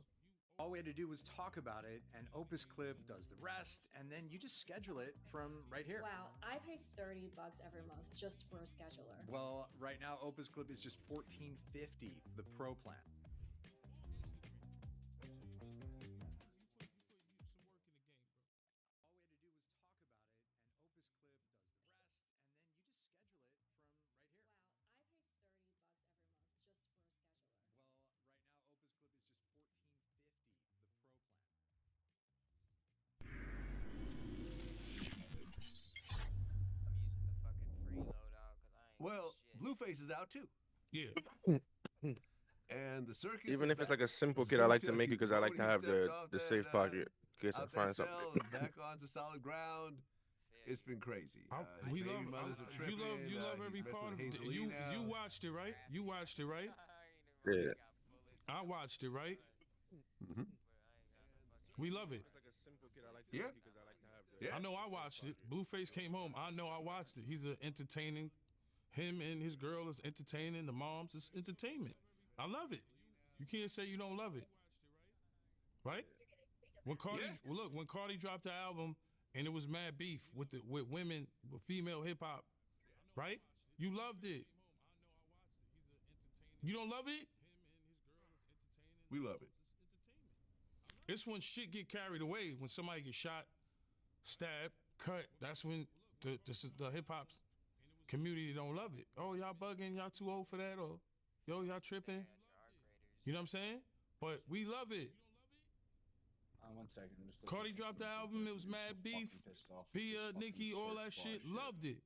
Speaker 20: All we had to do was talk about it, and Opus Clip does the rest, and then you just schedule it from right here.
Speaker 21: Wow, I pay $30 every month just for a scheduler.
Speaker 20: Well, right now Opus Clip is just $14.50, the Pro plan.
Speaker 14: Well, Blueface is out too.
Speaker 9: Yeah.
Speaker 14: And the circus.
Speaker 18: Even if it's like a simple kit, I like to make it because I like to have the safe pocket in case I find something.
Speaker 14: Back onto solid ground. It's been crazy. You
Speaker 9: love every part of it. You watched it, right? You watched it, right?
Speaker 18: Yeah.
Speaker 9: I watched it, right?
Speaker 14: Mm-hmm.
Speaker 9: We love it.
Speaker 14: Yeah.
Speaker 9: I know I watched it. Blueface came home. I know I watched it. He's entertaining. Him and his girl is entertaining. The moms is entertainment. I love it. You can't say you don't love it, right? When Cardi dropped the album and it was mad beef with women, with female hip hop, right? You loved it. You don't love it?
Speaker 14: We love it.
Speaker 9: It's when shit get carried away, when somebody gets shot, stabbed, cut. That's when the hip hop community don't love it. Oh, y'all bugging, y'all too old for that, or yo, y'all tripping. You know what I'm saying? But we love it.
Speaker 3: 1 second.
Speaker 9: Cardi dropped the album, it was mad beef. Bia, Nicki, all that shit, loved it.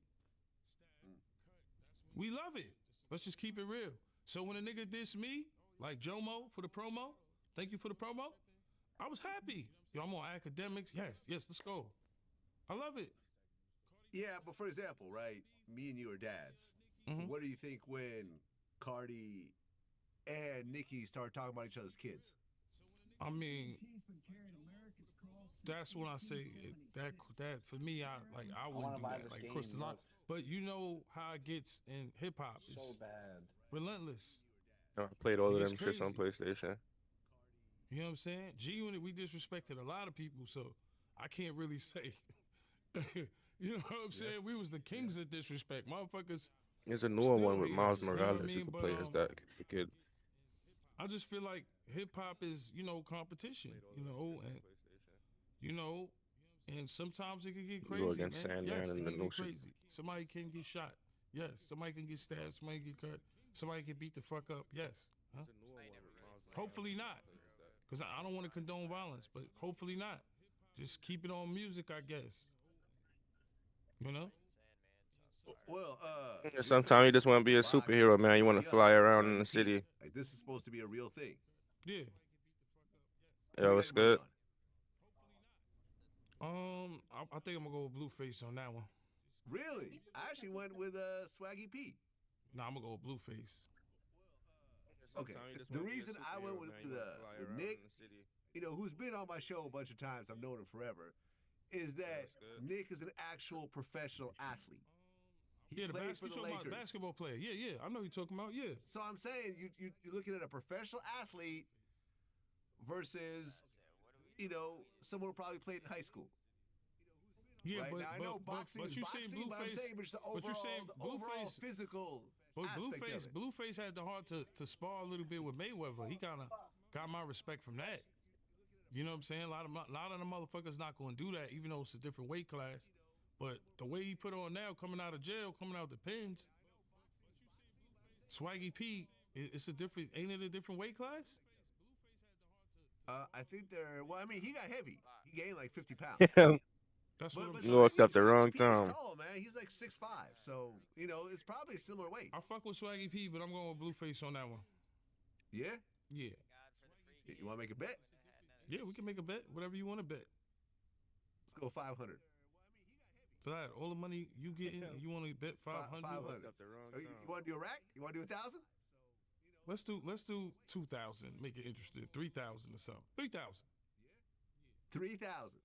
Speaker 9: We love it. Let's just keep it real. So when a nigga diss me, like Jomo for the promo, thank you for the promo, I was happy. Yo, I'm on academics. Yes, let's go. I love it.
Speaker 14: Yeah, but for example, right, me and you are dads.
Speaker 9: Mm-hmm.
Speaker 14: What do you think when Cardi and Nicki start talking about each other's kids?
Speaker 9: I mean, that's when I say that for me, I wouldn't do that. Like, of course, but you know how it gets in hip hop. It's
Speaker 3: so bad.
Speaker 9: Relentless.
Speaker 18: I played all of them
Speaker 9: crazy.
Speaker 18: shits on PlayStation.
Speaker 9: You know what I'm saying? G-Unit, we disrespected a lot of people, so I can't really say. You know what I'm saying? We was the kings of disrespect. Motherfuckers.
Speaker 18: There's a newer one with Miles Morales. You can play as that kid.
Speaker 9: I just feel like hip hop is, competition, and sometimes it can get crazy.
Speaker 18: You go against Sandman and the new
Speaker 9: crazy. Somebody can get shot. Yes. Somebody can get stabbed. Somebody can get cut. Somebody can beat the fuck up. Yes. Huh? Hopefully not. Because I don't want to condone violence, but hopefully not. Just keep it on music, I guess. You know?
Speaker 14: Well,
Speaker 18: sometimes you just want to be a superhero, man. You want to fly around in the city.
Speaker 14: Like, this is supposed to be a real thing.
Speaker 9: Yeah.
Speaker 18: Yo, it's good.
Speaker 9: I think I'm gonna go with Blueface on that one.
Speaker 14: Really? I actually went with Swaggy P.
Speaker 9: Nah, I'm gonna go with Blueface.
Speaker 14: Okay. The reason I went with Nick, who's been on my show a bunch of times, I've known him forever, is that Nick is an actual professional athlete. He played for the Lakers.
Speaker 9: Basketball player. Yeah. I know you're talking about. Yeah.
Speaker 14: So I'm saying you're looking at a professional athlete versus, someone who probably played in high school.
Speaker 9: Yeah,
Speaker 14: right?
Speaker 9: but,
Speaker 14: now, I know boxing is boxing, but I'm saying just the overall physical aspect of it.
Speaker 9: Blueface had the heart to spar a little bit with Mayweather. He kind of got my respect from that. You know what I'm saying? A lot of the motherfuckers not going to do that, even though it's a different weight class. But the way he put on now, coming out of jail, coming out the pens, Swaggy P, it's a different. Ain't it a different weight class?
Speaker 14: I think they're. Well, I mean, he got heavy. He gained like 50 pounds.
Speaker 18: Yeah.
Speaker 9: That's what
Speaker 18: you looked up the wrong time.
Speaker 14: He's tall, man. He's like 6'5", so it's probably a similar weight.
Speaker 9: I fuck with Swaggy P, but I'm going with Blueface on that one.
Speaker 14: Yeah.
Speaker 9: Yeah.
Speaker 14: You want to make a bet?
Speaker 9: Yeah, we can make a bet. Whatever you want to bet.
Speaker 14: Let's go 500.
Speaker 9: For that, all the money you getting, you want to bet 500?
Speaker 14: 500. You want to do a rack? You want to do 1,000?
Speaker 9: Let's do 2,000. Make it interesting. 3,000 or something. 3,000.
Speaker 14: 3,000.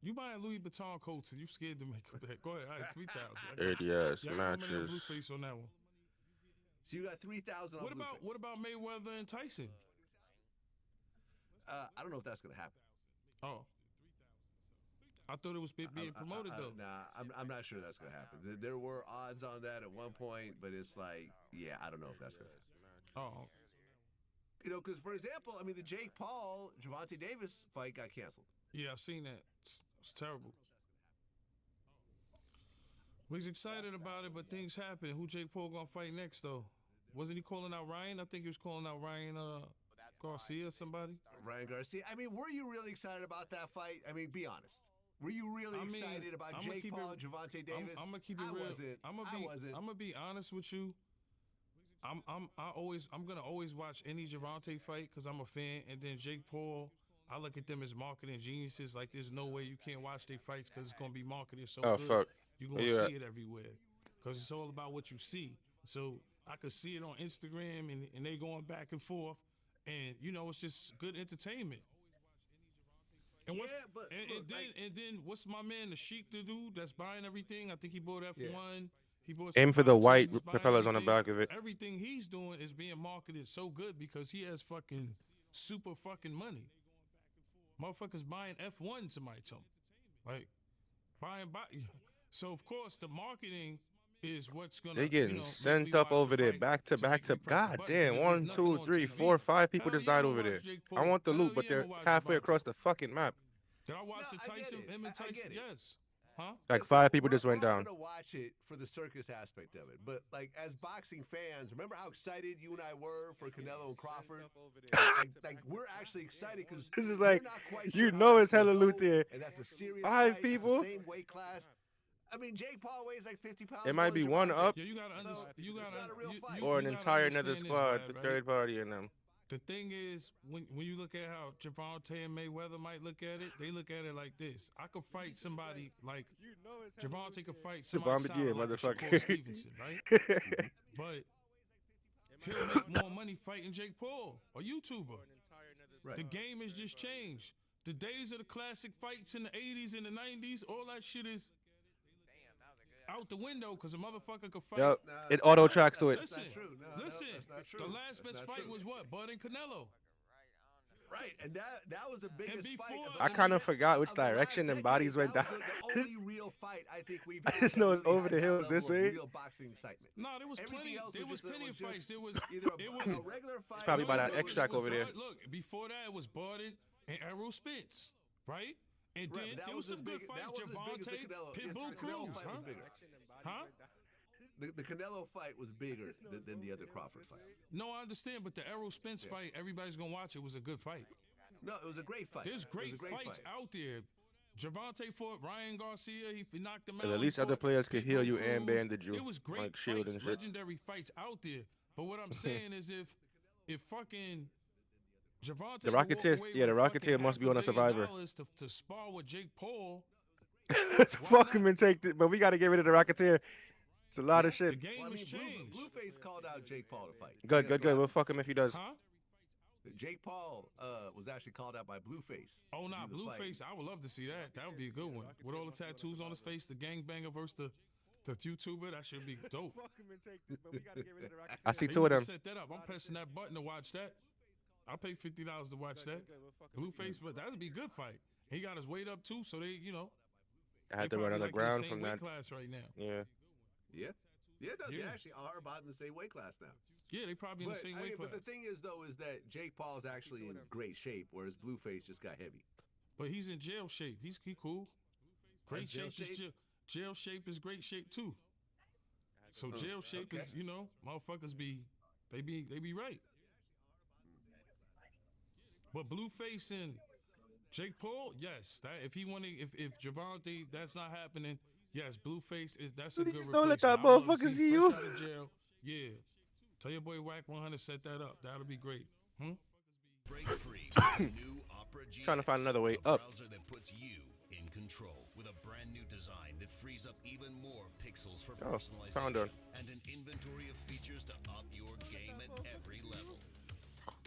Speaker 9: You buying Louis Vuitton coats and you scared to make a bet. Go ahead. All right, 3,000.
Speaker 18: Yes,
Speaker 9: yeah,
Speaker 18: matches.
Speaker 9: Blueface on that one.
Speaker 14: So you got 3,000 on Blueface.
Speaker 9: What about Mayweather and Tyson?
Speaker 14: I don't know if that's gonna happen.
Speaker 9: Oh, I thought it was being promoted though.
Speaker 14: Nah, I'm not sure that's gonna happen. There were odds on that at one point, but it's like, yeah, I don't know if that's gonna happen.
Speaker 9: Oh,
Speaker 14: you know, because for example, I mean, the Jake Paul Gervonta Davis fight got canceled.
Speaker 9: Yeah, I've seen that. It's terrible. We was excited about it, but things happen. Who Jake Paul gonna fight next though? Wasn't he calling out Ryan? I think he was calling out Ryan Garcia or somebody.
Speaker 14: Ryan Garcia. I mean, were you really excited about that fight? I mean, be honest. Were you really excited about Jake Paul and Gervonta Davis?
Speaker 9: I'm gonna keep it real. I'm gonna be honest with you. I'm gonna always watch any Gervonta fight because I'm a fan, and then Jake Paul, I look at them as marketing geniuses. Like, there's no way you can't watch their fights because it's gonna be marketed so good.
Speaker 18: Fuck.
Speaker 9: You're gonna see it everywhere because it's all about what you see. So I could see it on Instagram and they going back and forth, and you know, it's just good entertainment. And then what's my man, the Sheik, the dude that's buying everything? I think he bought F1. Yeah. He bought
Speaker 18: aim for the white propellers on the back of it.
Speaker 9: Everything he's doing is being marketed so good because he has fucking super fucking money. Motherfuckers buying F1, somebody told me. Like, buying. So, of course, the marketing is what's going to...
Speaker 18: They getting sent up over there back to back to... God damn, 1, 2, 3, 4, 5 people just died over there. I want the loot, but they're halfway across the fucking map.
Speaker 9: Did I watch the Tyson? Him and Tyson? Yes. Huh?
Speaker 18: Like 5 people just went down.
Speaker 14: I'm gonna watch it for the circus aspect of it, but like as boxing fans, remember how excited you and I were for Canelo and Crawford? like we're actually excited because
Speaker 18: this is like, you know, it's hella loot there.
Speaker 14: And that's a serious
Speaker 18: 5
Speaker 14: fight.
Speaker 18: people.
Speaker 14: It's the same weight class. I mean, Jake Paul weighs like 50 pounds.
Speaker 18: It might be one up,
Speaker 9: yeah, you gotta not a real fight.
Speaker 18: or an entire another squad, the third party in them.
Speaker 9: The thing is, when you look at how Gervonta and Mayweather might look at it, they look at it like this. I could fight somebody like Gervonta could fight somebody like Shakur Stevenson, right? But he'll make more money fighting Jake Paul, a YouTuber. Right. The game has just changed. The days of the classic fights in the 80s and the 90s, all that shit is out the window because a motherfucker could fight.
Speaker 18: Yep, it auto tracks to it.
Speaker 9: Listen, the last best fight was what? Bud and Canelo.
Speaker 14: Right, and that was the biggest fight.
Speaker 18: I kind of forgot which direction them bodies went down.
Speaker 14: The only real fight I think we've
Speaker 18: I just know it's over the hills this way.
Speaker 14: Real boxing excitement.
Speaker 9: No, there was plenty. There was plenty of fights. There was
Speaker 14: a regular fight.
Speaker 18: It's probably by that extract over there.
Speaker 9: Look, before that it was Bud and Errol Spence, right? And then there was some good fights. Gervonta, Pitbull Cruz, huh?
Speaker 14: The Canelo fight was bigger than the other Crawford fight.
Speaker 9: No, I understand, but the Errol Spence fight, everybody's gonna watch it. Was a good fight.
Speaker 14: No, it was a great fight.
Speaker 9: There's great fights out there. Gervonta fought Ryan Garcia. He knocked him out.
Speaker 18: And at least other players could heal you and bandage you.
Speaker 9: There was great
Speaker 18: like Shield
Speaker 9: fights,
Speaker 18: and shit.
Speaker 9: legendary fights out there. But what I'm saying is, if fucking Gervonta,
Speaker 18: the Rocketeer must be on a Survivor.
Speaker 9: To spar with Jake Paul.
Speaker 18: Let's fuck him and take it, but we got to get rid of the Rocketeer. It's a lot of shit.
Speaker 9: The game has changed.
Speaker 14: Blueface called out Jake Paul to fight.
Speaker 18: Good. We'll fuck him if he does.
Speaker 9: Huh?
Speaker 14: Jake Paul was actually called out by Blueface.
Speaker 9: Oh, nah, Blueface. I would love to see that. That would be a good one. With all the tattoos on his face, the gangbanger versus the YouTuber, that should be dope.
Speaker 18: I see 2 of them.
Speaker 9: Set that up. I'm pressing that button to watch that. I'll pay $50 to watch that. Blueface, but that would be a good fight. He got his weight up too, so they, you know.
Speaker 18: I had to run on the ground from that
Speaker 9: class right now.
Speaker 14: Yeah. They actually are about in the same weight class now.
Speaker 9: Yeah, they probably in the same weight class.
Speaker 14: But the thing is, though, is that Jake Paul's actually in great shape, whereas Blueface just got heavy.
Speaker 9: But he's in jail shape. He cool. Great shape is jail shape is great shape too. So jail shape is, you know, motherfuckers be right. But Blueface and Jake Paul, yes. That if Gervonta, that's not happening. Yes, Blueface that's a good replacement.
Speaker 18: Don't let that motherfucker see you.
Speaker 9: Yeah. Tell your boy Whack 100 set that up. That'll be great.
Speaker 8: Break free with new Opera GX,
Speaker 18: trying to find another way up.
Speaker 8: Browser that puts you in control with a brand new design that frees up even more pixels for personalization and an inventory of features to up your game at every level.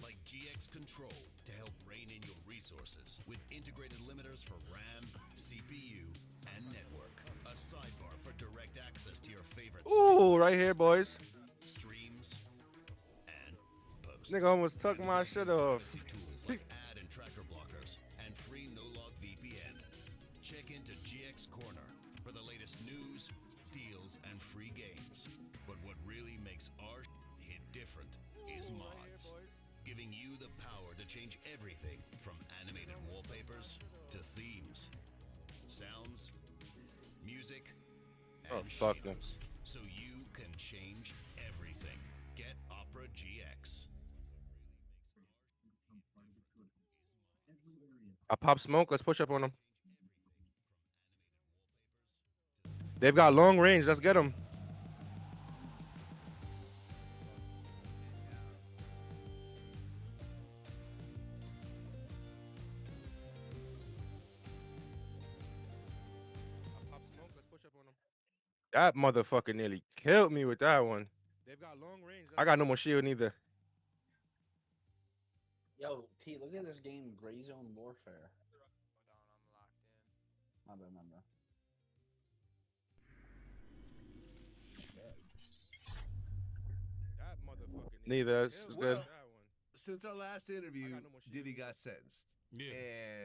Speaker 8: Like GX Control to help rein in your resources with integrated limiters for RAM, CPU, and network. A sidebar for direct access to your favorites.
Speaker 18: Ooh, right here, boys.
Speaker 8: Streams,
Speaker 18: Nigga almost took my shit off.
Speaker 8: Tools like ad and tracker blockers and free no-log VPN. Check into GX Corner for the latest news, deals, and free games. But what really makes our hit different is mods, giving you the power to change everything from animated wallpapers to themes, sounds, music, and shaders, so you can change everything. Get Opera GX.
Speaker 18: I pop smoke. Let's push up on them. They've got long range. Let's get them. That motherfucker nearly killed me with that one. They've got long range. I got no more shield neither.
Speaker 3: Yo, T, look at this game, Gray Zone Warfare. My bad.
Speaker 18: That motherfucker neither. It's good.
Speaker 14: Since our last interview, Diddy got sentenced.
Speaker 9: Yeah.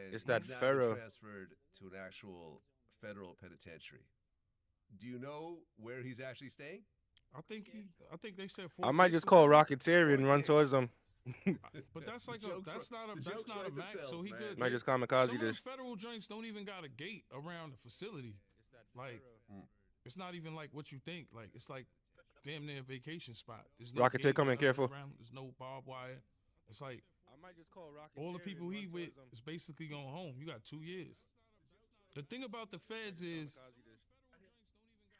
Speaker 14: And
Speaker 18: It's that
Speaker 14: he's now
Speaker 18: federal.
Speaker 14: been transferred to an actual federal penitentiary. Do you know where he's actually staying?
Speaker 9: I think they said.
Speaker 18: I might just call Rocketeer and run towards them.
Speaker 9: But that's like that's not a max. So he good.
Speaker 18: Might just kamikaze
Speaker 9: Some of
Speaker 18: this.
Speaker 9: the federal joints don't even got a gate around the facility. Like, it's not even like what you think. Like, it's like damn near a vacation spot. There's no
Speaker 18: Rocketeer,
Speaker 9: gate
Speaker 18: come in,
Speaker 9: around,
Speaker 18: careful.
Speaker 9: There's no barbed wire. It's like
Speaker 18: I might just call Rocketeer.
Speaker 9: all the people he with is basically going home. You got 2 years. The thing about the feds is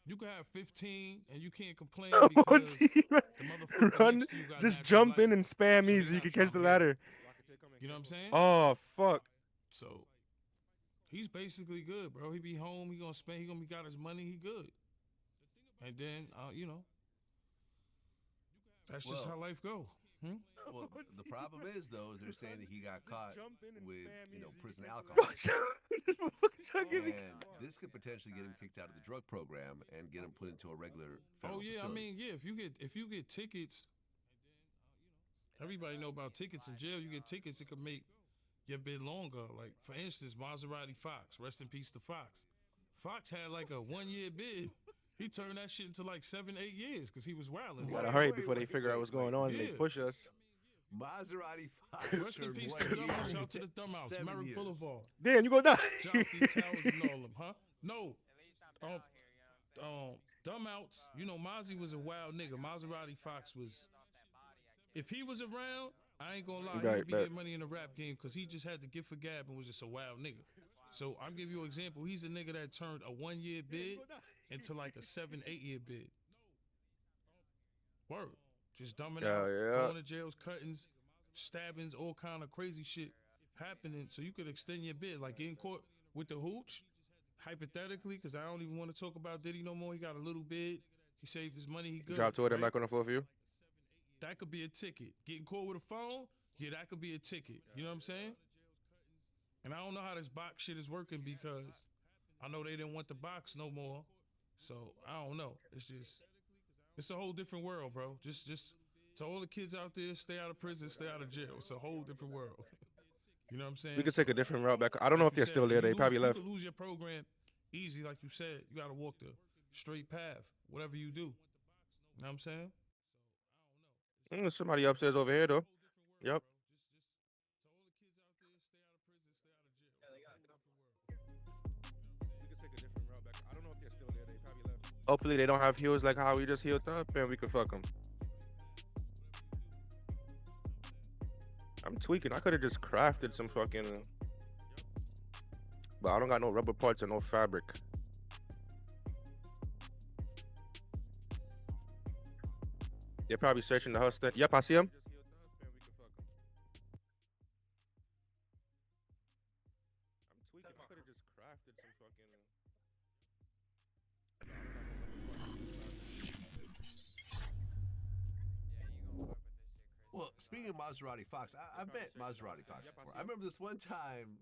Speaker 9: you can have 15 and you can't complain because the motherfucker
Speaker 18: Run,
Speaker 9: next to you got
Speaker 18: just
Speaker 9: natural
Speaker 18: jump in
Speaker 9: light.
Speaker 18: and spam
Speaker 9: So
Speaker 18: me
Speaker 9: they
Speaker 18: so you
Speaker 9: not
Speaker 18: can
Speaker 9: trying
Speaker 18: catch the
Speaker 9: to-
Speaker 18: ladder.
Speaker 9: You know what I'm saying?
Speaker 18: Oh fuck.
Speaker 9: So he's basically good, bro. He be home. He gonna spend. He gonna be got his money. He good. And then you know, that's just
Speaker 14: Well,
Speaker 9: how life go. Hmm?
Speaker 14: Well, the problem is, though, is they're saying that he got caught with, prison alcohol. And this could potentially get him kicked out of the drug program and get him put into a regular federal
Speaker 9: Oh yeah,
Speaker 14: facility.
Speaker 9: I mean, yeah. If you get tickets, everybody know about tickets in jail. You get tickets, it could make your bid longer. Like for instance, Maserati Fox. Rest in peace to Fox. Fox had like a 1-year bid. He turned that shit into like 7-8 years because he was wilding.
Speaker 18: You gotta hurry before they figure out what's going on and they push us.
Speaker 14: Maserati Fox.
Speaker 9: Rest in peace to Dumbhouse. Shout out to the Dumbhouse.
Speaker 14: 7
Speaker 9: Merrick
Speaker 14: years.
Speaker 9: Boulevard.
Speaker 18: Damn, you gonna die.
Speaker 9: Shout out to the towers and all them, huh? No. Dumbhouse. You know, Mozzie was a wild nigga. Maserati Fox was. If he was around, I ain't gonna lie, he
Speaker 18: Right,
Speaker 9: would be
Speaker 18: bet.
Speaker 9: getting money in the rap game because he just had the gift for gab and was just a wild nigga. So I'm giving you an example. He's a nigga that turned a 1-year bid into like a 7-8 year bid. Word. Just dumbing
Speaker 18: Yeah,
Speaker 9: out,
Speaker 18: yeah.
Speaker 9: going to jails, cuttings, stabbings, all kind of crazy shit happening. So you could extend your bid, like getting caught with the hooch, hypothetically, because I don't even want to talk about Diddy no more. He got a little bid. He saved his money. He good.
Speaker 18: Drop to it and
Speaker 9: right?
Speaker 18: back on the floor for you.
Speaker 9: That could be a ticket. Getting caught with a phone, yeah, that could be a ticket. You know what I'm saying? And I don't know how this box shit is working because I know they didn't want the box no more. So I don't know. It's a whole different world, bro. Just to all the kids out there, stay out of prison, stay out of jail. It's a whole different world. You know what I'm saying?
Speaker 18: We could take a different route back. I don't know
Speaker 9: Like
Speaker 18: if they're
Speaker 9: you said,
Speaker 18: still there.
Speaker 9: you
Speaker 18: They
Speaker 9: lose-
Speaker 18: probably left.
Speaker 9: You could lose your program easy, like you said. You got to walk the straight path, whatever you do. You know what I'm saying?
Speaker 18: There's somebody upstairs over here though. Yep. Hopefully they don't have heals like how we just healed up and we could fuck them. I'm tweaking. I could have just crafted some fucking... But I don't got no rubber parts and no fabric. They're probably searching the house. Yep, I see him.
Speaker 14: Well, speaking of Maserati Fox, I've met Maserati Fox before. I remember this one time,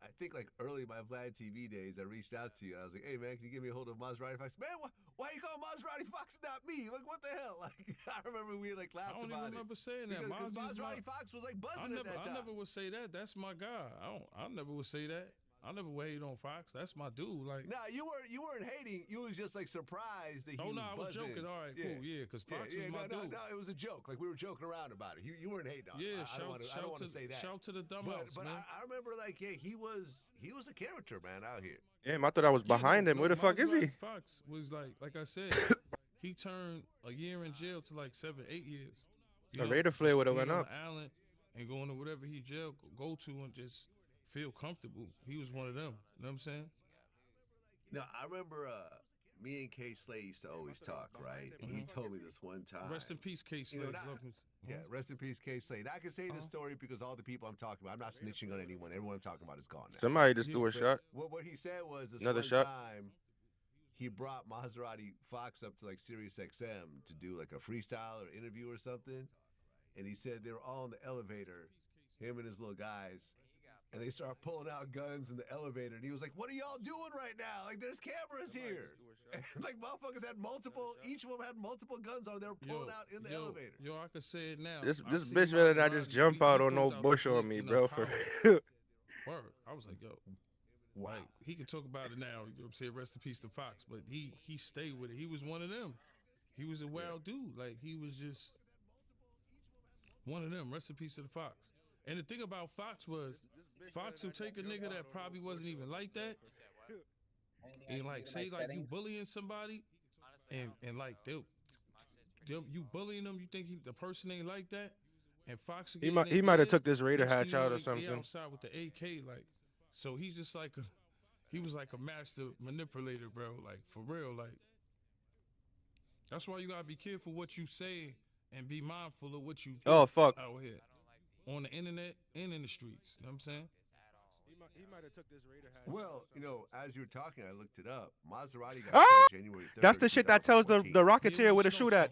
Speaker 14: I think like early in my Vlad TV days, I reached out to you. I was like, hey, man, can you give me a hold of Maserati Fox? Man, why you call Maserati Fox and not me? Like, what the hell? Like, I remember we like laughed about it.
Speaker 9: I don't even remember saying that.
Speaker 14: Because Maserati Fox was like buzzing at that time.
Speaker 9: I never would say that. That's my guy. I never would say that. I never would hate on Fox. That's my dude. Like,
Speaker 14: nah, you weren't hating. You was just like surprised that he was buzzing.
Speaker 9: I was joking. All right, cool, yeah, because Fox was my dude.
Speaker 14: No, it was a joke. Like we were joking around about it. You weren't hating on.
Speaker 9: Yeah,
Speaker 14: I don't want to say that.
Speaker 9: Shout to the dumbhouse,
Speaker 14: but
Speaker 9: man.
Speaker 14: I remember like, yeah, he was a character, man, out here.
Speaker 18: Damn, I thought I was behind him. Where the fuck is he?
Speaker 9: Fox was like I said, he turned a year in jail to like 7, 8 years.
Speaker 18: The Raider flare would have went up.
Speaker 9: Island and going to whatever he jail go to and just feel comfortable. He was one of them. You know what I'm saying?
Speaker 14: No, I remember me and K Slade used to always talk, right? And he told me this one time.
Speaker 9: Rest in peace, K Slade.
Speaker 14: Yeah, rest in peace, K Slade. I can say this story because all the people I'm talking about, I'm not snitching on anyone. Everyone I'm talking about is gone now.
Speaker 18: Somebody just threw a shot.
Speaker 14: What he said was this
Speaker 18: another
Speaker 14: one
Speaker 18: shot.
Speaker 14: Time he brought Maserati Fox up to like Sirius XM to do like a freestyle or interview or something. And he said they were all in the elevator, him and his little guys. And they started pulling out guns in the elevator. And he was like, what are y'all doing right now? Like, there's cameras here. And, like, motherfuckers had multiple, each of them had multiple guns on. They were pulling out in the elevator.
Speaker 9: Yo, I could say it now.
Speaker 18: This bitch better not just jump out on no bush on me, bro. For
Speaker 9: Word. I was like, yo. Wow. Like, he can talk about it now. You know what I'm saying? Rest in peace to Fox. But he stayed with it. He was one of them. He was a wild dude. Like, he was just one of them. Rest in peace to the Fox. And the thing about Fox was, Fox will take a nigga that probably wasn't even like that, and like say like you bullying somebody, and like you bullying them, you think the person ain't like that, and Fox
Speaker 18: he might have took this Raider hatch out or something.
Speaker 9: Outside with the AK, like, so he's just like he was like a master manipulator, bro. Like for real, like that's why you gotta be careful what you say and be mindful of what you do out here. On the internet and in the streets. You know what I'm saying?
Speaker 18: He might have took this Raider hat.
Speaker 14: Well, you know, as you were talking, I looked it up. Maserati got killed January 3rd.
Speaker 18: That's the shit that tells the Rocketeer where to shoot at.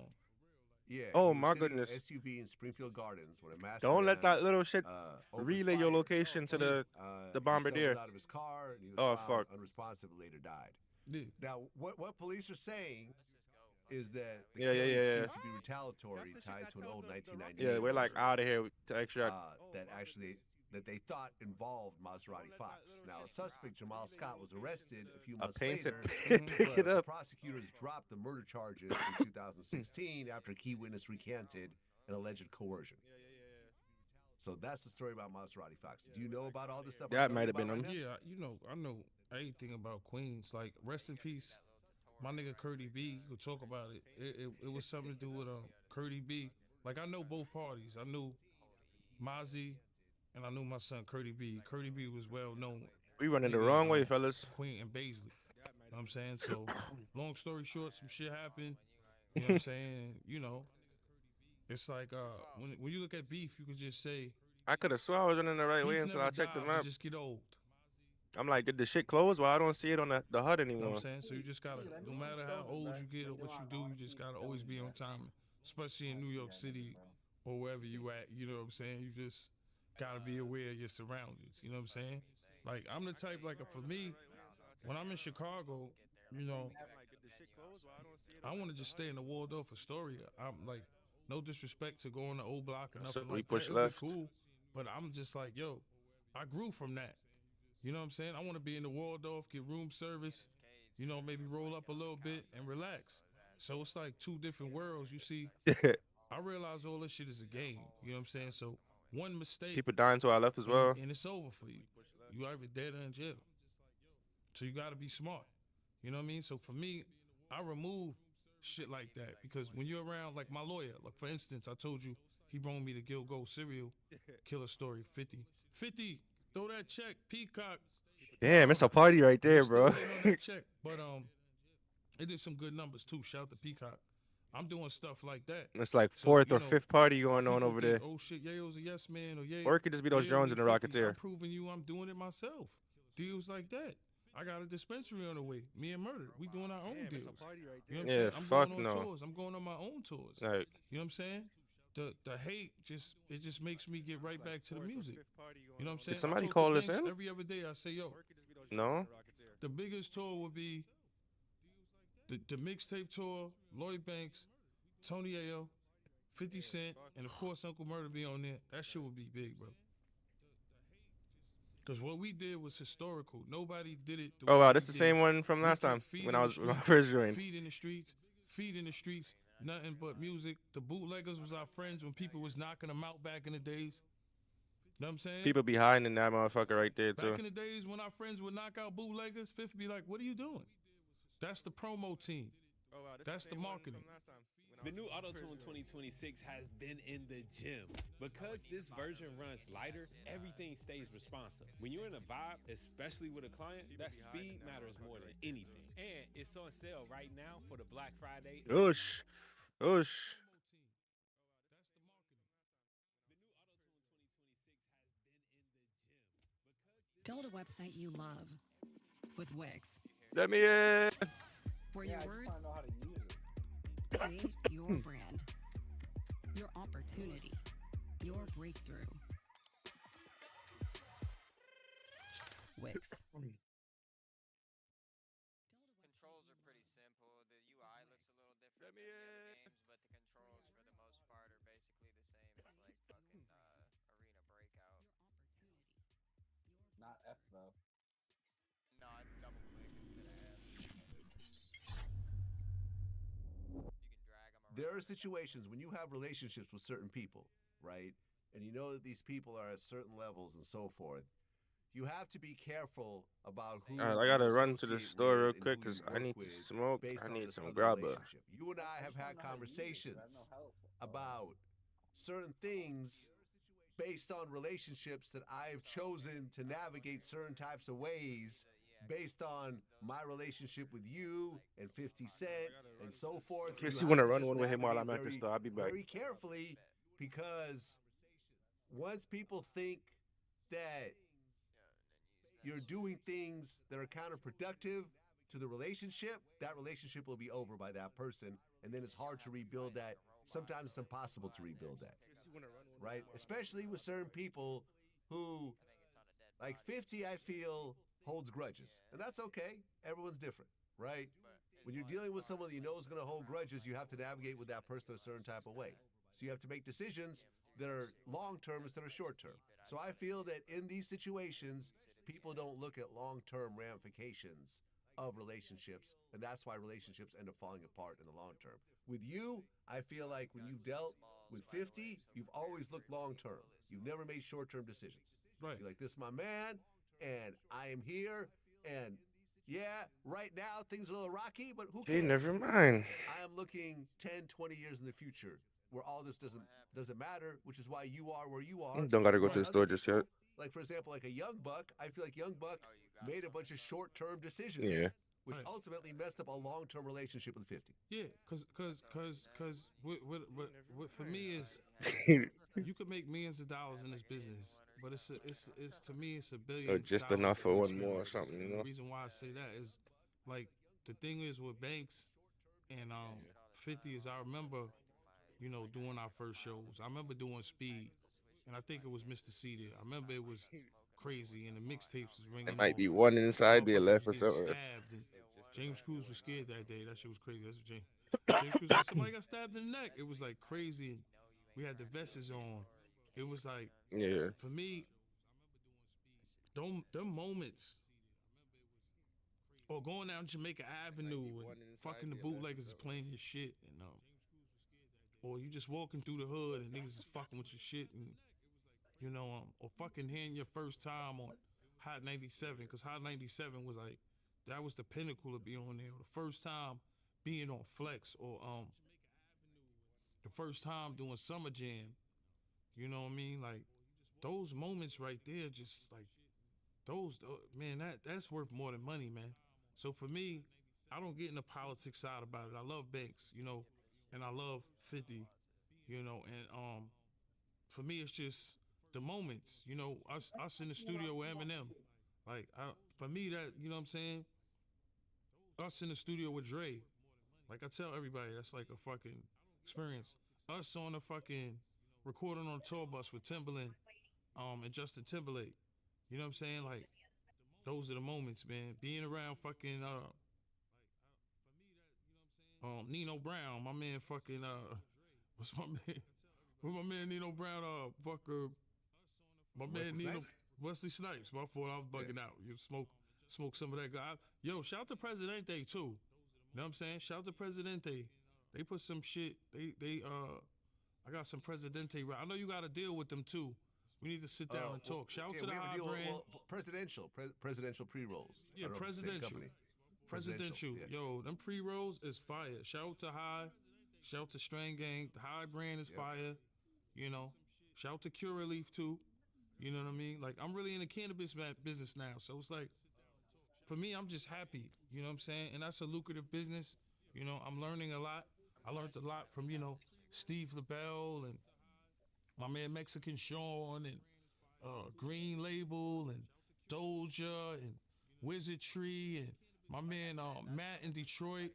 Speaker 14: Yeah.
Speaker 18: Oh, my goodness.
Speaker 14: SUV in Springfield Gardens with a massive
Speaker 18: Don't let that little shit relay your location to the Bombardier.
Speaker 14: He out of his car and he was found unresponsive and later died.
Speaker 9: Yeah.
Speaker 14: Now, what police are saying is that the
Speaker 18: yeah.
Speaker 14: seems to be retaliatory tied to an old 1990.
Speaker 18: Yeah, we're like out of here to extract.
Speaker 14: That they thought involved Maserati Fox. Now, a suspect, Jamal Scott, was arrested a few months later.
Speaker 18: Pick it up.
Speaker 14: Prosecutors dropped the murder charges in 2016 after a key witness recanted an alleged coercion. So that's the story about Maserati Fox. Do you know about all this stuff?
Speaker 18: That might have been him.
Speaker 9: Yeah, you know, I know everything about Queens. Like, rest in peace, my nigga Curdy B. You could talk about it. It was something to do with Curdy B. Like, I know both parties. I knew Mozzie. And I knew my son, Curdy B. Curdy B was well known.
Speaker 18: We running the wrong way, fellas.
Speaker 9: Queen and Baisley. You know what I'm saying? So, long story short, some shit happened. You know what I'm saying? You know, it's like when you look at beef, you could just say.
Speaker 18: I could have swore I was running the right way until I checked the map.
Speaker 9: Just get old.
Speaker 18: I'm like, did the shit close? Well, I don't see it on the HUD anymore.
Speaker 9: You know what I'm saying? So you just gotta, no matter how old you get or what you do, you just gotta always be on time. Especially in New York City or wherever you at. You know what I'm saying? You just gotta be aware of your surroundings, you know what I'm saying? Like, I'm the type, like, for me, when I'm in Chicago, you know, I want to just stay in the Waldorf Astoria. I'm like, no disrespect to going to Old Block or nothing like that. It'd be cool, but I'm just like, yo, I grew from that. You know what I'm saying? I want to be in the Waldorf, get room service, you know, maybe roll up a little bit and relax. So it's like two different worlds, you see. I realize all this shit is a game, you know what I'm saying? So one mistake.
Speaker 18: People dying to our left as well.
Speaker 9: And it's over for you. You either dead or in jail. So you got to be smart. You know what I mean? So for me, I remove shit like that because when you're around, like my lawyer, like for instance, I told you he brought me the Gil Gold cereal killer story 50. 50, throw that check, Peacock.
Speaker 18: Damn, it's a party right there, bro.
Speaker 9: Check. But it did some good numbers too. Shout out to Peacock. I'm doing stuff like that.
Speaker 18: It's like fourth or fifth party going on over there.
Speaker 9: Oh shit, Yayo's a yes man,
Speaker 18: or it could just be those drones in the Rocketeer.
Speaker 9: I'm proving you I'm doing it myself. Deals like that. I got a dispensary on the way. Me and Murder, we doing our own deals.
Speaker 18: Right
Speaker 9: you know what I'm saying? I'm
Speaker 18: fuck
Speaker 9: going on
Speaker 18: no.
Speaker 9: tours. I'm going on my own tours.
Speaker 18: Right.
Speaker 9: You know what I'm saying? the hate just makes me get right back to the music. You know what I'm saying?
Speaker 18: Did somebody
Speaker 9: I talk
Speaker 18: call
Speaker 9: to
Speaker 18: this
Speaker 9: Banks
Speaker 18: in?
Speaker 9: every other day. I say, yo,
Speaker 18: No.
Speaker 9: the biggest tour would be the mixtape tour, Lloyd Banks, Tony Ayo, 50 Cent, and of course Uncle Murder be on there. That shit would be big, bro. Because what we did was historical. Nobody did it the
Speaker 18: Oh
Speaker 9: way
Speaker 18: wow,
Speaker 9: we
Speaker 18: that's the
Speaker 9: did
Speaker 18: same
Speaker 9: it.
Speaker 18: one from
Speaker 9: We
Speaker 18: last
Speaker 9: took
Speaker 18: time
Speaker 9: Feed
Speaker 18: when
Speaker 9: in
Speaker 18: I
Speaker 9: the
Speaker 18: was when I
Speaker 9: Streets,
Speaker 18: first joined.
Speaker 9: Feed in the Streets, Feed in the Streets, nothing but music. The bootleggers was our friends when people was knocking them out back in the days. Know what I'm saying?
Speaker 18: People be hiding that motherfucker right there too.
Speaker 9: Back in the days when our friends would knock out bootleggers, Fifth be like, what are you doing? That's the promo team.
Speaker 4: Oh, wow,
Speaker 9: that's the marketing.
Speaker 4: The new Auto-Tune 2026 has been in the gym. Because this version runs lighter, everything stays responsive. When you're in a vibe, especially with a client, that speed matters more than anything. And it's on sale right now for the Black Friday.
Speaker 18: Oosh. Oosh.
Speaker 22: Build a website you love with Wix.
Speaker 18: Let me in.
Speaker 22: For your words, create your brand, your opportunity, your breakthrough. Wix.
Speaker 2: Controls are pretty simple. The UI looks a little different than the other games, but the controls for the most part are basically the same as like fucking Arena Breakout.
Speaker 3: Not F though.
Speaker 2: No, it's double click instead of F.
Speaker 14: There are situations when you have relationships with certain people, right? And you know that these people are at certain levels and so forth. You have to be careful about who
Speaker 18: I gotta run to the store real quick because I need to smoke. I need some grabba.
Speaker 14: You and I have had conversations about certain things based on relationships that I've chosen to navigate certain types of ways based on my relationship with you and 50 Cent and so forth.
Speaker 18: Chris, you want to run one with him while I'm at the store? I'll be back.
Speaker 14: Very carefully, because once people think that you're doing things that are counterproductive to the relationship, that relationship will be over by that person, and then it's hard to rebuild that. Sometimes it's impossible to rebuild that, right? Especially with certain people who, like 50, I feel, holds grudges. And that's okay. Everyone's different, right? When you're dealing with someone that you know is going to hold grudges, you have to navigate with that person a certain type of way. So you have to make decisions that are long-term instead of short-term. So I feel that in these situations, people don't look at long-term ramifications of relationships, and that's why relationships end up falling apart in the long term. With you, I feel like when you've dealt with 50, you've always looked long-term. You've never made short-term decisions.
Speaker 9: Right.
Speaker 14: You're like, this is my man, and I am here, and yeah, right now things are a little rocky, but who cares?
Speaker 18: Hey, never mind.
Speaker 14: I am looking 10, 20 years in the future where all this doesn't matter, which is why you are where you are.
Speaker 18: Don't gotta go to the store just yet.
Speaker 14: Like, for example, like a Young Buck, I feel like Young Buck made a bunch of short-term decisions,
Speaker 18: Yeah.
Speaker 14: which ultimately messed up a long-term relationship with 50.
Speaker 9: Yeah, cause what for me is you could make millions of dollars in this business, but it's to me it's $1 billion.
Speaker 18: Or just enough for one more or something, you know?
Speaker 9: The reason why I say that is, like, the thing is with Banks and 50 is I remember, you know, doing our first shows. I remember doing Speed, and I think it was Mr. C there. I remember it was crazy, and the mixtapes was ringing.
Speaker 18: There might
Speaker 9: off.
Speaker 18: be one inside there left or
Speaker 9: Getting
Speaker 18: something.
Speaker 9: stabbed, and James Cruz was scared that day. That shit was crazy. That's what James Cruz like, somebody got stabbed in the neck. It was like crazy. We had the vests on. It was like,
Speaker 18: yeah.
Speaker 9: For me, them moments, or going down Jamaica Avenue and fucking the bootleggers is playing your shit, and or you just walking through the hood and niggas is fucking with your shit, and you know, or fucking hearing your first time on Hot 97, because Hot 97 was like, that was the pinnacle of being on there. The first time being on Flex, or the first time doing Summer Jam, you know what I mean? Like, those moments right there, just like, those, man, that's worth more than money, man. So for me, I don't get in the politics side about it. I love Banks, you know, and I love 50, you know, and for me, it's just the moments, you know, us in the studio with Eminem. Like, for me, that, you know what I'm saying? Us in the studio with Dre. Like, I tell everybody, that's like a fucking experience. us on the fucking recording on a tour bus with Timbaland, and Justin Timberlake. You know what I'm saying? Like, those are the moments, man. Being around fucking Nino Brown, my man fucking what's my man? What's my man Nino Brown? Fucker, my man Nino Wesley Snipes. My fault, I was bugging out. You smoke some of that guy. Yo, shout to Presidente too. You know what I'm saying? Shout to Presidente. They put some shit. I got some Presidente. I know you got to deal with them too. We need to sit down and talk. Shout out to the high brand.
Speaker 14: Presidential pre-rolls.
Speaker 9: Yeah, Presidential.
Speaker 14: Yeah.
Speaker 9: Yo, them pre-rolls is fire. Shout out to High. Shout out to Strain Gang. The High brand is fire. You know. Shout out to Cure Relief too. You know what I mean? Like, I'm really in the cannabis business now. So it's like, for me, I'm just happy. You know what I'm saying? And that's a lucrative business. You know, I'm learning a lot. I learned a lot from, Steve LaBelle and my man Mexican Sean and Green Label and Doja and Wizardry and my man Matt in Detroit.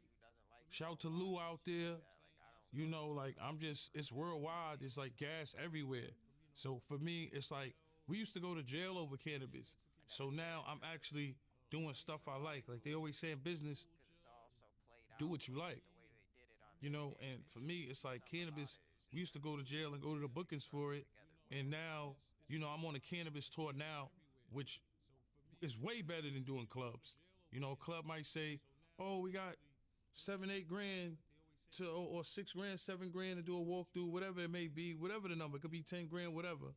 Speaker 9: Shout out to Lou out there. You know, like, it's worldwide. It's like gas everywhere. So for me, it's like, we used to go to jail over cannabis. So now I'm actually doing stuff I like. Like they always say in business, do what you like. You know, and for me, it's like cannabis, we used to go to jail and go to the bookings for it. And now, I'm on a cannabis tour now, which is way better than doing clubs. You know, a club might say, oh, we got $7-8 grand or $6 grand, $7 grand to do a walkthrough, whatever it may be, whatever the number, it could be 10 grand, whatever.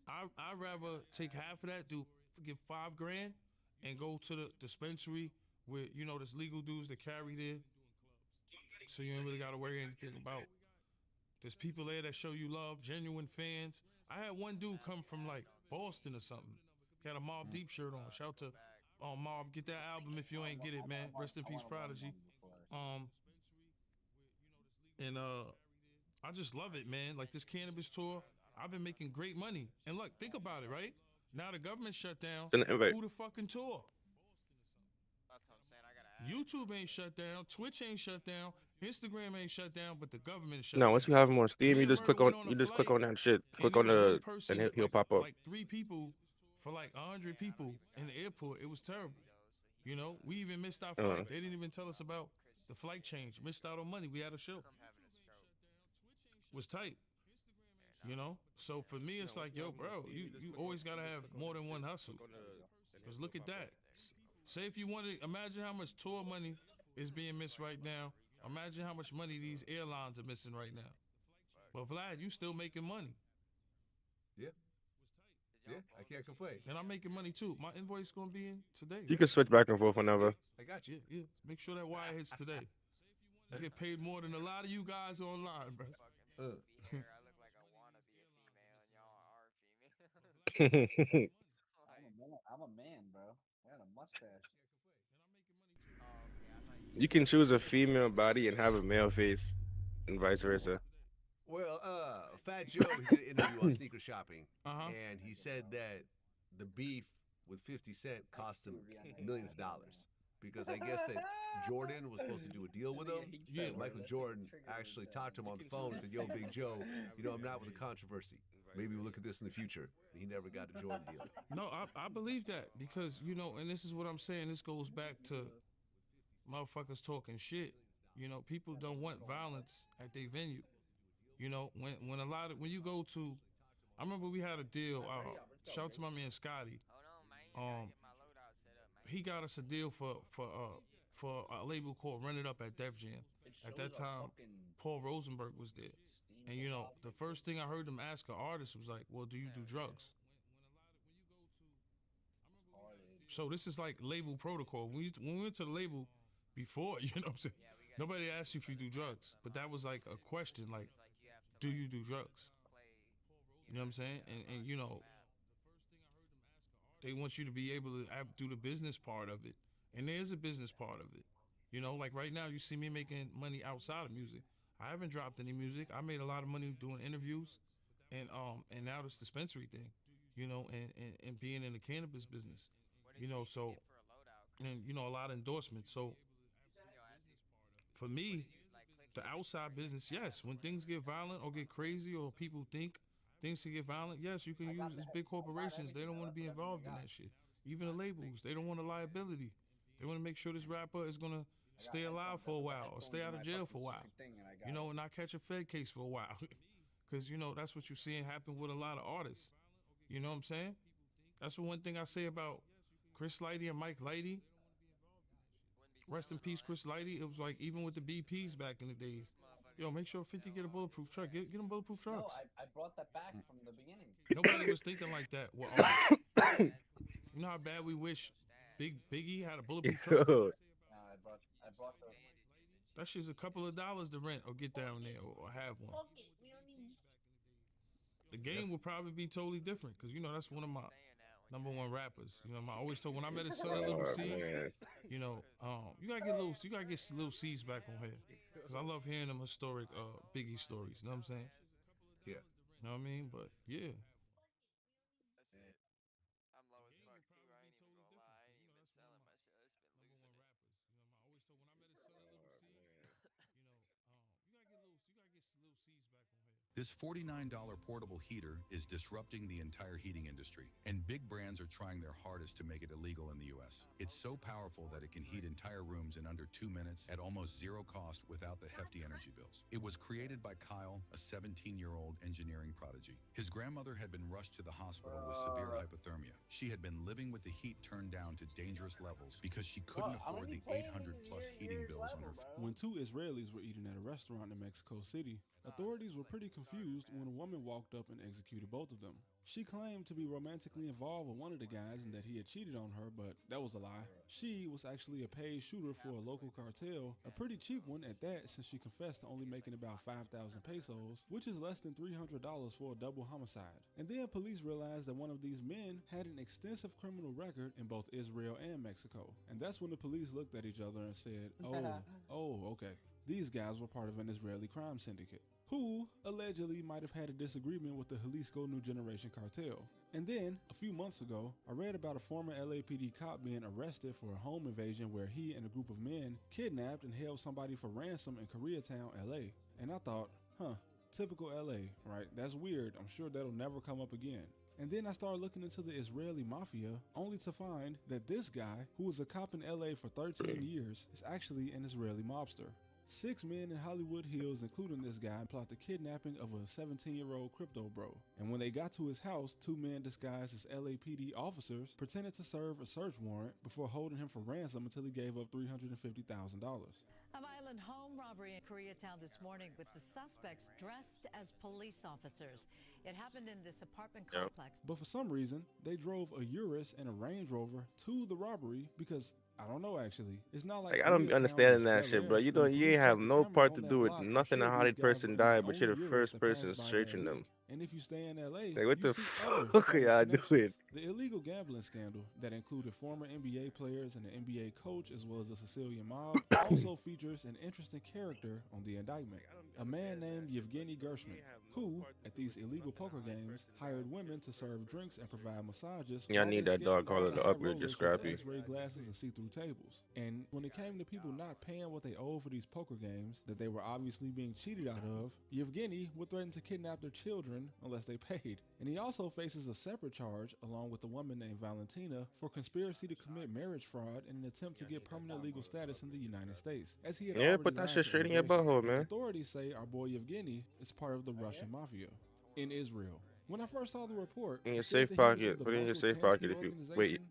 Speaker 9: I'd rather take half of that, give $5 grand and go to the dispensary with, there's legal dudes that carry there. So you ain't really got to worry anything about. There's people there that show you love, genuine fans. I had one dude come from like Boston or something. He had a Mobb Deep shirt on. Shout to Mobb. Get that album if you ain't get it, man. Rest in peace, Prodigy. I just love it, man. Like this cannabis tour, I've been making great money. And look, think about it, right? Now the government shut down. Who the fucking tour? YouTube ain't shut down. Twitch ain't shut down. Instagram ain't shut down, but the government is shut down.
Speaker 18: No, once you have him on Steam, you just click on that shit. Click on and he'll pop up.
Speaker 9: Like 3 people for like 100 people in the airport. It was terrible. You know, we even missed our flight. They didn't even tell us about the flight change. Missed out on money. We had a show. Was tight. You know? So for me, it's like, yo, bro, you always got to have more than one hustle. Because look at that. Say if you wanted, imagine how much tour money is being missed right now. Imagine how much money these airlines are missing right now. But Vlad, you still making money.
Speaker 14: Yeah. Yeah, I can't complain.
Speaker 9: And I'm making money too. My invoice going to be in today.
Speaker 18: You can switch back and forth whenever.
Speaker 14: I got you.
Speaker 9: Yeah. Make sure that wire hits today. I get paid more than a lot of you guys online, bro.
Speaker 2: I look like I want to be a female and y'all are female.
Speaker 3: I'm a man, bro. I got a mustache.
Speaker 18: You can choose a female body and have a male face, and vice versa.
Speaker 14: Well, Fat Joe did an interview on sneaker shopping, and he said that the beef with 50 Cent cost him millions of dollars because I guess that Jordan was supposed to do a deal with him. Yeah. Michael Jordan actually talked to him on the phone and said, yo, Big Joe, I'm not with the controversy. Maybe we'll look at this in the future. He never got a Jordan deal.
Speaker 9: No, I believe that because, and this is what I'm saying. This goes back to motherfuckers talking shit. People don't want violence at their venue. When you go to, I remember we had a deal. Shout out to my man Scotty. He got us a deal for a label called Run It Up at Def Jam. At that time, Paul Rosenberg was there. And the first thing I heard them ask an artist was like, well, do you do drugs? So this is like label protocol. When we went to the label before, what I'm saying? Nobody asked you if you do drugs. But that was like a question, like, do you do drugs? You know what I'm saying? And they want you to be able to do the business part of it. And there's a business part of it. Like right now, you see me making money outside of music. I haven't dropped any music. I made a lot of money doing interviews and now this dispensary thing, and being in the cannabis business, so, and, a lot of endorsements. So for me, The outside business, yes. When things get violent or get crazy or people think things can get violent, yes, you can use it's big corporations. They don't want to be involved in that shit. Even the labels, they don't want a liability. They want to make sure this rapper is going to stay alive for a while or stay out of jail for a while. You know, and not catch a Fed case for a while. Because, you know, that's what you're seeing happen with a lot of artists. You know what I'm saying? That's the one thing I say about Chris Lighty and Mike Lighty. Rest in peace, Chris Lighty. It was like, even with the BPs back in the days, yo, make sure 50 get a bulletproof truck. Get them bulletproof trucks.
Speaker 3: No, I brought that back from the beginning.
Speaker 9: Nobody was thinking like that with artists. You know how bad we wish Biggie had a bulletproof truck?
Speaker 3: No, I brought the.
Speaker 9: That shit's a couple of dollars to rent or get down there or have one. The game would probably be totally different because, you know, that's one of my #1 rappers. You know, I always told when I met his son, Little C's, you know, you gotta get Little C's back on here because I love hearing them historic Biggie stories. You know what I'm saying?
Speaker 14: Yeah.
Speaker 9: You know what I mean? But yeah.
Speaker 2: I'm low as fuck too. I ain't even gonna lie. I ain't even been selling my shit. I just been losing it.
Speaker 1: This $49 portable heater is disrupting the entire heating industry, and big brands are trying their hardest to make it illegal in the US. It's so powerful that it can heat entire rooms in under 2 minutes at almost zero cost without the hefty energy bills. It was created by Kyle, a 17-year-old engineering prodigy. His grandmother had been rushed to the hospital with severe hypothermia. She had been living with the heat turned down to dangerous levels because she couldn't afford the 800+ heating bills on her phone.
Speaker 6: When 2 Israelis were eating at a restaurant in Mexico City, authorities were pretty confused when a woman walked up and executed both of them. She claimed to be romantically involved with one of the guys and that he had cheated on her, but that was a lie. She was actually a paid shooter for a local cartel, a pretty cheap one at that since she confessed to only making about 5,000 pesos, which is less than $300 for a double homicide. And then police realized that one of these men had an extensive criminal record in both Israel and Mexico. And that's when the police looked at each other and said, okay. These guys were part of an Israeli crime syndicate, who allegedly might have had a disagreement with the Jalisco New Generation cartel. And then, a few months ago, I read about a former LAPD cop being arrested for a home invasion where he and a group of men kidnapped and held somebody for ransom in Koreatown, LA. And I thought, typical LA, right? That's weird. I'm sure that'll never come up again. And then I started looking into the Israeli mafia, only to find that this guy, who was a cop in LA for 13 years, is actually an Israeli mobster. 6 men in Hollywood Hills, including this guy, plot the kidnapping of a 17-year-old crypto bro. And when they got to his house, 2 men disguised as LAPD officers pretended to serve a search warrant before holding him for ransom until he gave up $350,000.
Speaker 7: A violent home robbery in Koreatown this morning with the suspects dressed as police officers. It happened in this apartment complex.
Speaker 6: But for some reason, they drove a Urus and a Range Rover to the robbery because I don't know, actually. It's not like
Speaker 18: I don't understand that shit, bro. You ain't have no part to do with nothing how the person died, but you're the first person searching them.
Speaker 6: And if you stay in LA,
Speaker 18: like, what the fuck are y'all doing?
Speaker 6: The illegal gambling scandal that included former NBA players and an NBA coach, as well as the Sicilian mob, also features an interesting character on the indictment. A man named Yevgeny Gershman, who, at these illegal poker games, hired women to serve drinks and provide massages.
Speaker 18: Y'all need that dog collar to upgrade your scrappy.
Speaker 6: X-ray glasses and see-through tables. And when it came to people not paying what they owe for these poker games that they were obviously being cheated out of, Yevgeny would threaten to kidnap their children unless they paid. And he also faces a separate charge, along with a woman named Valentina, for conspiracy to commit marriage fraud in an attempt to get permanent legal status in the United States. As he had
Speaker 18: put that shit straight in your butthole, man.
Speaker 6: Authorities say our boy Yevgeny is part of the Russian mafia in Israel. When I first saw the report,
Speaker 18: in your safe pocket, put it in your safe pocket.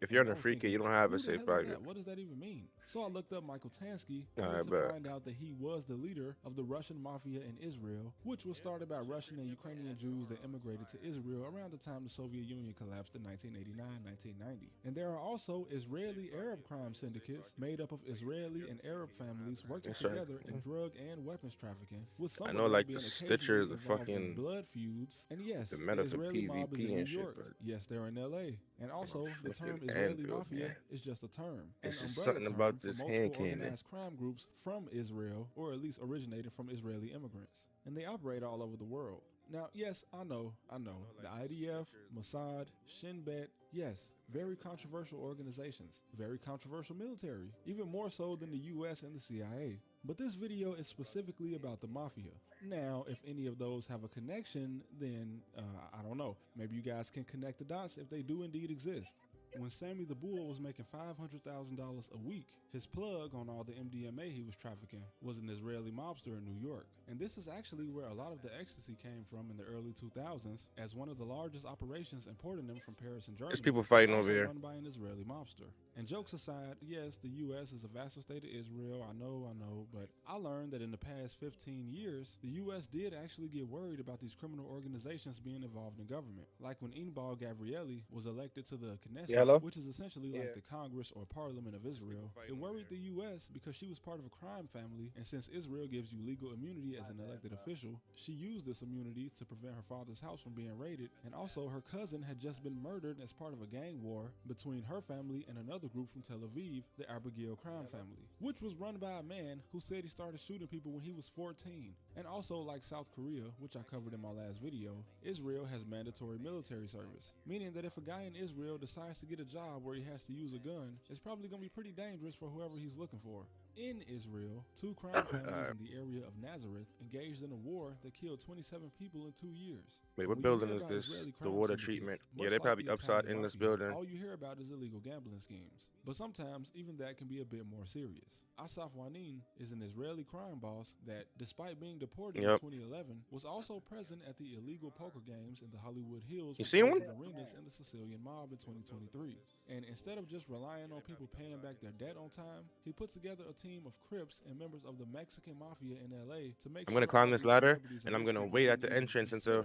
Speaker 18: If you're on a free kid, you don't have a safe pocket.
Speaker 6: What does that even mean? So I looked up Michael Tansky to find out that he was the leader of the Russian mafia in Israel, which was started by Russian and Ukrainian Jews that immigrated to Israel around the time the Soviet Union collapsed in 1989-1990. And there are also Israeli Arab crime syndicates made up of Israeli and Arab families working together in drug and weapons trafficking. With some
Speaker 18: I know, like the Stitchers, the fucking
Speaker 6: blood feuds, and yes,
Speaker 18: the
Speaker 6: Israeli mob is in New York.
Speaker 18: Shit,
Speaker 6: yes, they're in LA. And also, the term Israeli mafia is just a term.
Speaker 18: It's just something about this hand cannon.
Speaker 6: Organized crime groups from Israel, or at least originated from Israeli immigrants. And they operate all over the world. Now, yes, I know. The IDF, Mossad, Shin Bet, yes, very controversial organizations, very controversial military, even more so than the US and the CIA. But this video is specifically about the mafia. Now, if any of those have a connection, then I don't know. Maybe you guys can connect the dots if they do indeed exist. When Sammy the Bull was making $500,000 a week, his plug on all the MDMA he was trafficking was an Israeli mobster in New York. And this is actually where a lot of the ecstasy came from in the early 2000s, as one of the largest operations importing them from Paris and Germany.
Speaker 18: There's people fighting
Speaker 6: was
Speaker 18: over here.
Speaker 6: run by an Israeli mobster. And jokes aside, yes, the U.S. is a vassal state of Israel, I know, but I learned that in the past 15 years, the U.S. did actually get worried about these criminal organizations being involved in government. Like when Inbal Gabrieli was elected to the Knesset, which is essentially like the Congress or Parliament of Israel. It worried the U.S. because she was part of a crime family, and since Israel gives you legal immunity as an elected official, she used this immunity to prevent her father's house from being raided, and also her cousin had just been murdered as part of a gang war between her family and another group from Tel Aviv, the Abigail crime family, which was run by a man who said he started shooting people when he was 14. And also, like South Korea, which I covered in my last video, Israel has mandatory military service, meaning that if a guy in Israel decides to get a job where he has to use a gun, it's probably going to be pretty dangerous for whoever he's looking for. In Israel, 2 crime families in the area of Nazareth engaged in a war that killed 27 people in 2 years.
Speaker 18: Wait, what building is this? The water treatment. Yeah, they probably upside in this building.
Speaker 6: All you hear about is illegal gambling schemes. But sometimes even that can be a bit more serious. Asaf Wanin is an Israeli crime boss that, despite being deported in 2011, was also present at the illegal poker games in the Hollywood Hills arenas in the Sicilian mob in 2023. And instead of just relying on people paying back their debt on time, he put together a team of Crips and members of the Mexican mafia in LA to make
Speaker 18: I'm gonna climb this ladder and I'm gonna wait at the entrance until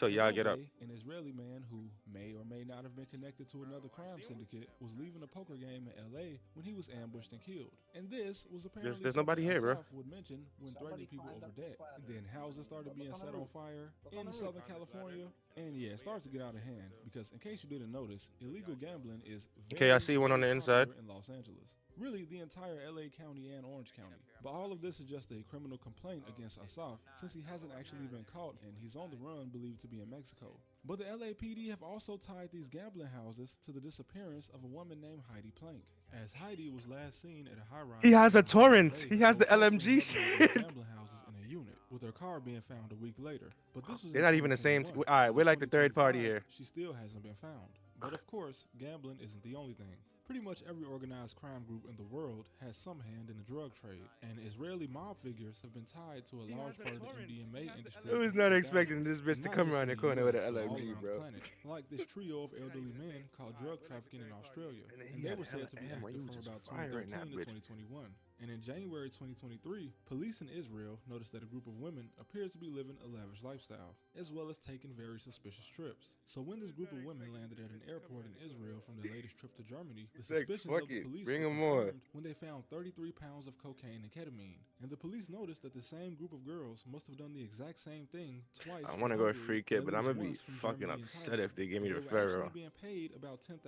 Speaker 18: y'all get up.
Speaker 6: An Israeli man who may or may not have been connected to another crime syndicate was leaving a poker game in LA when he was ambushed and killed. And this was apparently
Speaker 18: there's nobody here, bro.
Speaker 6: would mention when threatening people over debt. And then houses started being set on fire in Southern California. And yeah, it starts to get out of hand because, in case you didn't notice, illegal gambling is
Speaker 18: okay, I see one on the inside
Speaker 6: in Los Angeles. Really, the entire LA County and Orange County. But all of this is just a criminal complaint against Asaf, since he hasn't actually been caught and he's on the run, believed to be in Mexico. But the LAPD have also tied these gambling houses to the disappearance of a woman named Heidi Plank, as Heidi was last seen at a high-rise.
Speaker 18: He has a torrent. He has the LMG shit.
Speaker 6: Gambling houses in a unit, with her car being found a week later. But this was
Speaker 18: they're not even the same. All right, we're like the third party here.
Speaker 6: She still hasn't been found. But of course, gambling isn't the only thing. Pretty much every organized crime group in the world has some hand in the drug trade, and Israeli mob figures have been tied to a large part of the MDMA industry.
Speaker 18: I was not expecting this bitch to come around the corner with an LMG, bro.
Speaker 6: Like this trio of elderly men called drug trafficking in Australia, and they were said to be active from about 2013 to 2021. And in January 2023, police in Israel noticed that a group of women appeared to be living a lavish lifestyle, as well as taking very suspicious trips. So when this group of women landed at an airport in Israel from their latest trip to Germany, the suspicions of the police were confirmed when they found 33 pounds of cocaine and ketamine. And the police noticed that the same group of girls must have done the exact same thing twice.
Speaker 18: I want to go with free kid, but I'm gonna be fucking upset if they give me the referral.
Speaker 6: They were actually being paid about $10,000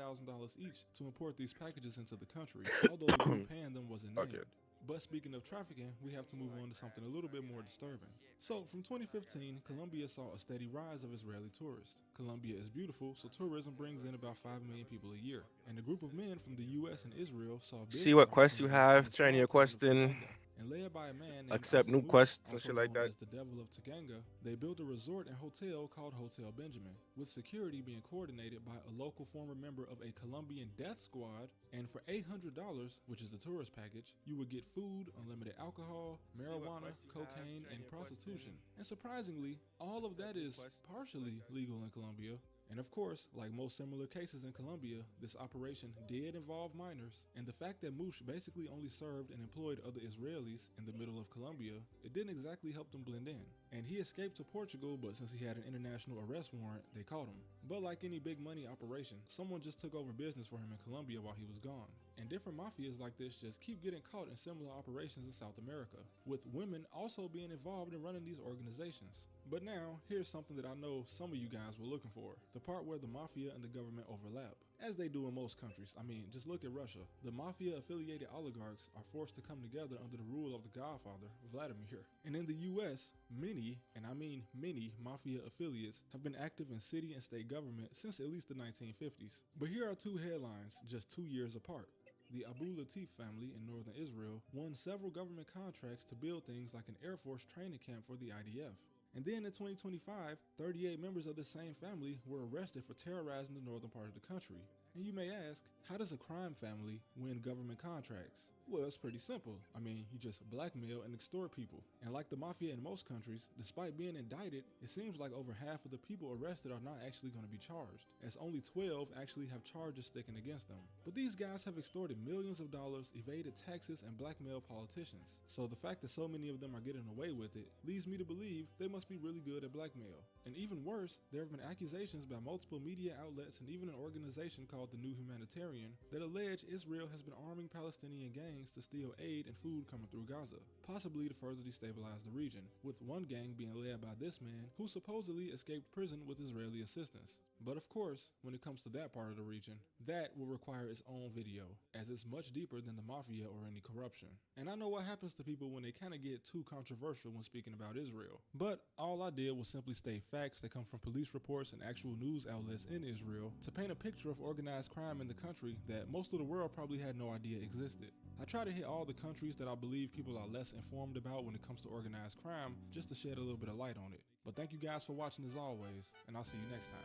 Speaker 6: each to import these packages into the country, although the group paying them wasn't named. But speaking of trafficking, we have to move on to something a little bit more disturbing. So, from 2015, Colombia saw a steady rise of Israeli tourists. Colombia is beautiful, so tourism brings in about 5 million people a year. And a group of men from the US and Israel saw big
Speaker 18: see what quest you have, turn your quest in.
Speaker 6: And led by a man named
Speaker 18: accept new quests and shit like that.
Speaker 6: As the Devil of Taganga, they built a resort and hotel called Hotel Benjamin, with security being coordinated by a local former member of a Colombian death squad. And for $800, which is the tourist package, you would get food, unlimited alcohol, marijuana, cocaine, and prostitution. And surprisingly, all of that is partially legal in Colombia. And of course, like most similar cases in Colombia, this operation did involve minors, and the fact that Moosh basically only served and employed other Israelis in the middle of Colombia, it didn't exactly help them blend in. And he escaped to Portugal, but since he had an international arrest warrant, they caught him. But like any big money operation, someone just took over business for him in Colombia while he was gone. And different mafias like this just keep getting caught in similar operations in South America, with women also being involved in running these organizations. But now, here's something that I know some of you guys were looking for, the part where the mafia and the government overlap. As they do in most countries. I mean, just look at Russia. The mafia-affiliated oligarchs are forced to come together under the rule of the Godfather, Vladimir. And in the US, many, and I mean many, mafia affiliates have been active in city and state government since at least the 1950s. But here are two headlines just 2 years apart. the Abu Latif family in northern Israel won several government contracts to build things like an Air Force training camp for the IDF. And then in 2025, 38 members of the same family were arrested for terrorizing the northern part of the country. And you may ask, how does a crime family win government contracts? Well, it's pretty simple. I mean, you just blackmail and extort people. And like the mafia in most countries, despite being indicted, it seems like over half of the people arrested are not actually going to be charged, as only 12 actually have charges sticking against them. But these guys have extorted millions of dollars, evaded taxes, and blackmailed politicians. So the fact that so many of them are getting away with it leads me to believe they must be really good at blackmail. And even worse, there have been accusations by multiple media outlets and even an organization called the New Humanitarian that allege Israel has been arming Palestinian gangs to steal aid and food coming through Gaza, possibly to further destabilize the region, with one gang being led by this man who supposedly escaped prison with Israeli assistance. But of course, when it comes to that part of the region, that will require its own video, as it's much deeper than the mafia or any corruption. And I know what happens to people when they kind of get too controversial when speaking about Israel. But all I did was simply state facts that come from police reports and actual news outlets in Israel to paint a picture of organized crime in the country that most of the world probably had no idea existed. I try to hit all the countries that I believe people are less informed about when it comes to organized crime, just to shed a little bit of light on it. But thank you guys for watching as always, and I'll see you next time.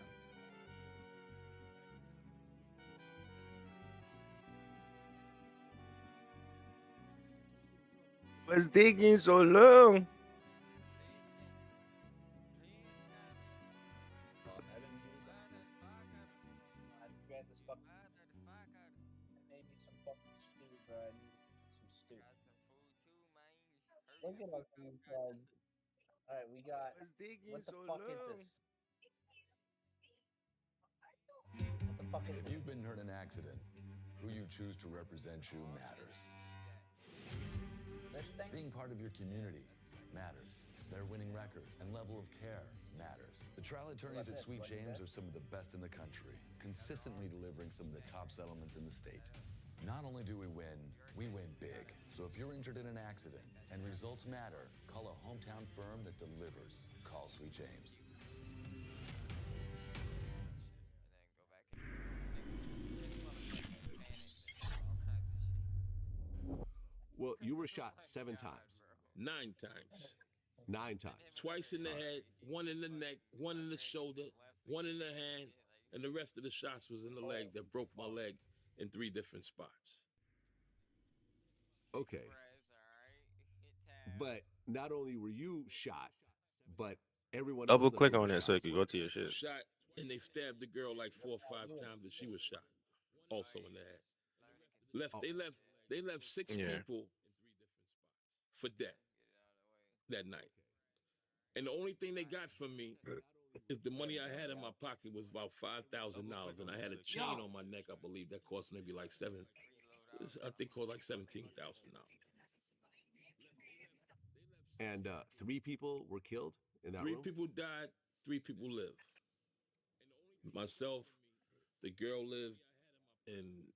Speaker 18: What's taking so long?
Speaker 3: Look at us, alright, we got. What the fuck is this? What the fuck is
Speaker 5: If
Speaker 3: this?
Speaker 5: you've been hurt in an accident, who you choose to represent you matters.
Speaker 3: This thing?
Speaker 5: Being part of your community matters. Their winning record and level of care matters. The trial attorneys at Sweet James are some of the best in the country, consistently delivering some of the top settlements in the state. Not only do we win big. So if you're injured in an accident and results matter, call a hometown firm that delivers. Call Sweet James.
Speaker 14: Well, you were shot 7 times.
Speaker 9: 9 times.
Speaker 14: 9 times.
Speaker 9: Twice in the head, 1 in the neck, 1 in the shoulder, 1 in the hand, and the rest of the shots was in the leg that broke my leg in 3 different spots.
Speaker 14: Okay. But not only were you shot, but everyone else.
Speaker 18: Double click on it so you can go to your shit.
Speaker 9: Shot, and they stabbed the girl like 4 or 5 times that she was shot. Also in the head. They left 6 people for dead that night. And the only thing they got from me is the money I had in my pocket was about $5,000, and I had a chain on my neck, I believe, that cost maybe like I think cost like $17,000.
Speaker 14: And 3 people were killed in that room?
Speaker 9: 3 people died, 3 people lived. Myself, the girl lived, and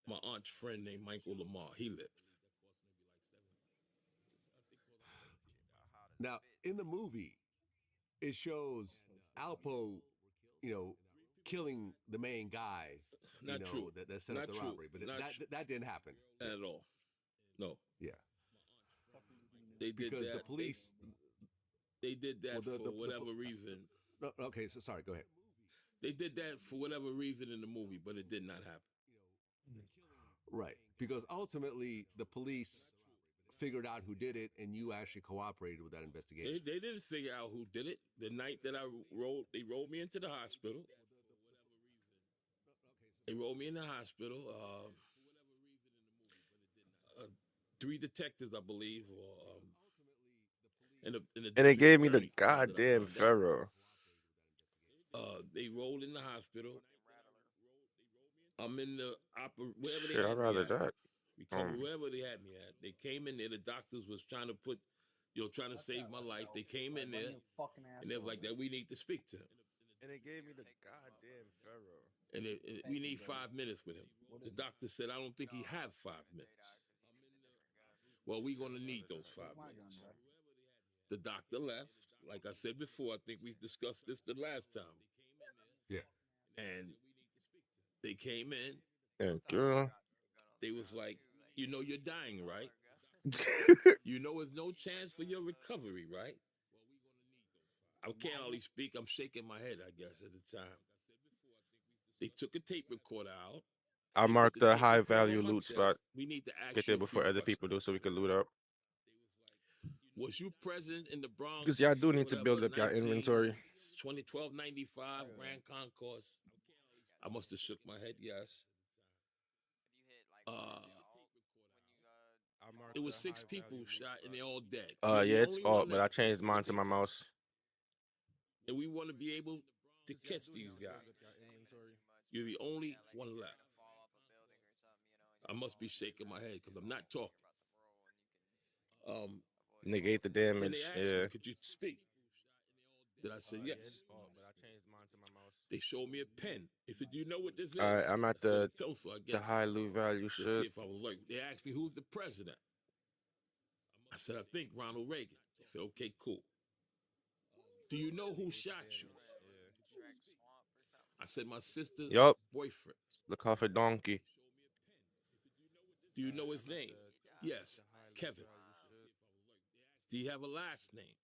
Speaker 9: my aunt's friend named Michael Lamar, he lived.
Speaker 14: Now, in the movie, it shows Alpo, killing the main guy,
Speaker 9: Not true.
Speaker 14: that set up the robbery. But that didn't happen.
Speaker 9: At all. No.
Speaker 14: Yeah.
Speaker 9: They did
Speaker 14: because
Speaker 9: that.
Speaker 14: the police.
Speaker 9: They did that for whatever reason.
Speaker 14: No, okay, so sorry, go ahead.
Speaker 9: They did that for whatever reason in the movie, but it did not happen.
Speaker 14: Right. Because ultimately, the police figured out who did it, and you actually cooperated with that investigation.
Speaker 9: They didn't figure out who did it. The night that they rolled me into the hospital. They rolled me in the hospital. 3 detectives, I believe, and
Speaker 18: it gave me the goddamn Pharaoh.
Speaker 9: They rolled in the hospital. I'm in the wherever
Speaker 18: Shit,
Speaker 9: they
Speaker 18: I'd
Speaker 9: had
Speaker 18: rather
Speaker 9: me at.
Speaker 18: that.
Speaker 9: Recovery, wherever they had me at. They came in there. The doctors was trying to trying to save my life. They came in there, and they was like, "That we need to speak to him."
Speaker 18: And it gave me the goddamn Pharaoh.
Speaker 9: And we need 5 minutes with him. The doctor said, "I don't think he have 5 minutes." Well, we're gonna need those 5 minutes. The doctor left. Like I said before, I think we discussed this the last time.
Speaker 14: Yeah.
Speaker 9: And they came in.
Speaker 18: Thank you.
Speaker 11: They was like, you know you're dying, right? You know there's no chance for your recovery, right? I can't hardly speak. I'm shaking my head, I guess, at the time. They took a tape recorder out.
Speaker 18: I
Speaker 11: They put
Speaker 18: marked
Speaker 11: the
Speaker 18: the
Speaker 11: tape
Speaker 18: high
Speaker 11: recorder on
Speaker 18: value
Speaker 11: my
Speaker 18: loot
Speaker 11: chest.
Speaker 18: spot.
Speaker 11: We need to ask
Speaker 18: Get
Speaker 11: you
Speaker 18: there
Speaker 11: a few
Speaker 18: before other
Speaker 11: questions.
Speaker 18: people do, so we can loot up.
Speaker 11: Was you present in the Bronx?
Speaker 18: Because y'all do need to
Speaker 11: whatever,
Speaker 18: build up your inventory.
Speaker 11: 1295 Grand Concourse. I must have shook my head, yes. It was 6 people shot and they're all dead. You're the
Speaker 18: Yeah, it's
Speaker 11: only
Speaker 18: alt,
Speaker 11: one
Speaker 18: but
Speaker 11: that-
Speaker 18: I changed
Speaker 11: that's what
Speaker 18: mine to
Speaker 11: they
Speaker 18: my
Speaker 11: tell
Speaker 18: mouse.
Speaker 11: and we want to be able to catch these guys. You're the only one left. I must be shaking my head because I'm not talking.
Speaker 18: Negate the
Speaker 11: Then
Speaker 18: damage.
Speaker 11: they asked
Speaker 18: Yeah.
Speaker 11: me, could you speak? Then I said, yes. They showed me a pen. They said, do you know what this is?
Speaker 18: All right, I'm at
Speaker 11: I said,
Speaker 18: the
Speaker 11: a pencil, I
Speaker 18: the
Speaker 11: guess.
Speaker 18: high loot value
Speaker 11: Let's see
Speaker 18: shit.
Speaker 11: if I was right. They asked me, who's the president? I said, I think Ronald Reagan. They said, okay, cool. Do you know who shot you? I said, my sister's
Speaker 18: Yup.
Speaker 11: boyfriend.
Speaker 18: Look off a donkey.
Speaker 11: Do you know his name? Yes, Kevin. Do you have a last name?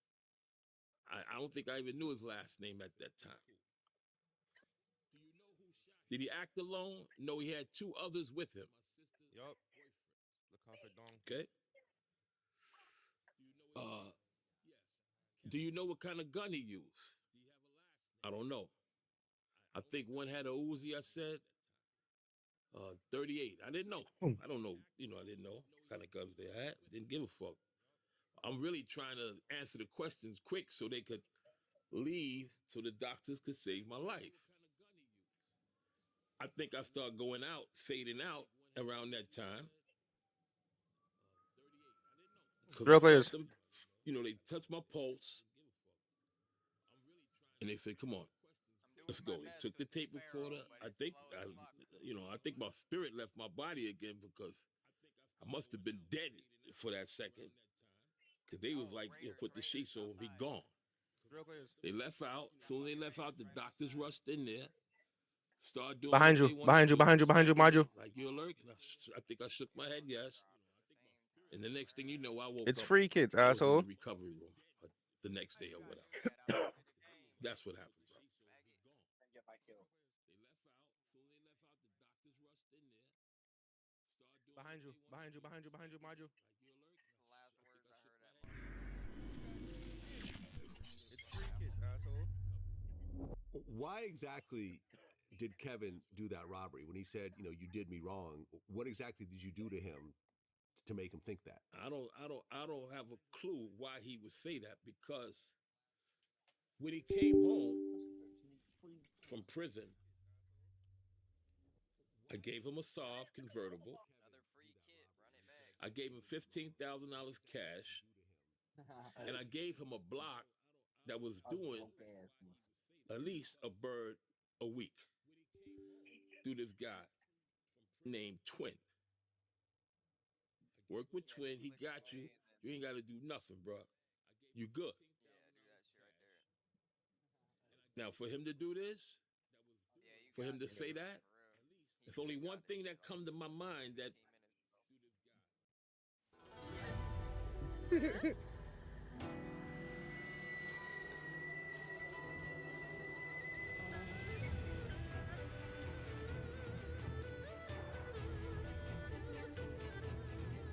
Speaker 11: I don't think I even knew his last name at that time. Did he act alone? No, he had 2 others with him.
Speaker 18: Yup. Look off a donkey.
Speaker 11: Okay. Do you know what kind of gun he used? I don't know. I think one had a Uzi, I said. 38. I didn't know. I don't know. I didn't know what kind of guns they had. Didn't give a fuck. I'm really trying to answer the questions quick so they could leave so the doctors could save my life. I think I started going out, fading out around that time.
Speaker 18: Real players.
Speaker 11: Them, they touched my pulse. And they said, come on, let's go. They took the tape recorder. I think my spirit left my body again because I must have been dead for that second. Because they was like, put the sheets over me, gone. They left out. Soon they left out, the doctors rushed in there. Started doing
Speaker 18: Behind
Speaker 11: what
Speaker 18: you,
Speaker 11: they wanted
Speaker 18: behind
Speaker 11: to
Speaker 18: you,
Speaker 11: do.
Speaker 18: behind you, behind you, behind you.
Speaker 11: Like, you alert? And I think I shook my head, yes. And the next thing you know, I woke
Speaker 18: It's
Speaker 11: up.
Speaker 18: free, kids,
Speaker 11: I was
Speaker 18: asshole.
Speaker 11: in the recovery room the next day or whatever. That's what happened, bro.
Speaker 18: Behind you, behind you, behind you, behind you, behind you. It's free, kids, asshole.
Speaker 14: Why exactly did Kevin do that robbery when he said, you did me wrong? What exactly did you do to him to make him think that?
Speaker 11: I don't have a clue why he would say that, because when he came home from prison, I gave him a Saab convertible. I gave him $15,000 cash, and I gave him a block that was doing at least a bird a week through this guy named Twin. Work with Twin. He got you. You ain't got to do nothing, bro. You good. Now, for him to do this, for him to say that, there's only one thing that come to my mind that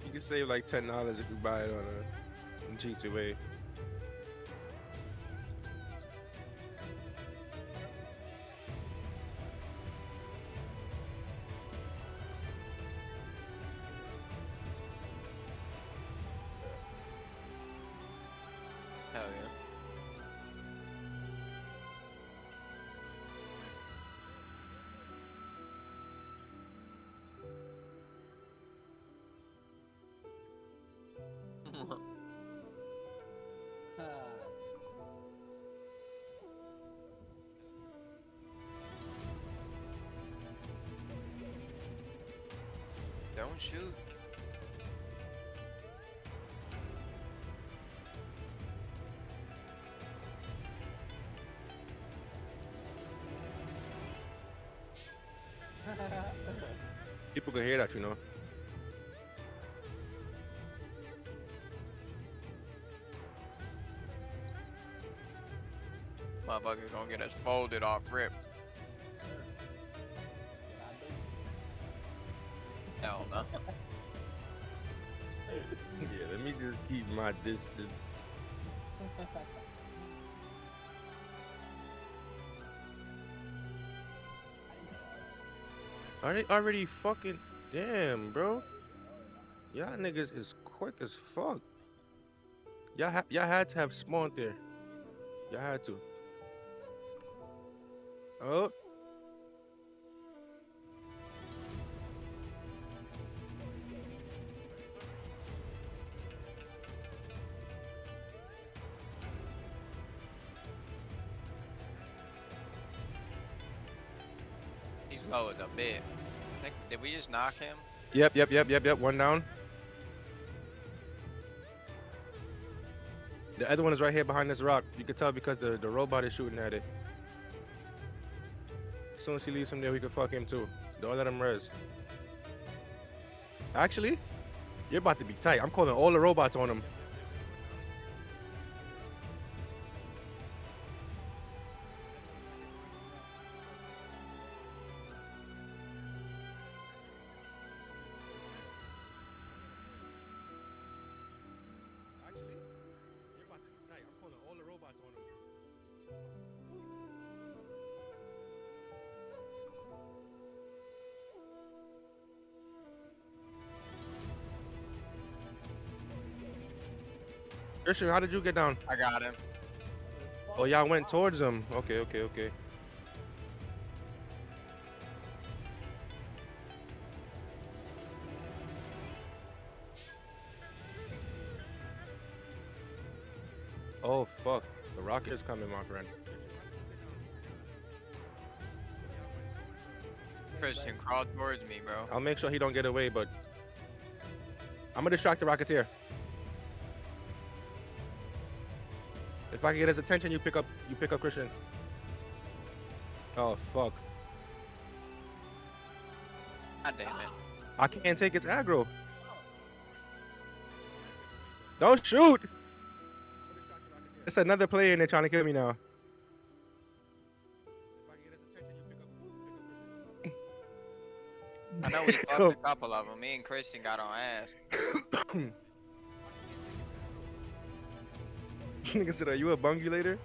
Speaker 18: You can save like $10 if you buy it on G2A.
Speaker 2: Hell yeah. Don't shoot.
Speaker 18: People can hear that,
Speaker 2: Motherfucker gonna get us folded off rip. Hell no.
Speaker 18: Yeah, let me just keep my distance. Are they already fucking? Damn, bro. Y'all niggas is quick as fuck. Y'all had to have spawned there. Y'all had to. Oh.
Speaker 2: He's low as a bit. I think, did we just knock him?
Speaker 18: Yep. One down. The other one is right here behind this rock. You can tell because the robot is shooting at it. As soon as he leaves him there, we can fuck him too. Don't let him res. Actually, you're about to be tight. I'm calling all the robots on him. Christian, how did you get down?
Speaker 2: I got him.
Speaker 18: Oh, y'all went towards him. Okay. Oh, fuck. The rocket is coming, my friend.
Speaker 2: Christian, crawl towards me, bro.
Speaker 18: I'll make sure he don't get away, but I'm gonna distract the Rocketeer. If I can get his attention, you pick up Christian. Oh fuck.
Speaker 2: God damn it.
Speaker 18: I can't take his aggro. Don't shoot! It's another player and they're trying to kill me now.
Speaker 2: I know we fucked a couple of them. Me and Christian got on ass.
Speaker 18: Nigga said, are you a bungulator?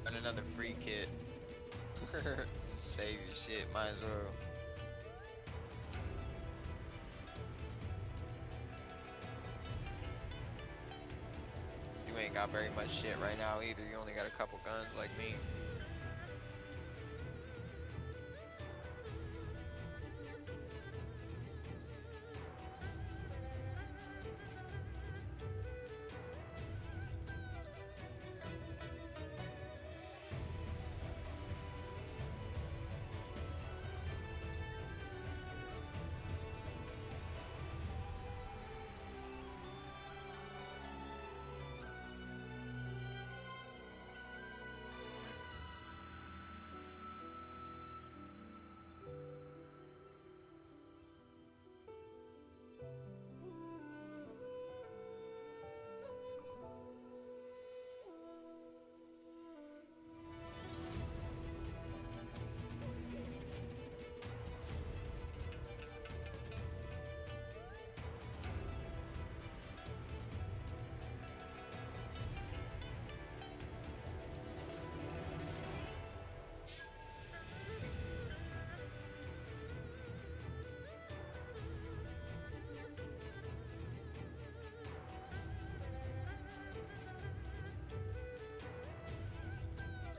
Speaker 2: And another free kit. Save your shit, might as well. You ain't got very much shit right now either. You only got a couple guns like me.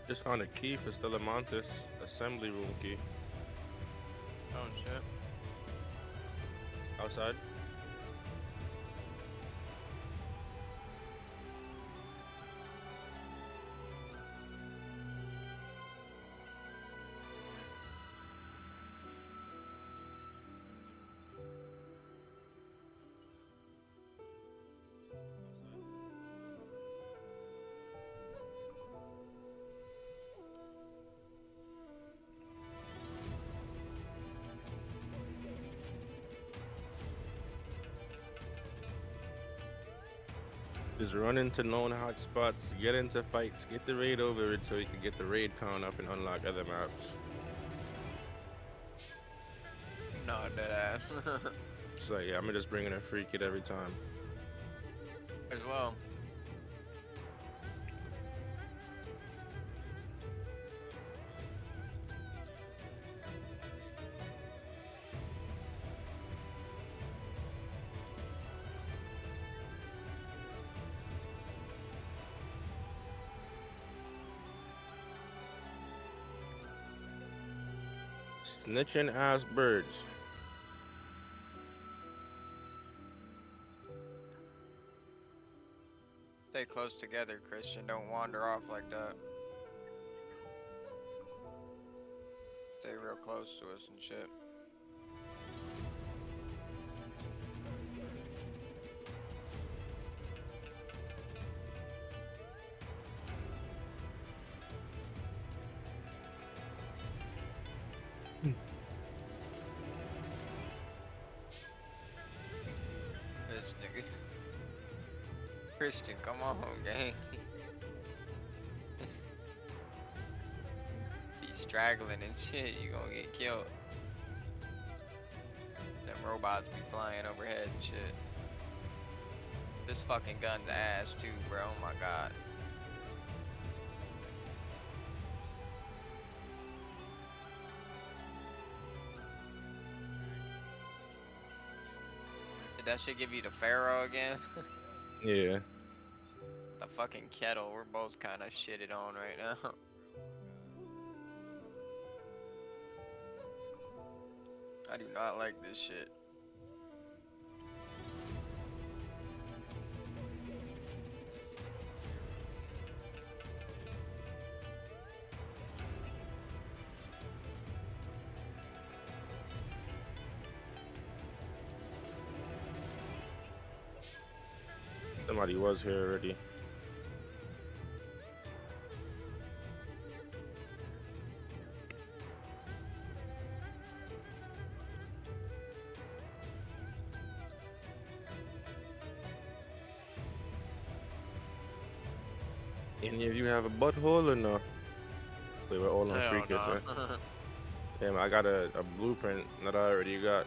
Speaker 18: Just found a key for Stellamontis, assembly room key.
Speaker 2: Oh shit.
Speaker 18: Outside. Just run into known hotspots, get into fights, get the raid over it so you can get the raid count up and unlock other maps.
Speaker 2: No, deadass.
Speaker 18: So yeah, I'm just bringing a free kit every time.
Speaker 2: As well.
Speaker 18: Snitching ass birds.
Speaker 2: Stay close together, Christian. Don't wander off like that. Stay real close to us and shit. This nigga. Christian, come on, gang. Be straggling and shit, you gonna get killed. Them robots be flying overhead and shit. This fucking gun's ass too, bro. Oh my god. Did that shit give you the Pharaoh again?
Speaker 18: Yeah.
Speaker 2: The fucking kettle, we're both kind of shitted on right now. I do not like this shit.
Speaker 18: Somebody was here already. Any of you have a butthole or no? We were all on free kits, huh? Damn, I got a blueprint that I already got.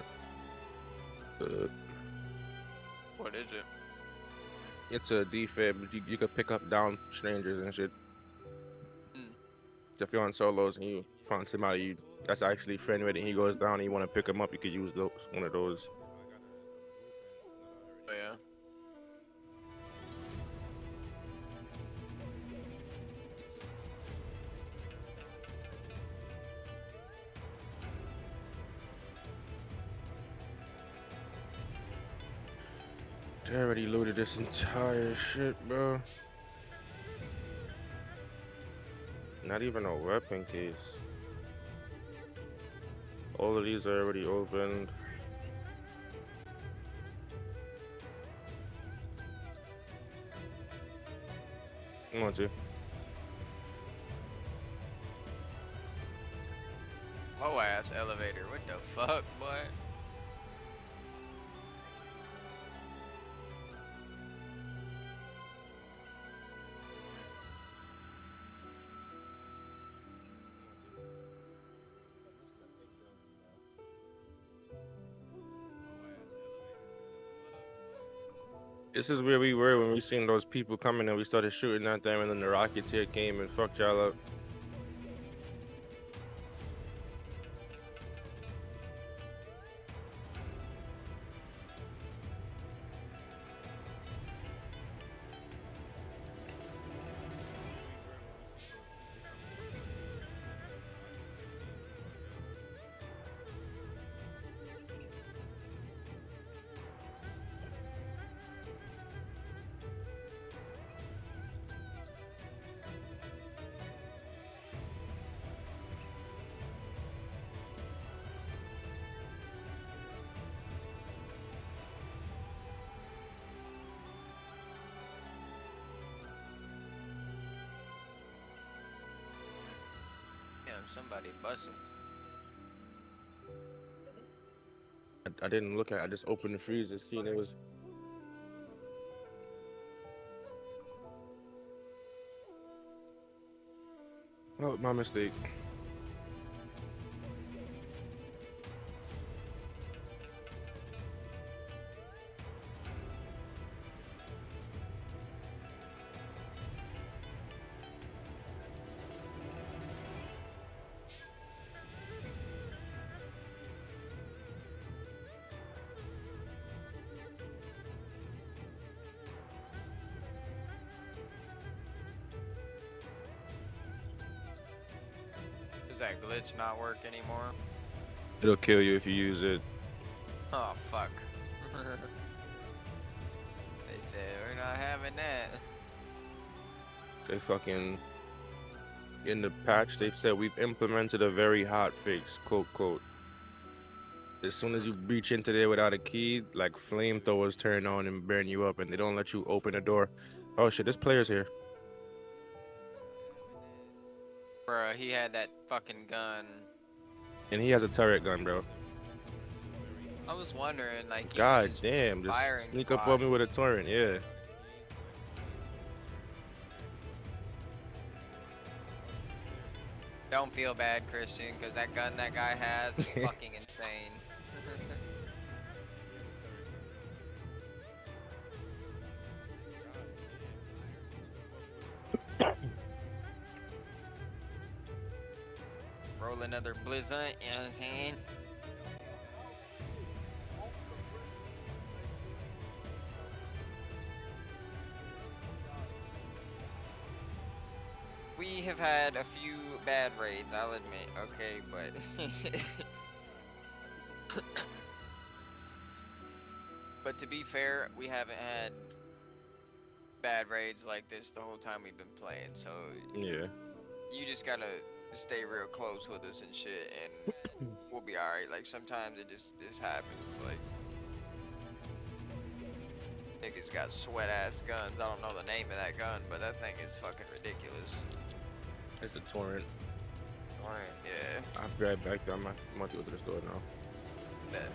Speaker 2: What is it?
Speaker 18: It's a defib. You could pick up down strangers and shit. If you're on solos and you find somebody that's actually friend with it and he goes down and you want to pick him up, you could use those, one of those.
Speaker 2: Oh yeah.
Speaker 18: They already looted this entire shit, bro. Not even a weapon case. All of these are already opened. Come on, too.
Speaker 2: Low ass elevator. What the fuck, boy?
Speaker 18: This is where we were when we seen those people coming and we started shooting at them, and then the Rocketeer came and fucked y'all up.
Speaker 2: Somebody bussing.
Speaker 18: I didn't look at it. I just opened the freezer, seen it was. Oh, my mistake.
Speaker 2: Does that glitch not work anymore?
Speaker 18: It'll kill you if you use it.
Speaker 2: Oh, fuck. They said, we're not having that.
Speaker 18: They fucking, in the patch, they said we've implemented a very hot fix, quote, quote. As soon as you reach into there without a key, like flamethrowers turn on and burn you up, and they don't let you open the door. Oh shit, this player's here.
Speaker 2: Bruh, he had that fucking gun.
Speaker 18: And he has a turret gun, bro.
Speaker 2: I was wondering, like,
Speaker 18: God damn, just sneak up on me with a torrent, yeah.
Speaker 2: Don't feel bad, Christian, because that gun that guy has is fucking insane. Roll another blizzard, you know what I'm saying? We have had a few bad raids, I'll admit, okay, but... But to be fair, we haven't had bad raids like this the whole time we've been playing, so...
Speaker 18: Yeah.
Speaker 2: You just gotta stay real close with us and shit, and we'll be alright. Like, sometimes it just happens, like... Niggas got sweat-ass guns. I don't know the name of that gun, but that thing is fucking ridiculous.
Speaker 18: It's the torrent.
Speaker 2: Torrent, yeah.
Speaker 18: I'll be right back there. I'm about to go to the store now.
Speaker 2: Bet.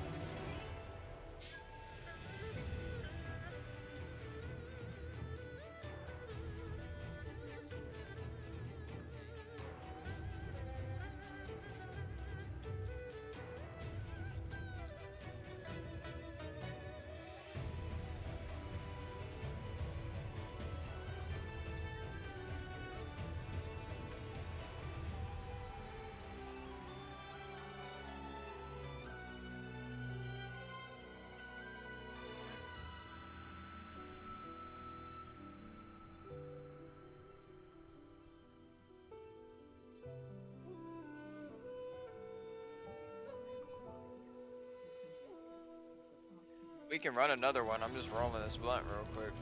Speaker 2: We can run another one. I'm just rolling this blunt real quick.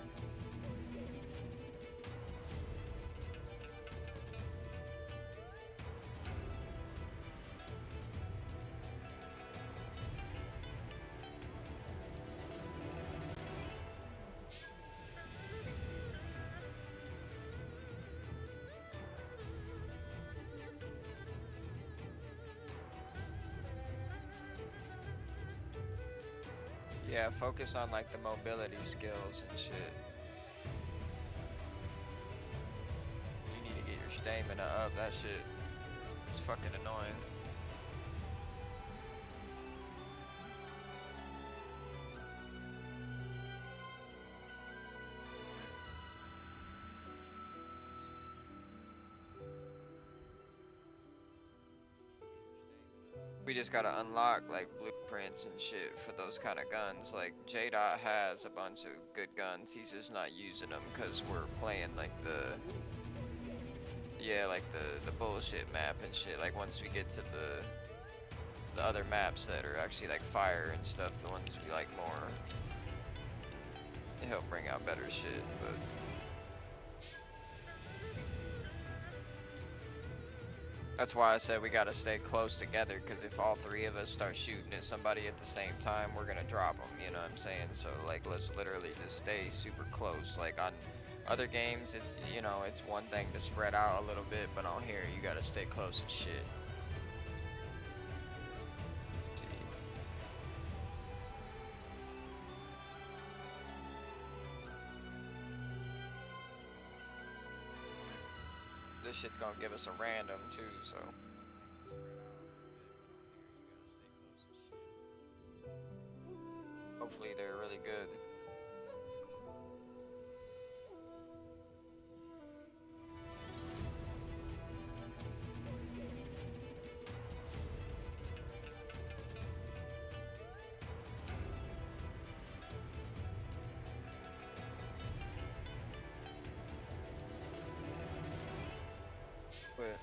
Speaker 2: Yeah, focus on like the mobility skills and shit. You need to get your stamina up. That shit is fucking annoying. We just gotta unlock like blueprints and shit for those kind of guns. Like J-Dot has a bunch of good guns. He's just not using them because we're playing like the the bullshit map and shit. Like once we get to the other maps that are actually like fire and stuff, the ones we like more, he'll bring out better shit. But that's why I said we gotta stay close together, because if all three of us start shooting at somebody at the same time, we're gonna drop them, you know what I'm saying? So like, let's literally just stay super close. Like on other games, it's, you know, it's one thing to spread out a little bit, but on here, you gotta stay close as shit. This shit's gonna give us a random too, so. Hopefully they're really good. But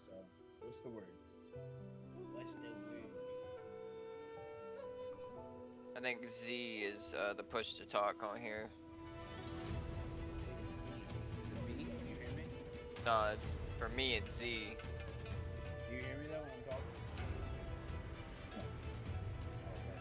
Speaker 3: So, what's the word? What's the word?
Speaker 2: I think Z is the push to talk on here.
Speaker 3: B? Do you hear me?
Speaker 2: No, it's, for me it's Z.
Speaker 3: Do you hear me though when I'm talking? No. Oh, okay.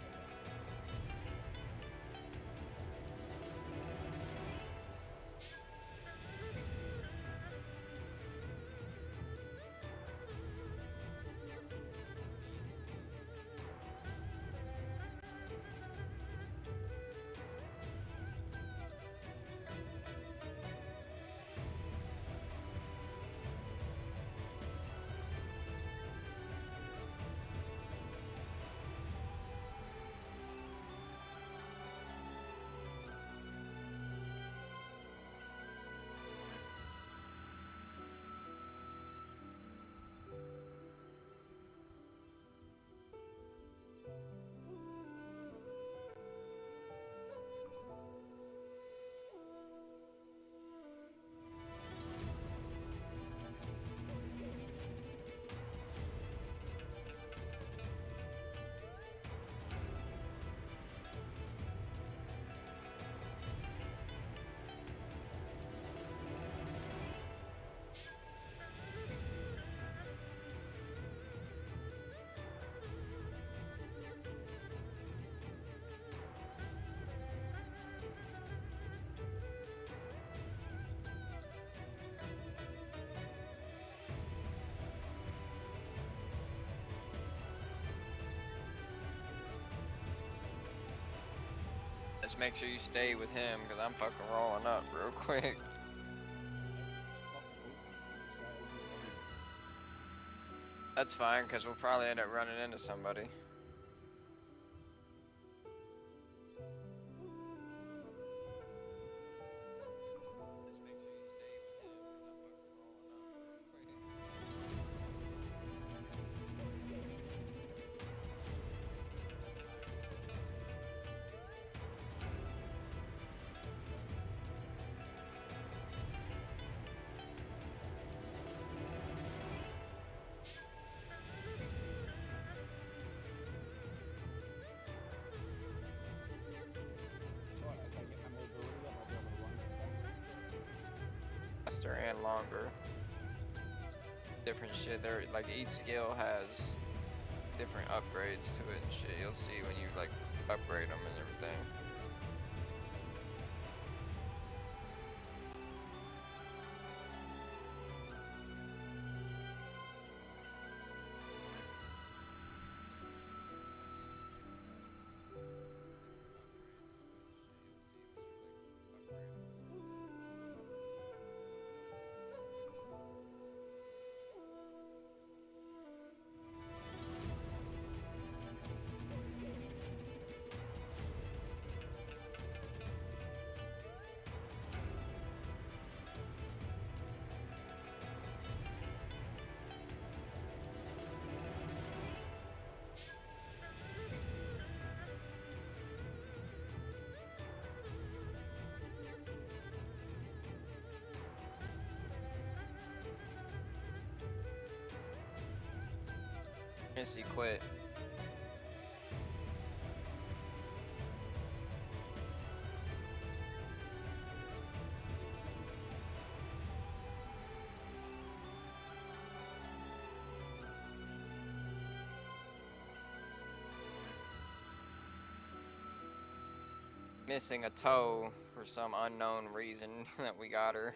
Speaker 2: Just make sure you stay with him, because I'm fucking rolling up real quick. That's fine, because we'll probably end up running into somebody. Faster and longer. Different shit. There, like each skill has different upgrades to it and shit. You'll see when you like upgrade them and everything. He quit. Missing a toe for some unknown reason that we got her.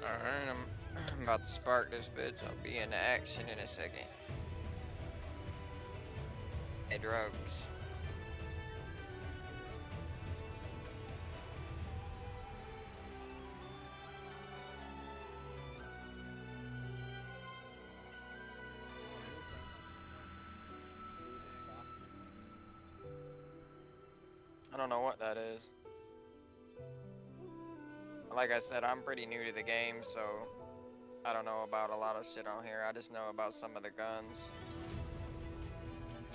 Speaker 2: Alright, I'm about to spark this bitch. I'll be into action in a second. Hey, drugs. I don't know what that is. Like I said, I'm pretty new to the game, so I don't know about a lot of shit on here. I just know about some of the guns.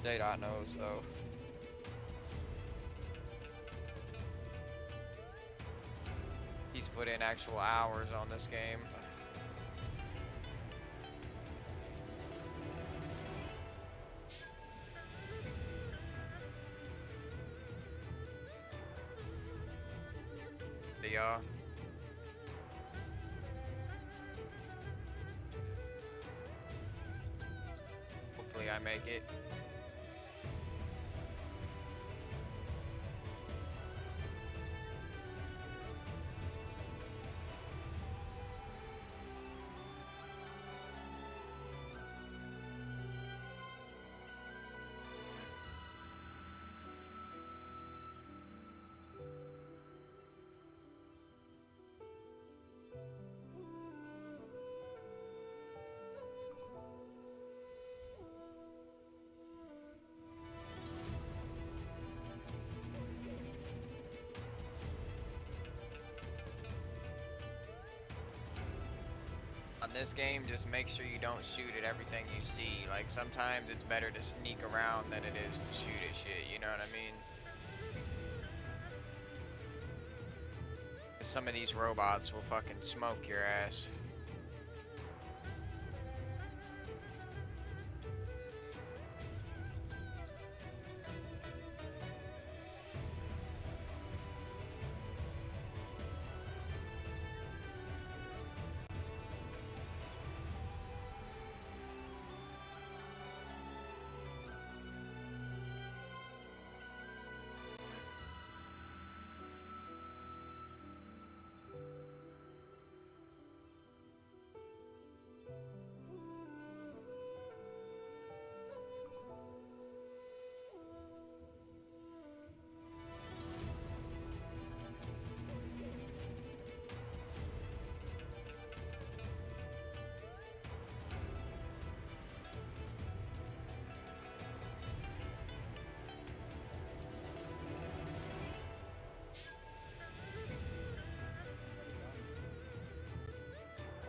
Speaker 2: J-Dot knows, though. He's put in actual hours on this game. The hopefully I make it. On this game, just make sure you don't shoot at everything you see. Like, sometimes it's better to sneak around than it is to shoot at shit, you know what I mean? 'Cause some of these robots will fucking smoke your ass.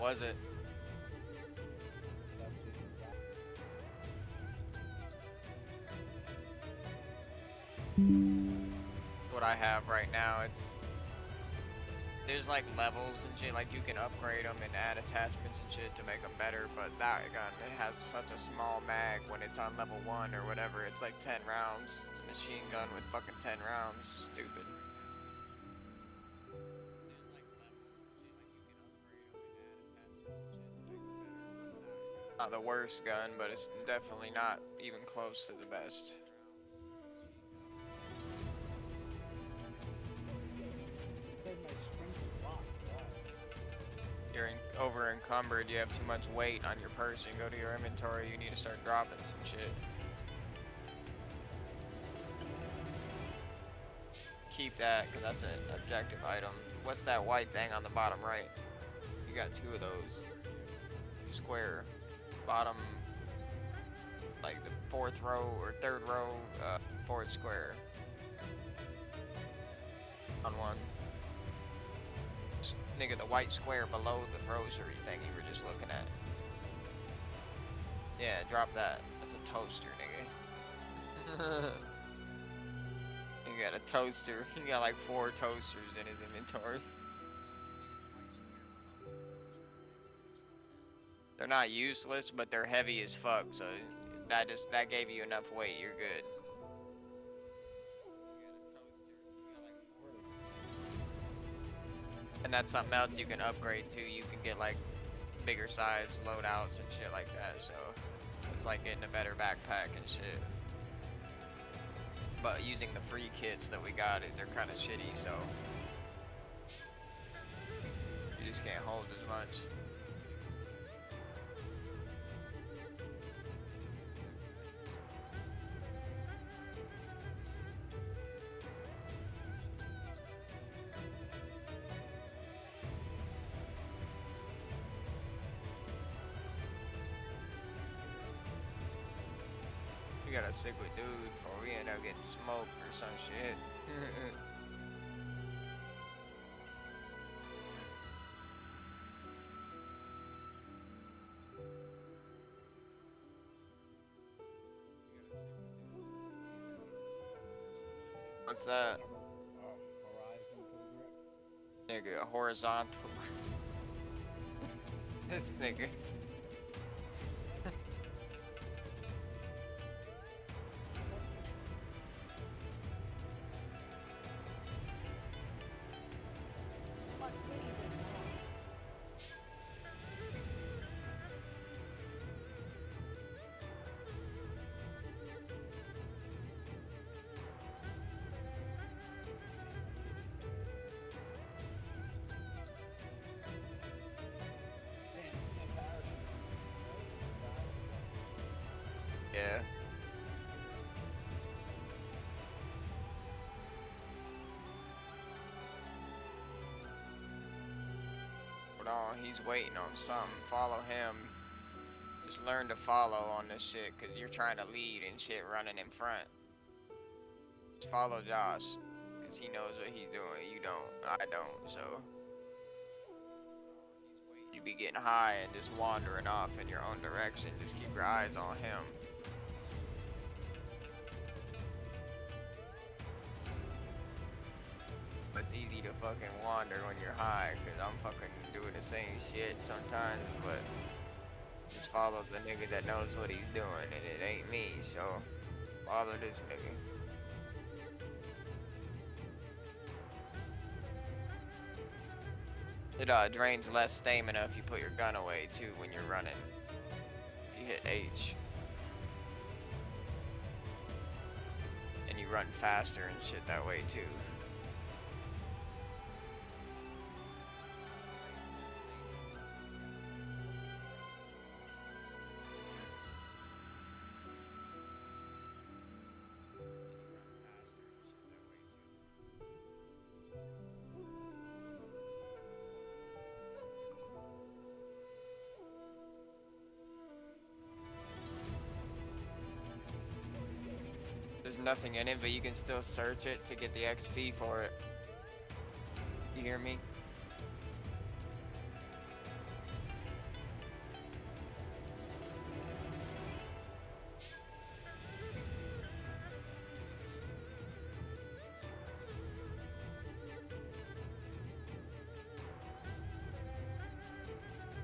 Speaker 2: Was it? What I have right now, there's like levels and shit, like you can upgrade them and add attachments and shit to make them better, but that gun, it has such a small mag when it's on level 1 or whatever. It's like 10 rounds. It's a machine gun with fucking 10 rounds. Stupid. Not the worst gun, but it's definitely not even close to the best. You're over encumbered, you have too much weight on your person. Go to your inventory, you need to start dropping some shit. Keep that, because that's an objective item. What's that white thing on the bottom right? You got 2 of those. Square. Bottom, like the 4th row or 3rd row, 4th square. On one. Nigga, the white square below the rosary thing you were just looking at. Yeah, drop that. That's a toaster, nigga. He got a toaster. He got like 4 toasters in his inventory. They're not useless, but they're heavy as fuck, so that gave you enough weight, you're good. And that's something else you can upgrade to. You can get like bigger size loadouts and shit like that, so it's like getting a better backpack and shit. But using the free kits that we got, they're kind of shitty, so you just can't hold as much. We gotta stick with dude before we end up getting smoked or some shit. What's that? Nigga, horizontal. This nigga. Yeah. Hold on, he's waiting on something. Follow him. Just learn to follow on this shit, cause you're trying to lead and shit running in front. Just follow Josh, cause he knows what he's doing. You don't. I don't, so. You be getting high and just wandering off in your own direction. Just keep your eyes on him. It's easy to fucking wander when you're high, cause I'm fucking doing the same shit sometimes, but just follow the nigga that knows what he's doing, and it ain't me, so follow this nigga. It drains less stamina if you put your gun away too when you're running. If you hit H. And you run faster and shit that way too. There's nothing in it, but you can still search it to get the XP for it. You hear me?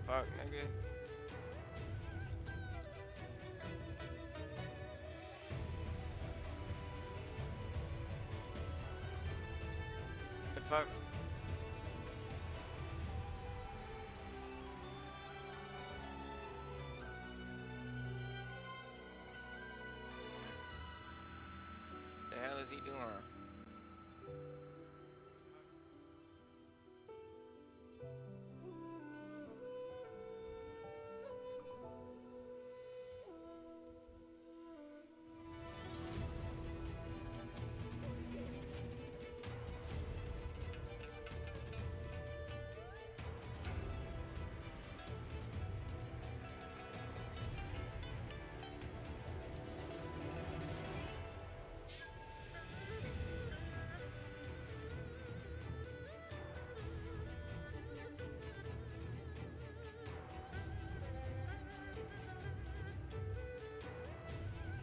Speaker 2: fuck, nigga? The fuck? The hell is he doing?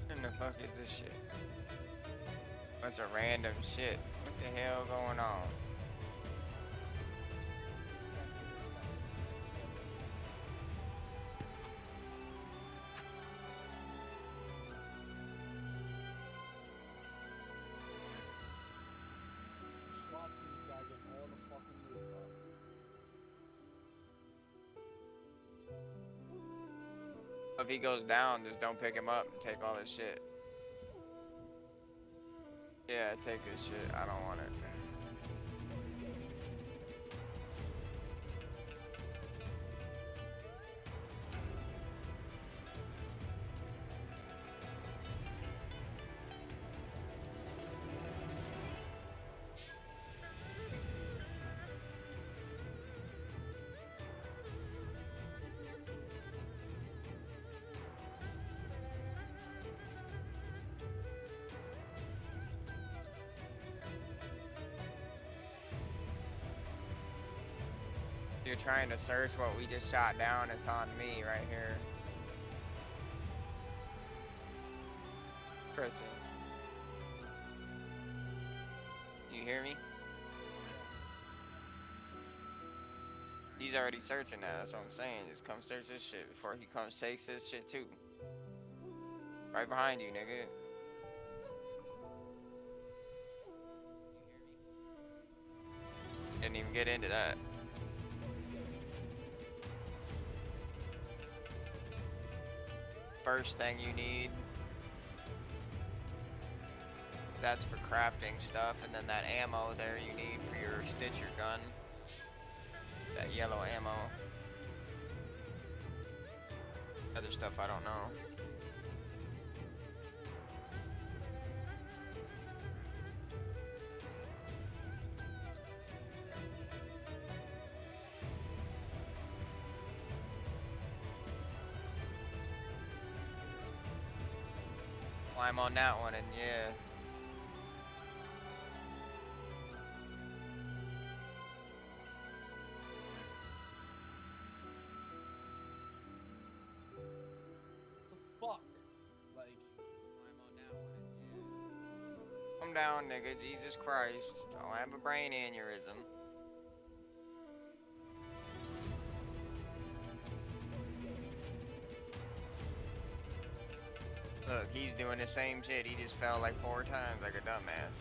Speaker 2: What the fuck is this shit? Bunch of random shit. What the hell going on?
Speaker 3: SWAT teams gotta get all the fucking loot, bro.
Speaker 2: If he goes down, just don't pick him up and take all this shit. Yeah, take this shit. I don't want it. You're trying to search what we just shot down. It's on me right here. Christian. You hear me? He's already searching that. That's what I'm saying. Just come search this shit before he comes takes this shit too. Right behind you, nigga. Didn't even get into that. First thing you need, that's for crafting stuff, and then that ammo there you need for your Stitcher gun, that yellow ammo. Other stuff I don't know. Climb on that one, and yeah.
Speaker 3: The fuck? Like,
Speaker 2: Calm down, nigga. Jesus Christ. Don't have a brain aneurysm. Look, he's doing the same shit. He just fell like 4 times like a dumbass.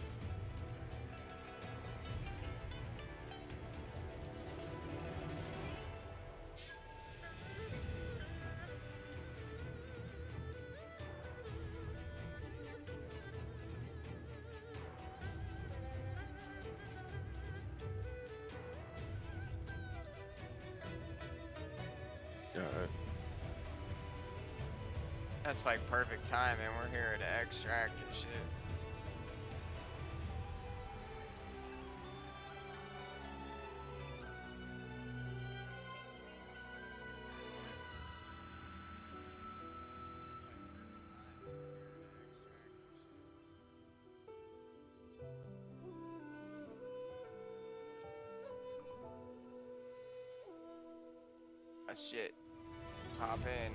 Speaker 18: Alright.
Speaker 2: That's like perfect timing. We're here to extract and shit. Shit. Hop in.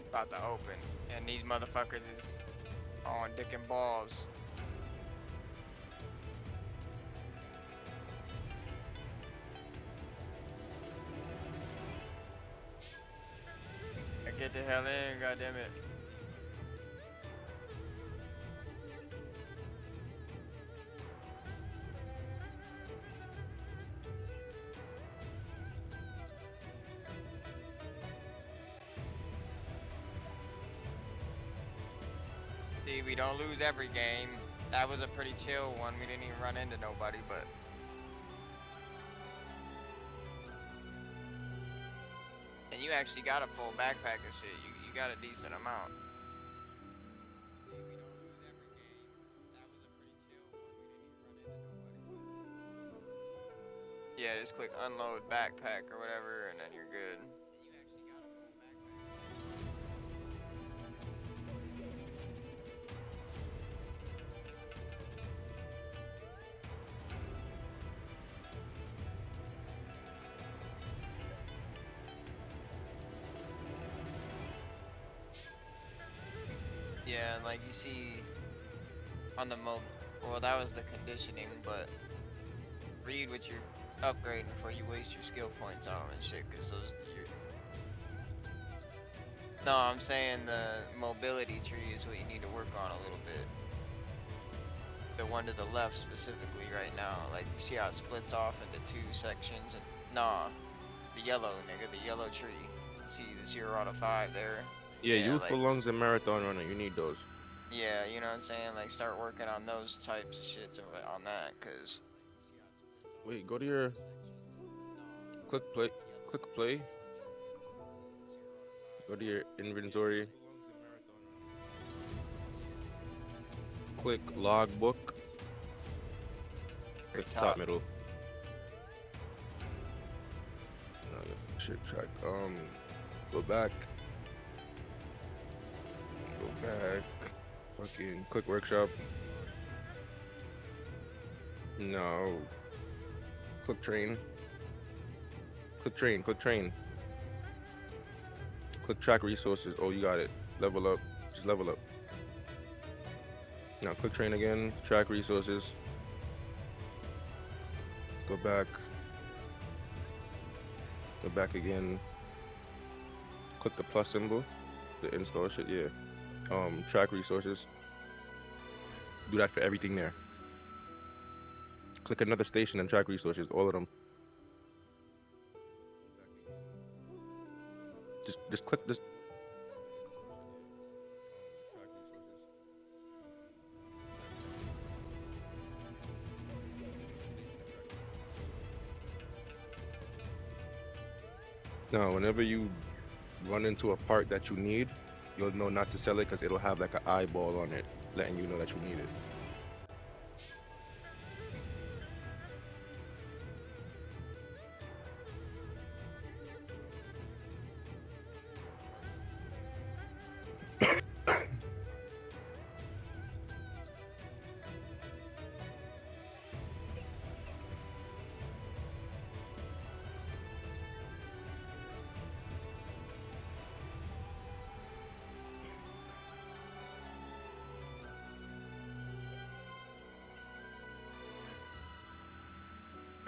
Speaker 2: About to open. And these motherfuckers is on dick and balls. Get the hell in, goddammit. See, we don't lose every game. That was a pretty chill one. We didn't even run into nobody, but... And you actually got a full backpack of shit. You got a decent amount. Yeah, just click unload backpack or whatever, and then you're good. Yeah, and like you see on the well, that was the conditioning, but read what you're upgrading before you waste your skill points on them and shit, cause those No, I'm saying the mobility tree is what you need to work on a little bit. The one to the left specifically right now, like you see how it splits off into 2 sections, and nah, the yellow, nigga, the yellow tree. See the 0 out of 5 there.
Speaker 18: Yeah, youthful
Speaker 2: like,
Speaker 18: lungs and marathon runner. You need those.
Speaker 2: yeah, you know what I'm saying? Like start working on those types of shits on that, cause.
Speaker 18: Wait, go to your. Click play. Click play. Go to your inventory. Click logbook. Click top middle. No, shit track. Go back. Go back. Fucking click workshop. No. Click train. Click train. Click train. Click track resources. Oh, you got it. Level up. Just level up. Now click train again. Track resources. Go back. Go back again. Click the plus symbol. The install shit. Yeah. Track resources. Do that for everything there. Click another station and track resources. All of them. Just click this. Now, whenever you run into a part that you need, you'll know not to sell it because it'll have like an eyeball on it, letting you know that you need it.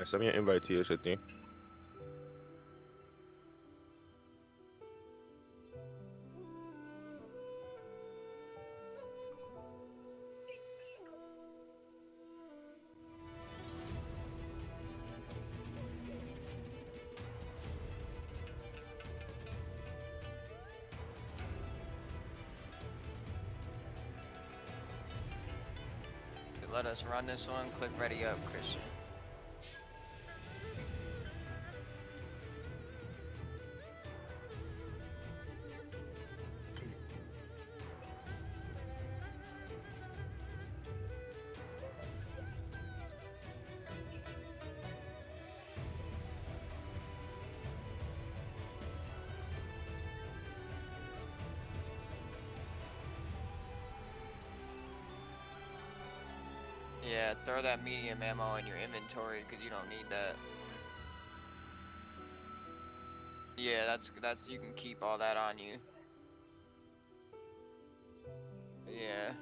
Speaker 18: Send me an invite to your shit thing.
Speaker 2: Let us run this one. Click ready up, Christian. Yeah, throw that medium ammo in your inventory because you don't need that. Yeah, that's you can keep all that on you. Yeah.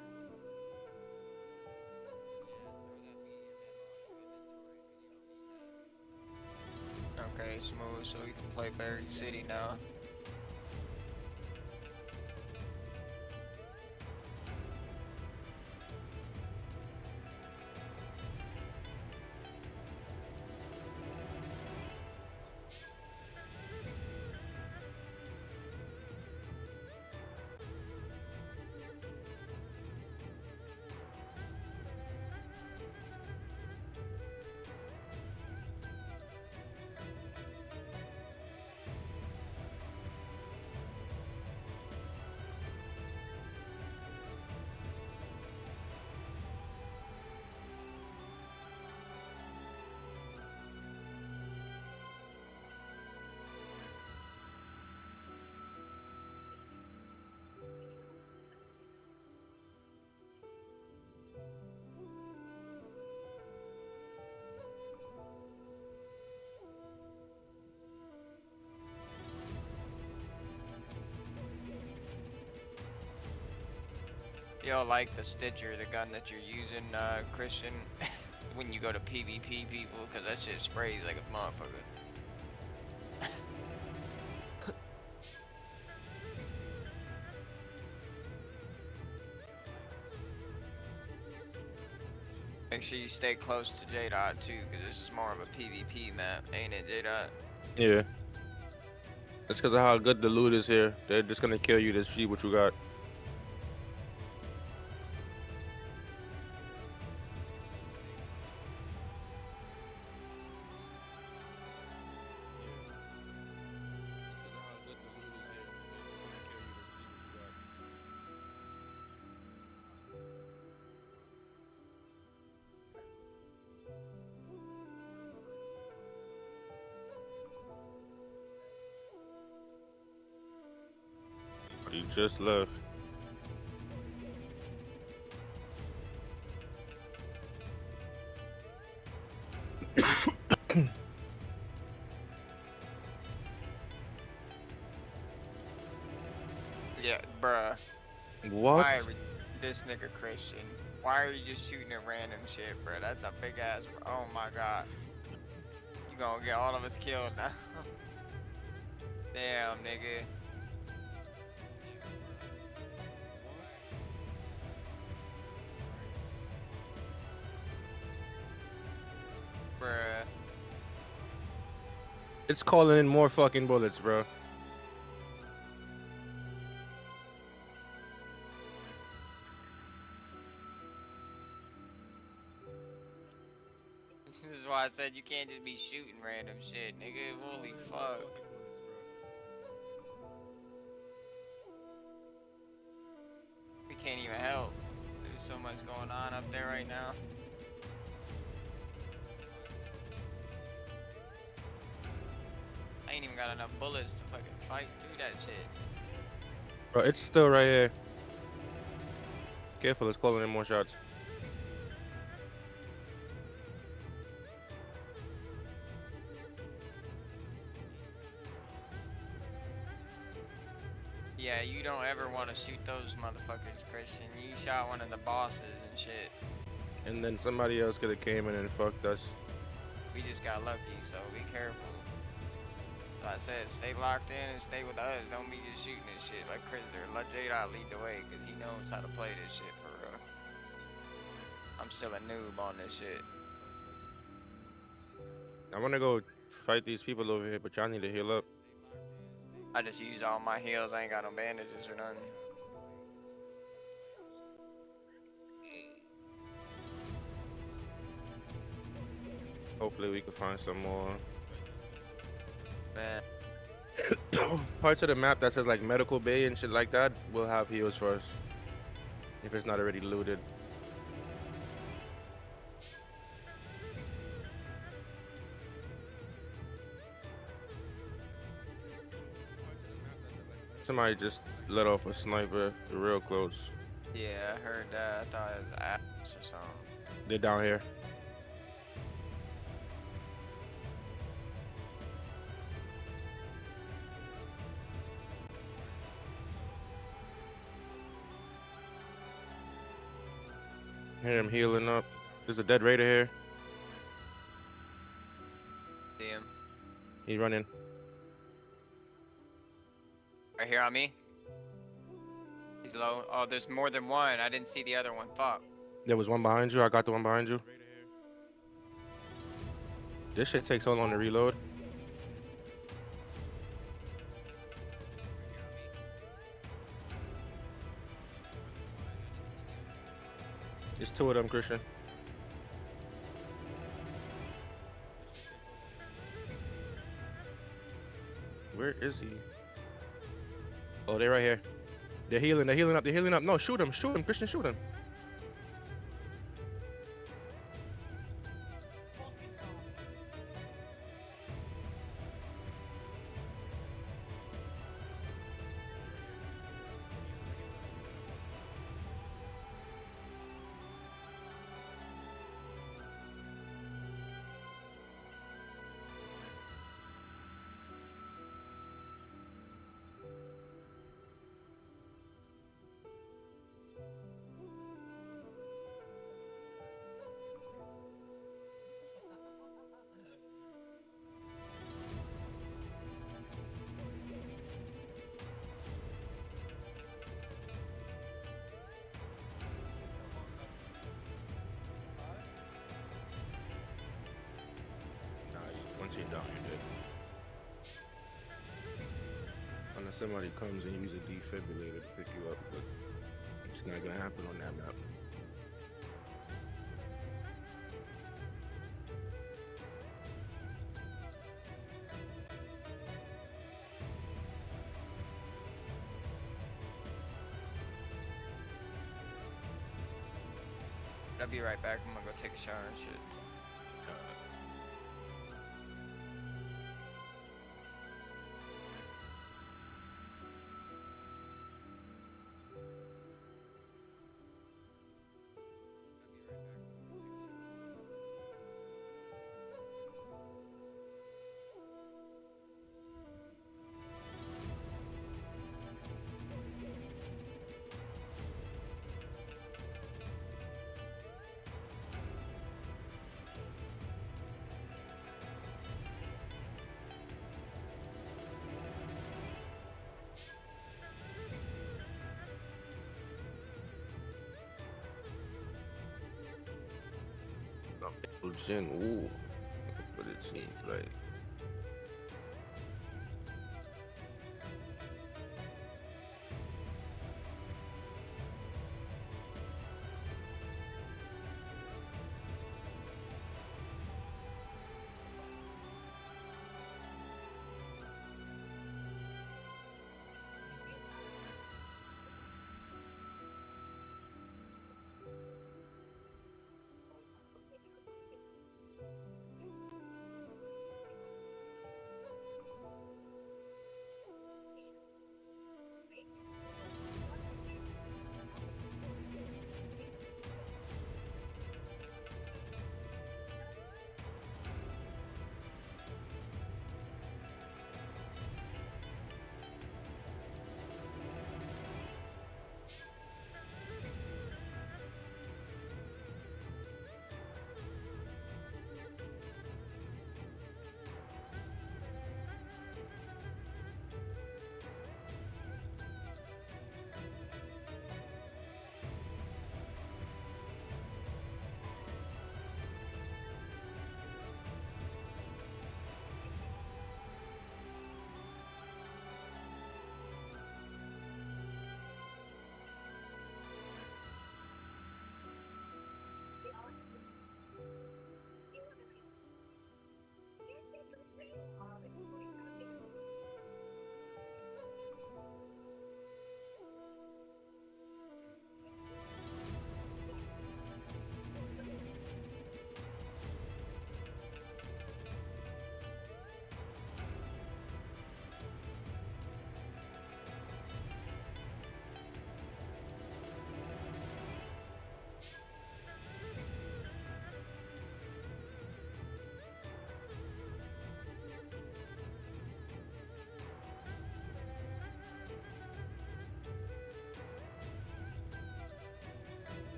Speaker 2: Okay, smooth. So we can play Berry City now. You'll like the Stitcher, the gun that you're using, Christian, when you go to PvP people, because that shit sprays like a motherfucker. Make sure you stay close to J-Dot too, because this is more of a PvP map, ain't it, J-Dot?
Speaker 18: Yeah. That's because of how good the loot is here. They're just gonna kill you to see what you got. He just left.
Speaker 2: Yeah, bruh.
Speaker 18: What?
Speaker 2: Why this nigga Christian? Why are you just shooting at random shit, bruh? That's a big ass. Oh my god. You gonna get all of us killed now. Damn, nigga. Bruh.
Speaker 18: It's calling in more fucking bullets, bro.
Speaker 2: This is why I said you can't just be shooting random shit, nigga. Holy fuck. We can't even help. There's so much going on up there right now. I ain't even got enough bullets to fucking fight through that shit.
Speaker 18: Bro, it's still right here. Careful, it's calling in more shots.
Speaker 2: Yeah, you don't ever want to shoot those motherfuckers, Christian. You shot one of the bosses and shit.
Speaker 18: And then somebody else could have came in and fucked us.
Speaker 2: We just got lucky, so be careful. Like I said, stay locked in and stay with us. Don't be just shooting this shit like Chris there. Let J-Dot lead the way, because he knows how to play this shit for real. I'm still a noob on this shit.
Speaker 18: I want to go fight these people over here, but y'all need to heal up.
Speaker 2: I just used all my heals. I ain't got no bandages or nothing.
Speaker 18: Hopefully we can find some more.
Speaker 2: Man.
Speaker 18: Parts of the map that says like medical bay and shit like that will have heals for us. If it's not already looted. Somebody just let off a sniper real close.
Speaker 2: Yeah, I heard that. I thought it was ass or something.
Speaker 18: They're down here. Hear him healing up. There's a dead raider here.
Speaker 2: Damn.
Speaker 18: He's running.
Speaker 2: Right here on me. He's low. Oh, there's more than one. I didn't see the other one. Fuck.
Speaker 18: There was one behind you. I got the one behind you. This shit takes so long to reload. There's two of them, Christian. Where is he? Oh, they're right here. They're healing up, they're healing up. No, shoot him, Christian, shoot him. sit down, you're dead. Unless somebody comes and use a defibrillator to pick you up, but it's not gonna happen on that map.
Speaker 2: I'll be right back. I'm gonna go take a shower and shit.
Speaker 18: Gen, ooh, but it seems like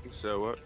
Speaker 18: So what?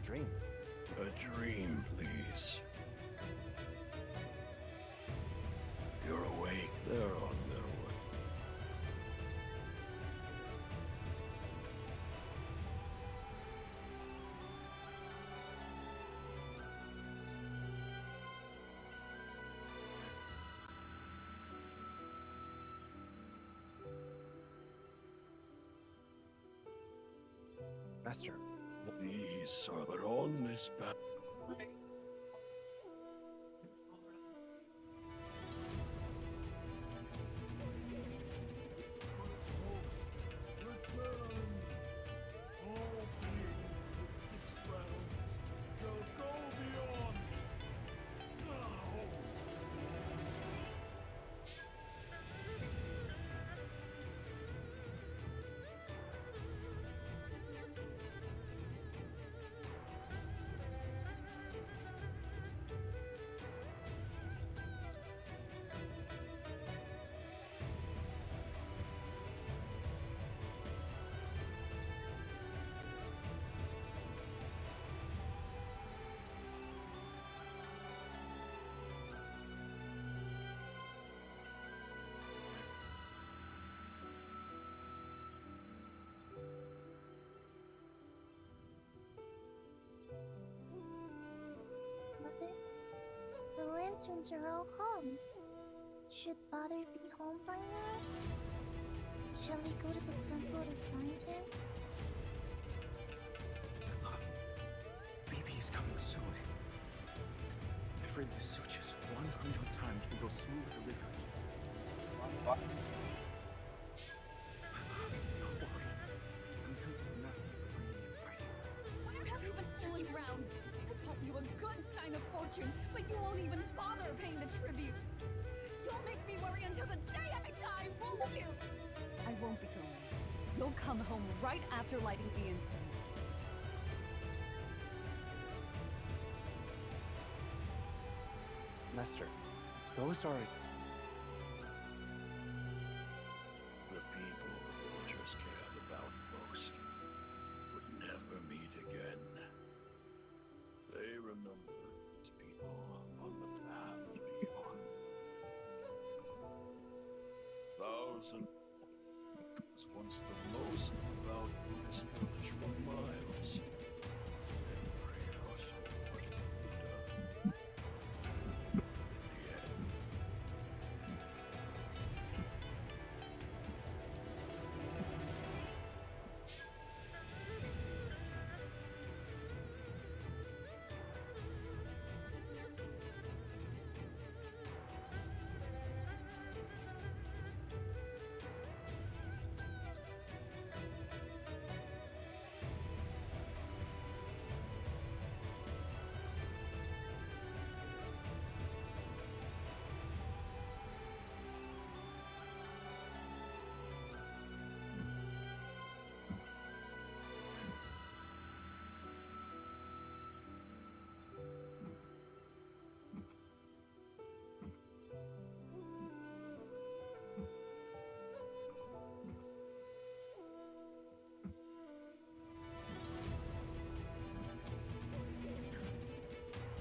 Speaker 12: Dream. A dream, please. You're awake. They're on their way. Master. These are but on this path.
Speaker 13: Mother, the lanterns are all hung. Should Father be home by now? Shall we go to the temple to find him?
Speaker 12: Baby is coming soon. I've read the sutras 100 times for your smooth delivery. Don't worry. I'm good for nothing but reading and writing.
Speaker 15: Where have you been fooling around? I taught you a good sign of fortune, but you won't even bother paying the tribute. You'll make me worry until the day I die, won't you? I won't be going. You'll come home right after lighting the incense.
Speaker 12: Master, those are...
Speaker 23: The people the villagers cared about most would never meet again. They remember these people on the path beyond. Thousand was once the most devout Buddhist village for miles. Every household worshipped Buddha.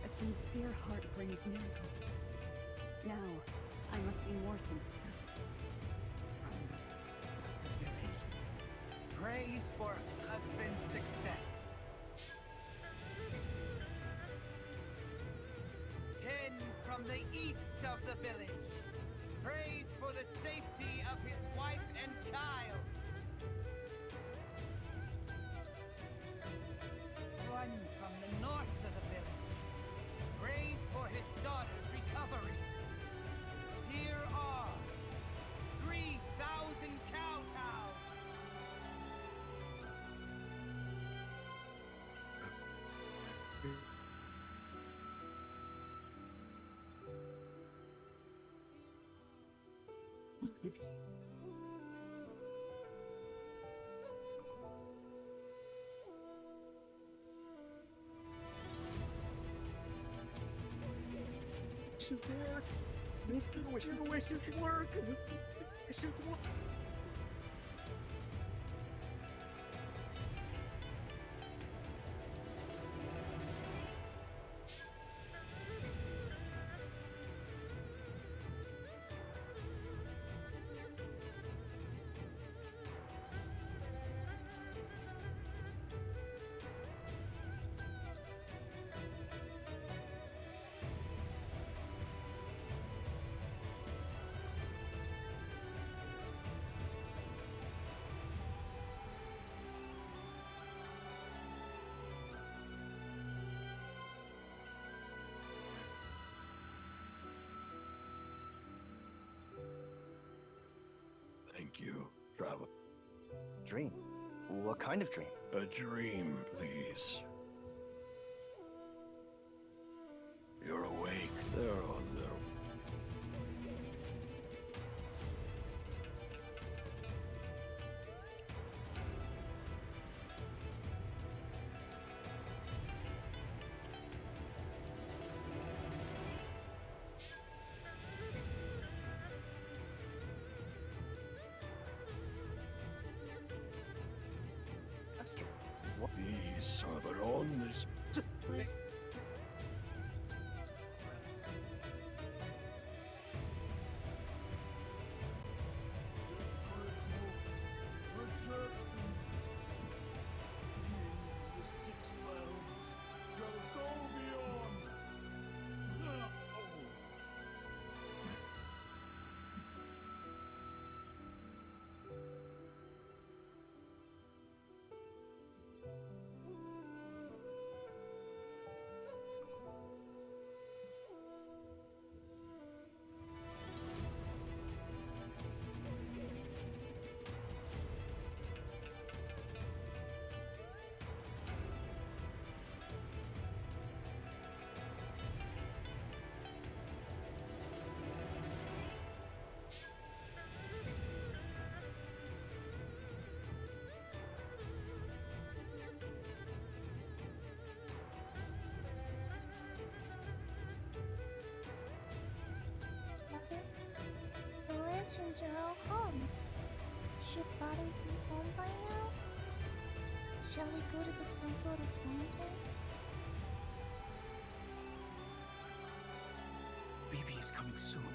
Speaker 15: A sincere heart brings miracles. Now, I must be more sincere.
Speaker 24: From the village. Praise for husband's success. 10 from the east of the village. Praise for the safety of his wife and child. 1 from the north of the village. Praise for his daughter's recovery. Here are 3,000 kowtows.
Speaker 12: She's there. Your wishes work. Wishes work. dream. What kind of dream?
Speaker 23: A dream, please. You're awake. There on there.
Speaker 12: Master, what?
Speaker 23: These are but on this.
Speaker 13: Mother, the lanterns are all home. Should Father be home by now? Shall we go to the temple to find him?
Speaker 12: Baby is coming soon.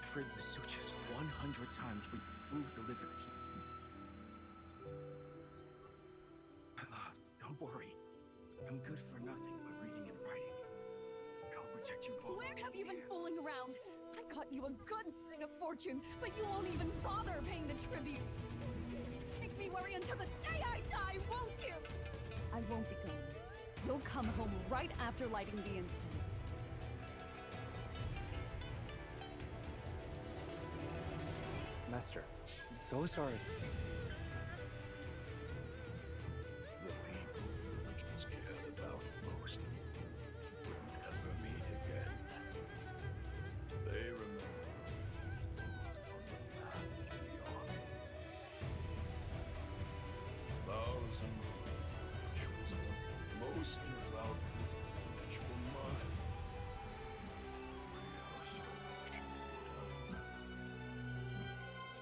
Speaker 12: I've read the sutras 100 times for food delivery. My love, don't worry. I'm good for nothing but reading and writing. I'll protect you both.
Speaker 15: Where have you been fooling around? I got you a good sign of fortune, but you won't even bother paying the tribute. Make me worry until the day I die, won't you? I won't be gone. You'll come home right after lighting the incense.
Speaker 12: Master, those are...
Speaker 23: The people the villagers cared about most would never meet again. They remember on the path beyond. Thousand which was most devout, which were mine.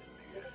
Speaker 23: In the end.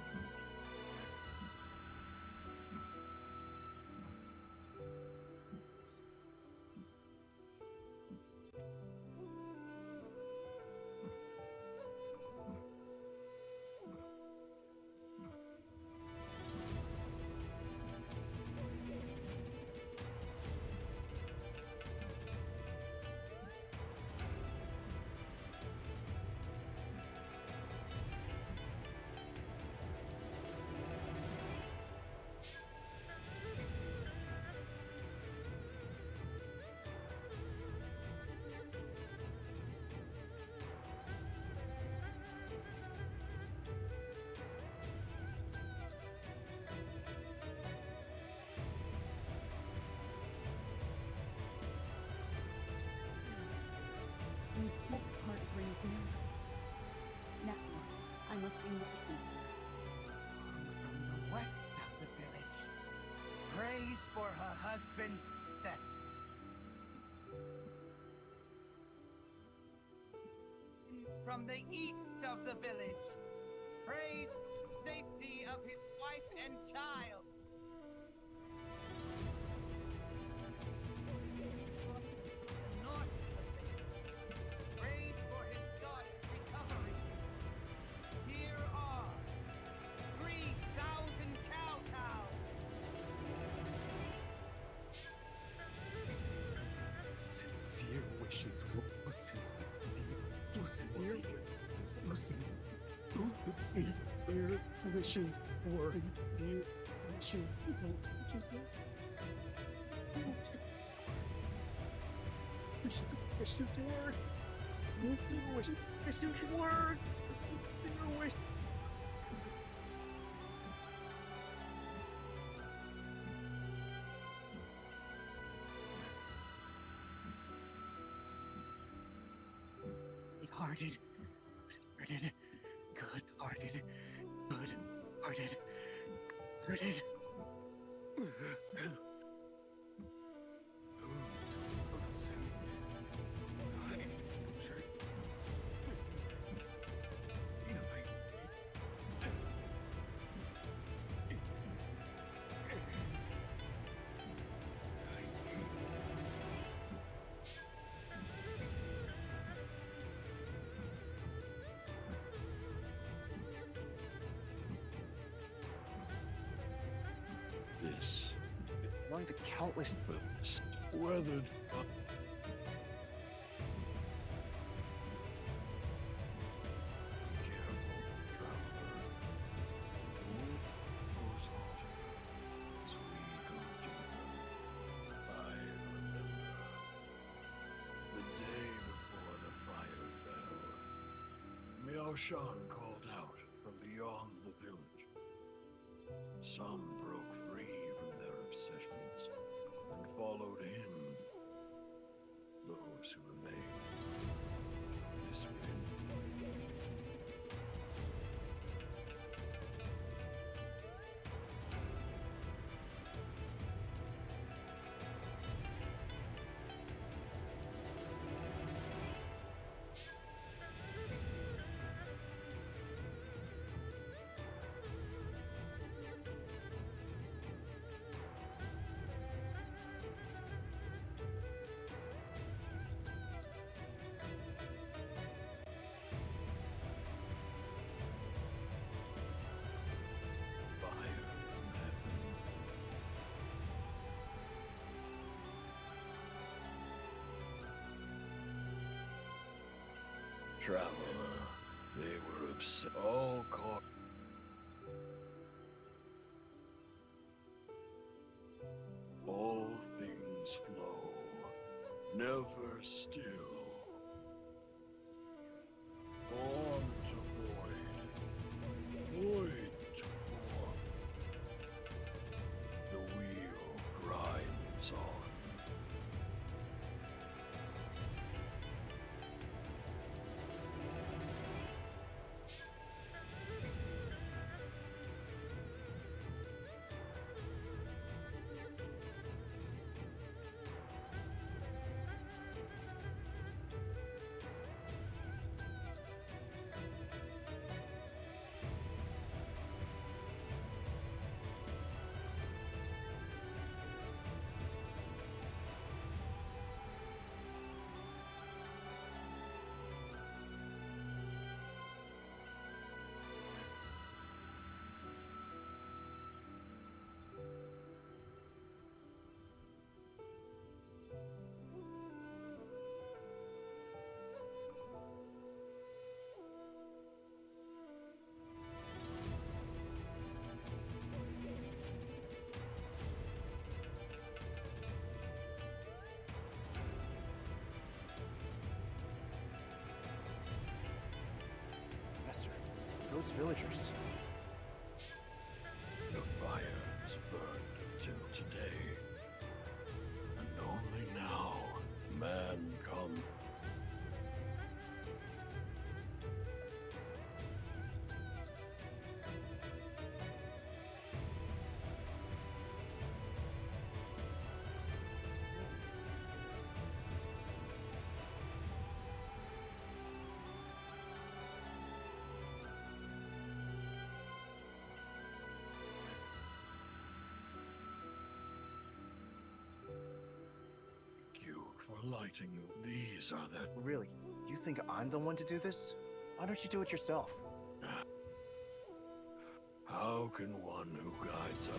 Speaker 15: The sick heart brings miracles. Now, I must be more sincere.
Speaker 24: From the west of the village, prays for her husband's success. From the east of the village, prays for the safety of his wife and child. From the north of the village, prays for his daughter's recovery. Here are 3,000 kowtows.
Speaker 12: Sincere wishes. Wishes for you. good-hearted, good-hearted, good-hearted, good-hearted.
Speaker 23: This,
Speaker 12: Among the countless
Speaker 23: weathered. Shan called out from beyond the village. Some broke free from their obsessions and followed him. Those who remained this wind. Traveler, they were upset. All caught. All things flow, never still. Form to void, void to form. The wheel grinds on.
Speaker 12: Those villagers.
Speaker 23: The fires burned until today, and only now man comes. Lighting these are the...
Speaker 12: Really? You think I'm the one to do this? Why don't you do it yourself?
Speaker 23: How can one who guides us...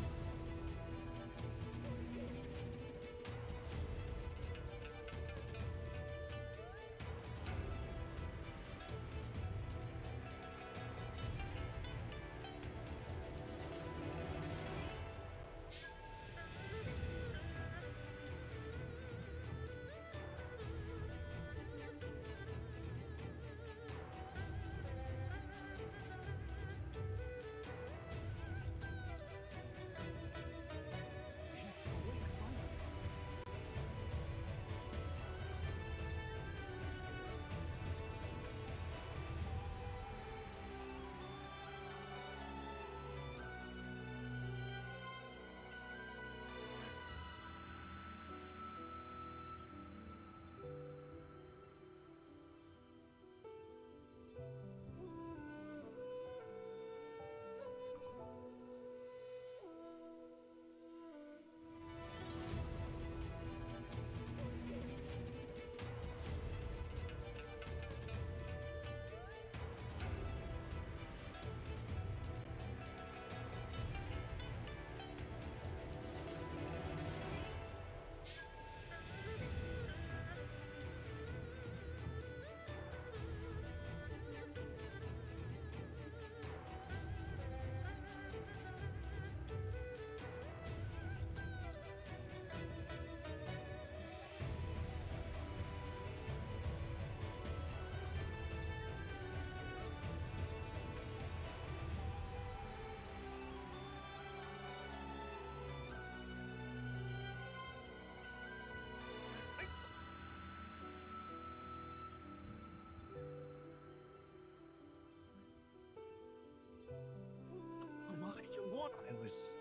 Speaker 12: was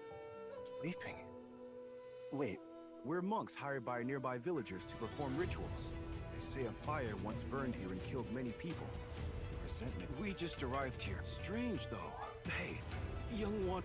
Speaker 12: sleeping. Wait, we're monks hired by nearby villagers to perform rituals. They say a fire once burned here and killed many people. The resentment. We just arrived here. Strange, though. Hey, young one.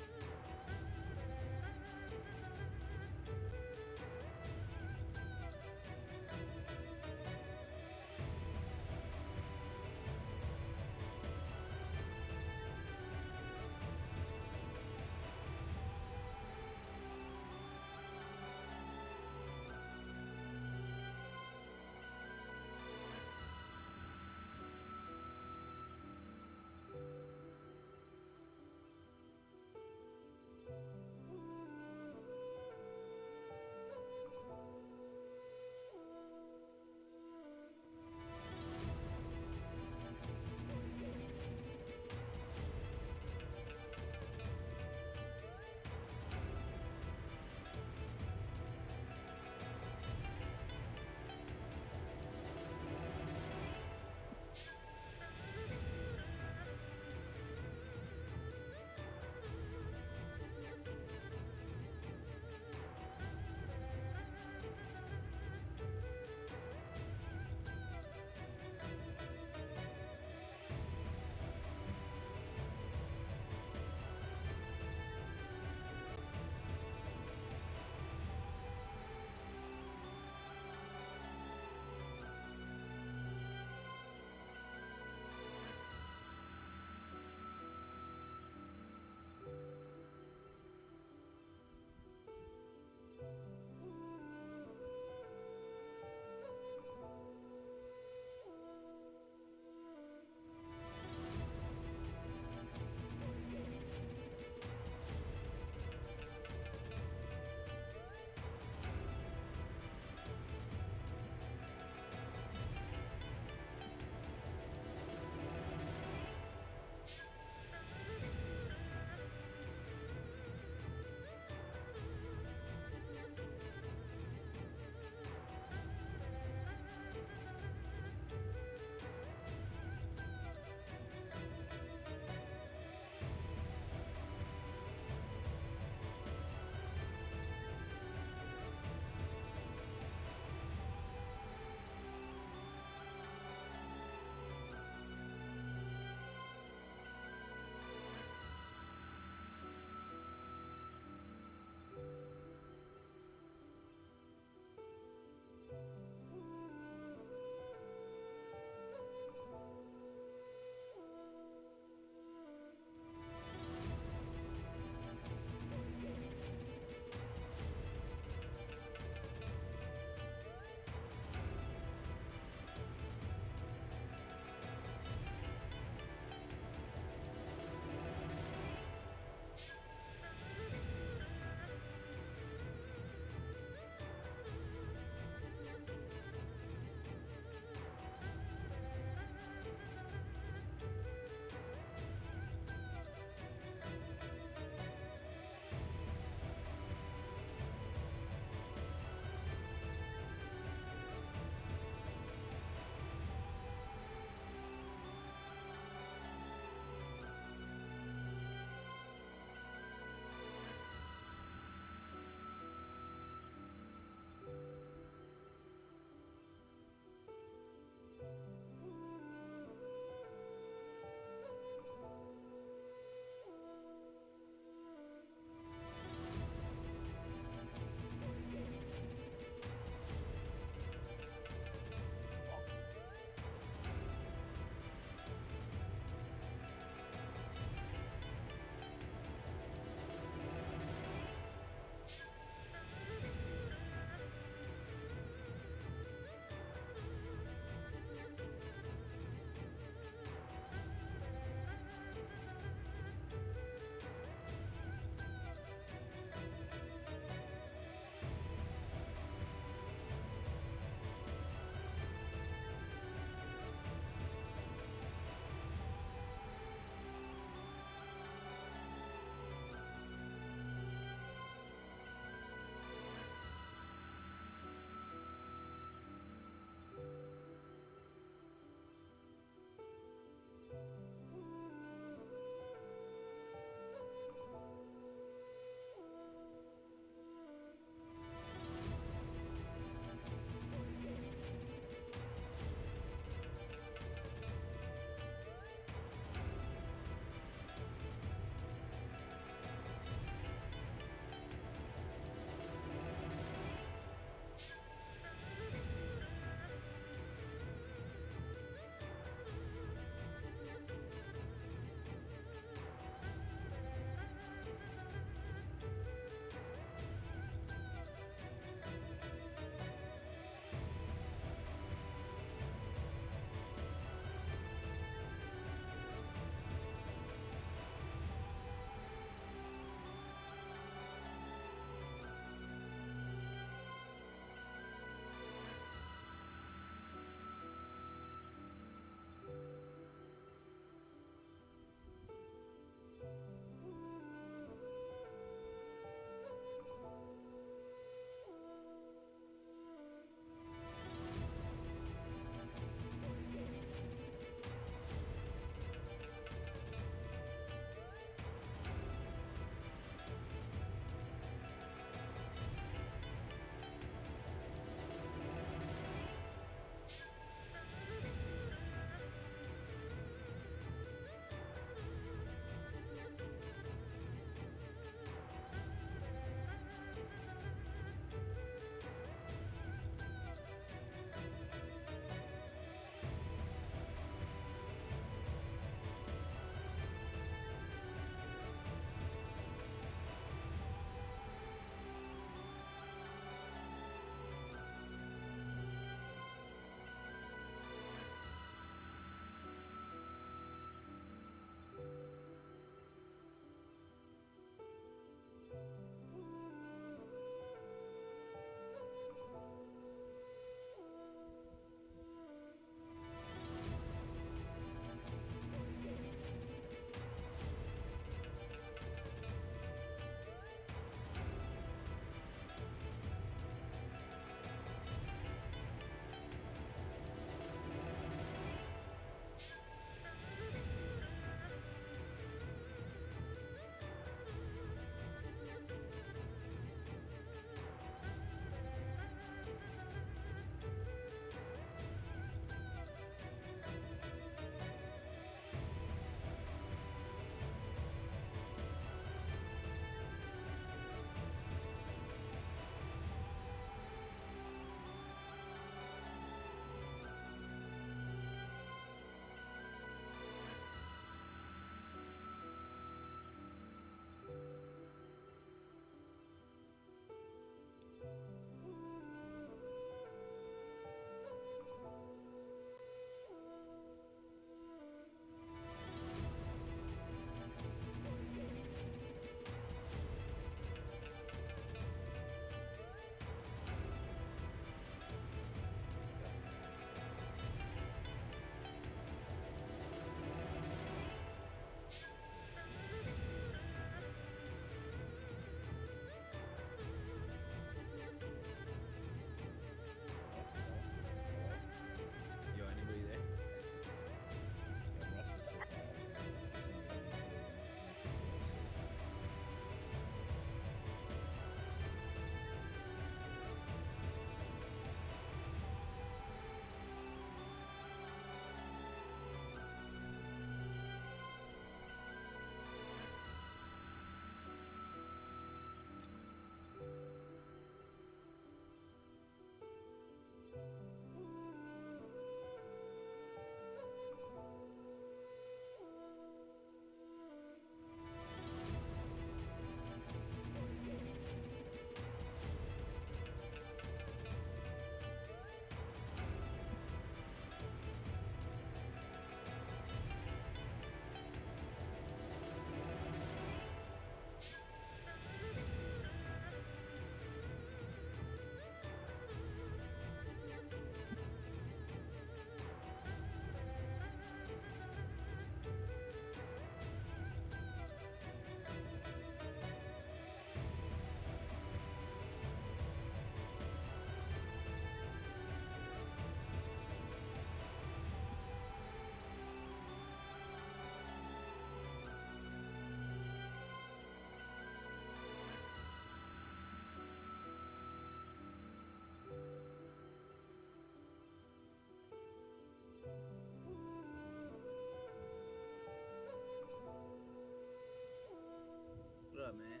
Speaker 3: man?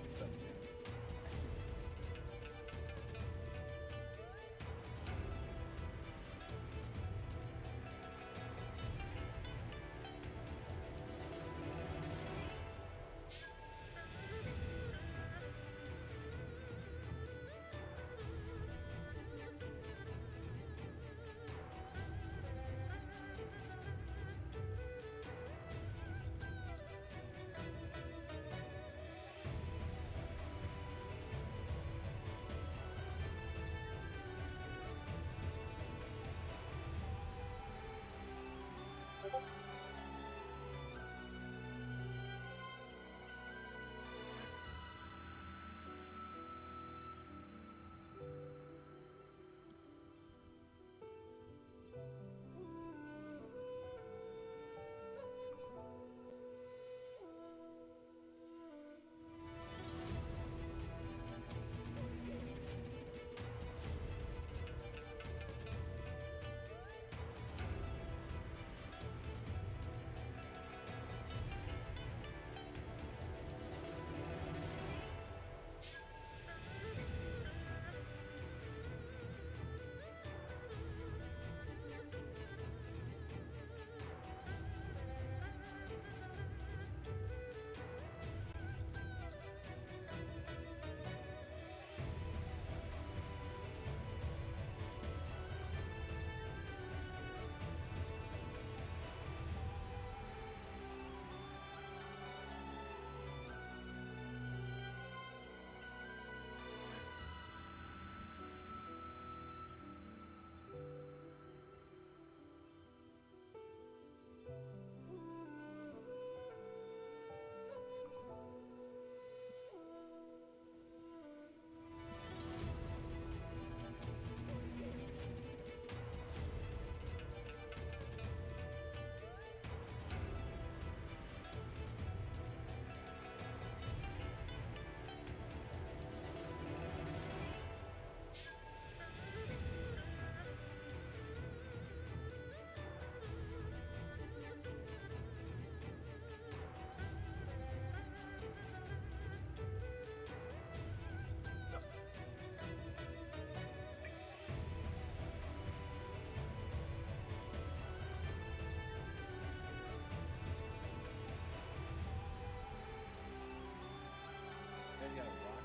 Speaker 3: What's up, Jim? You got a rock?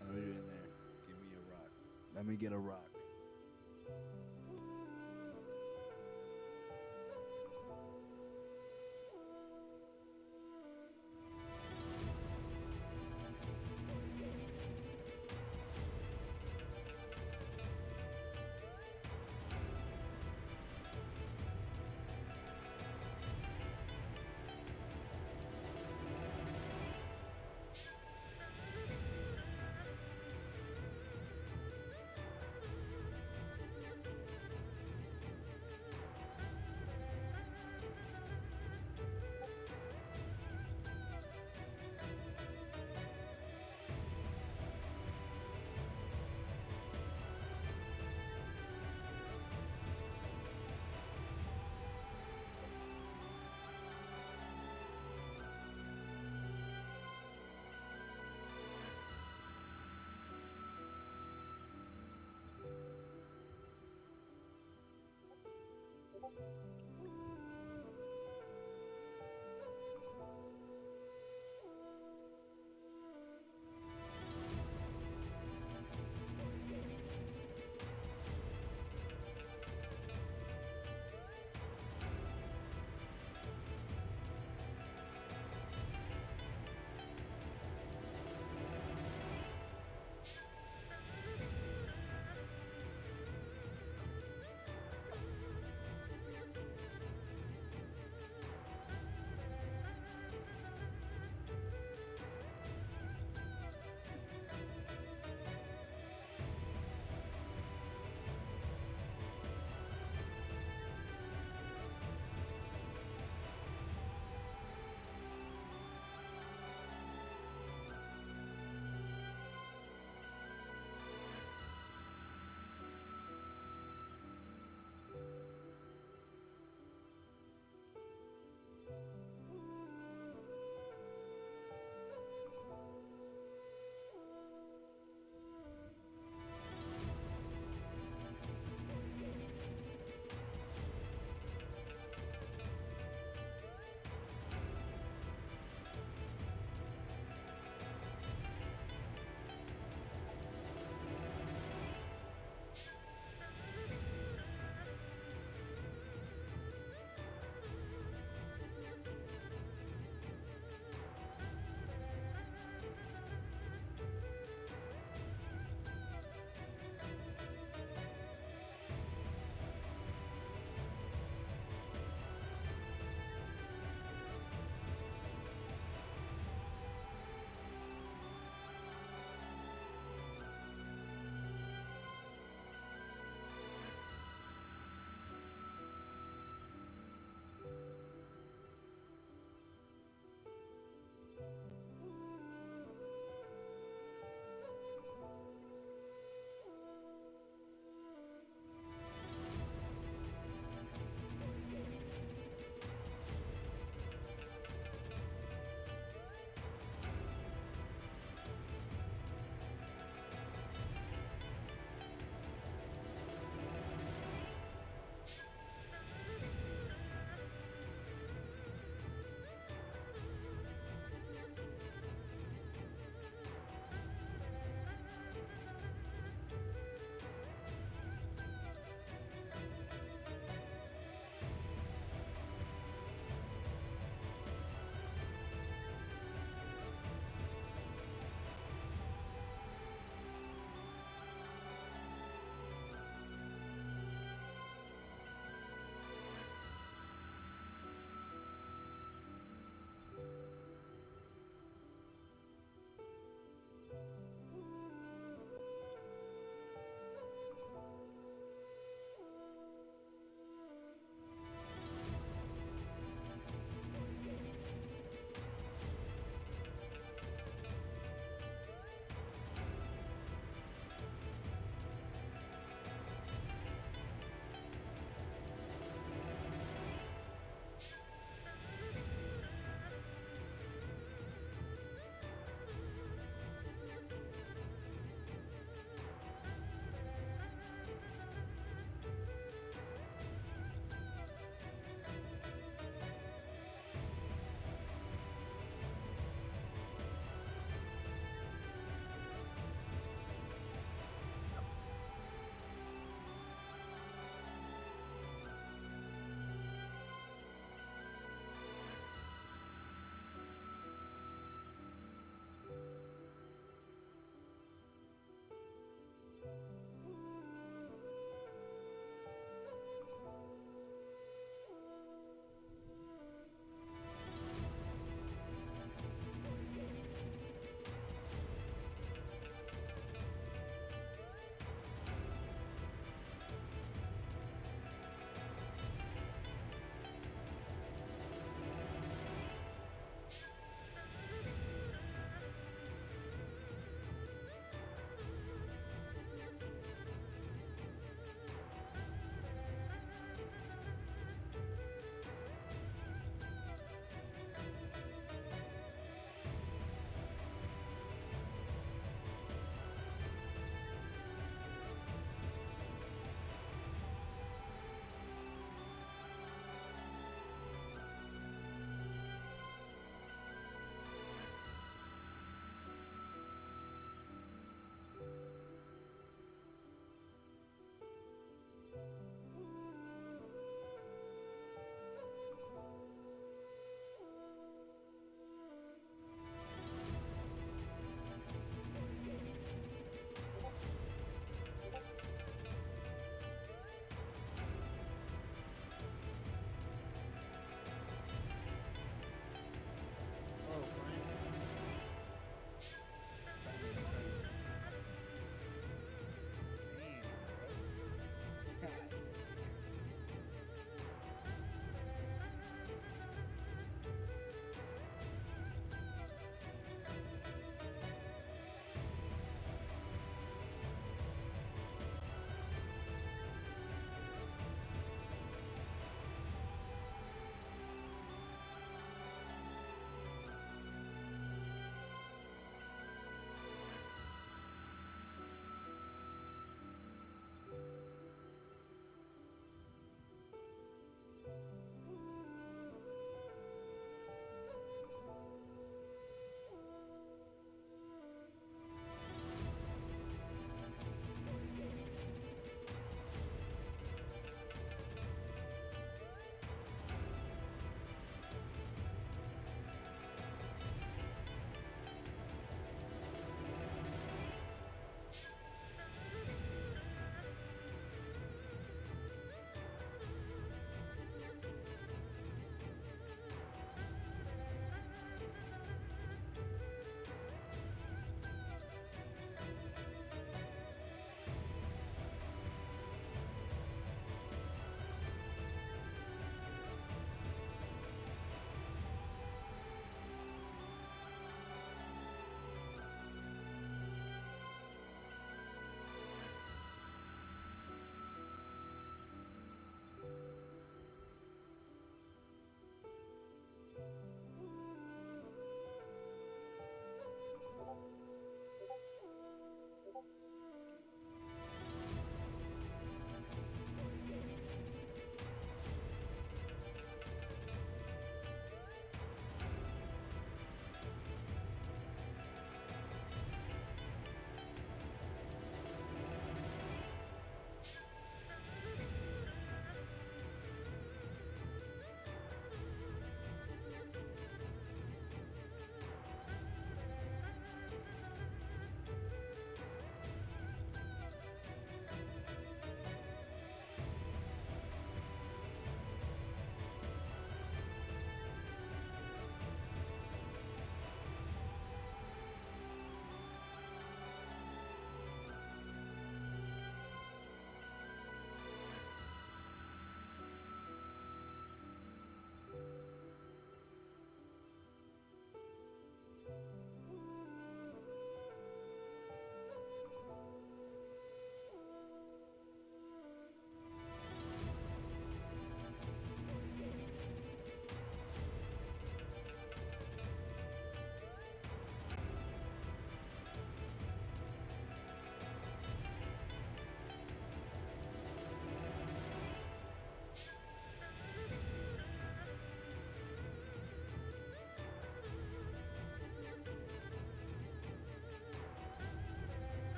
Speaker 3: I know you're in there. Give me a rock. Let me get a rock.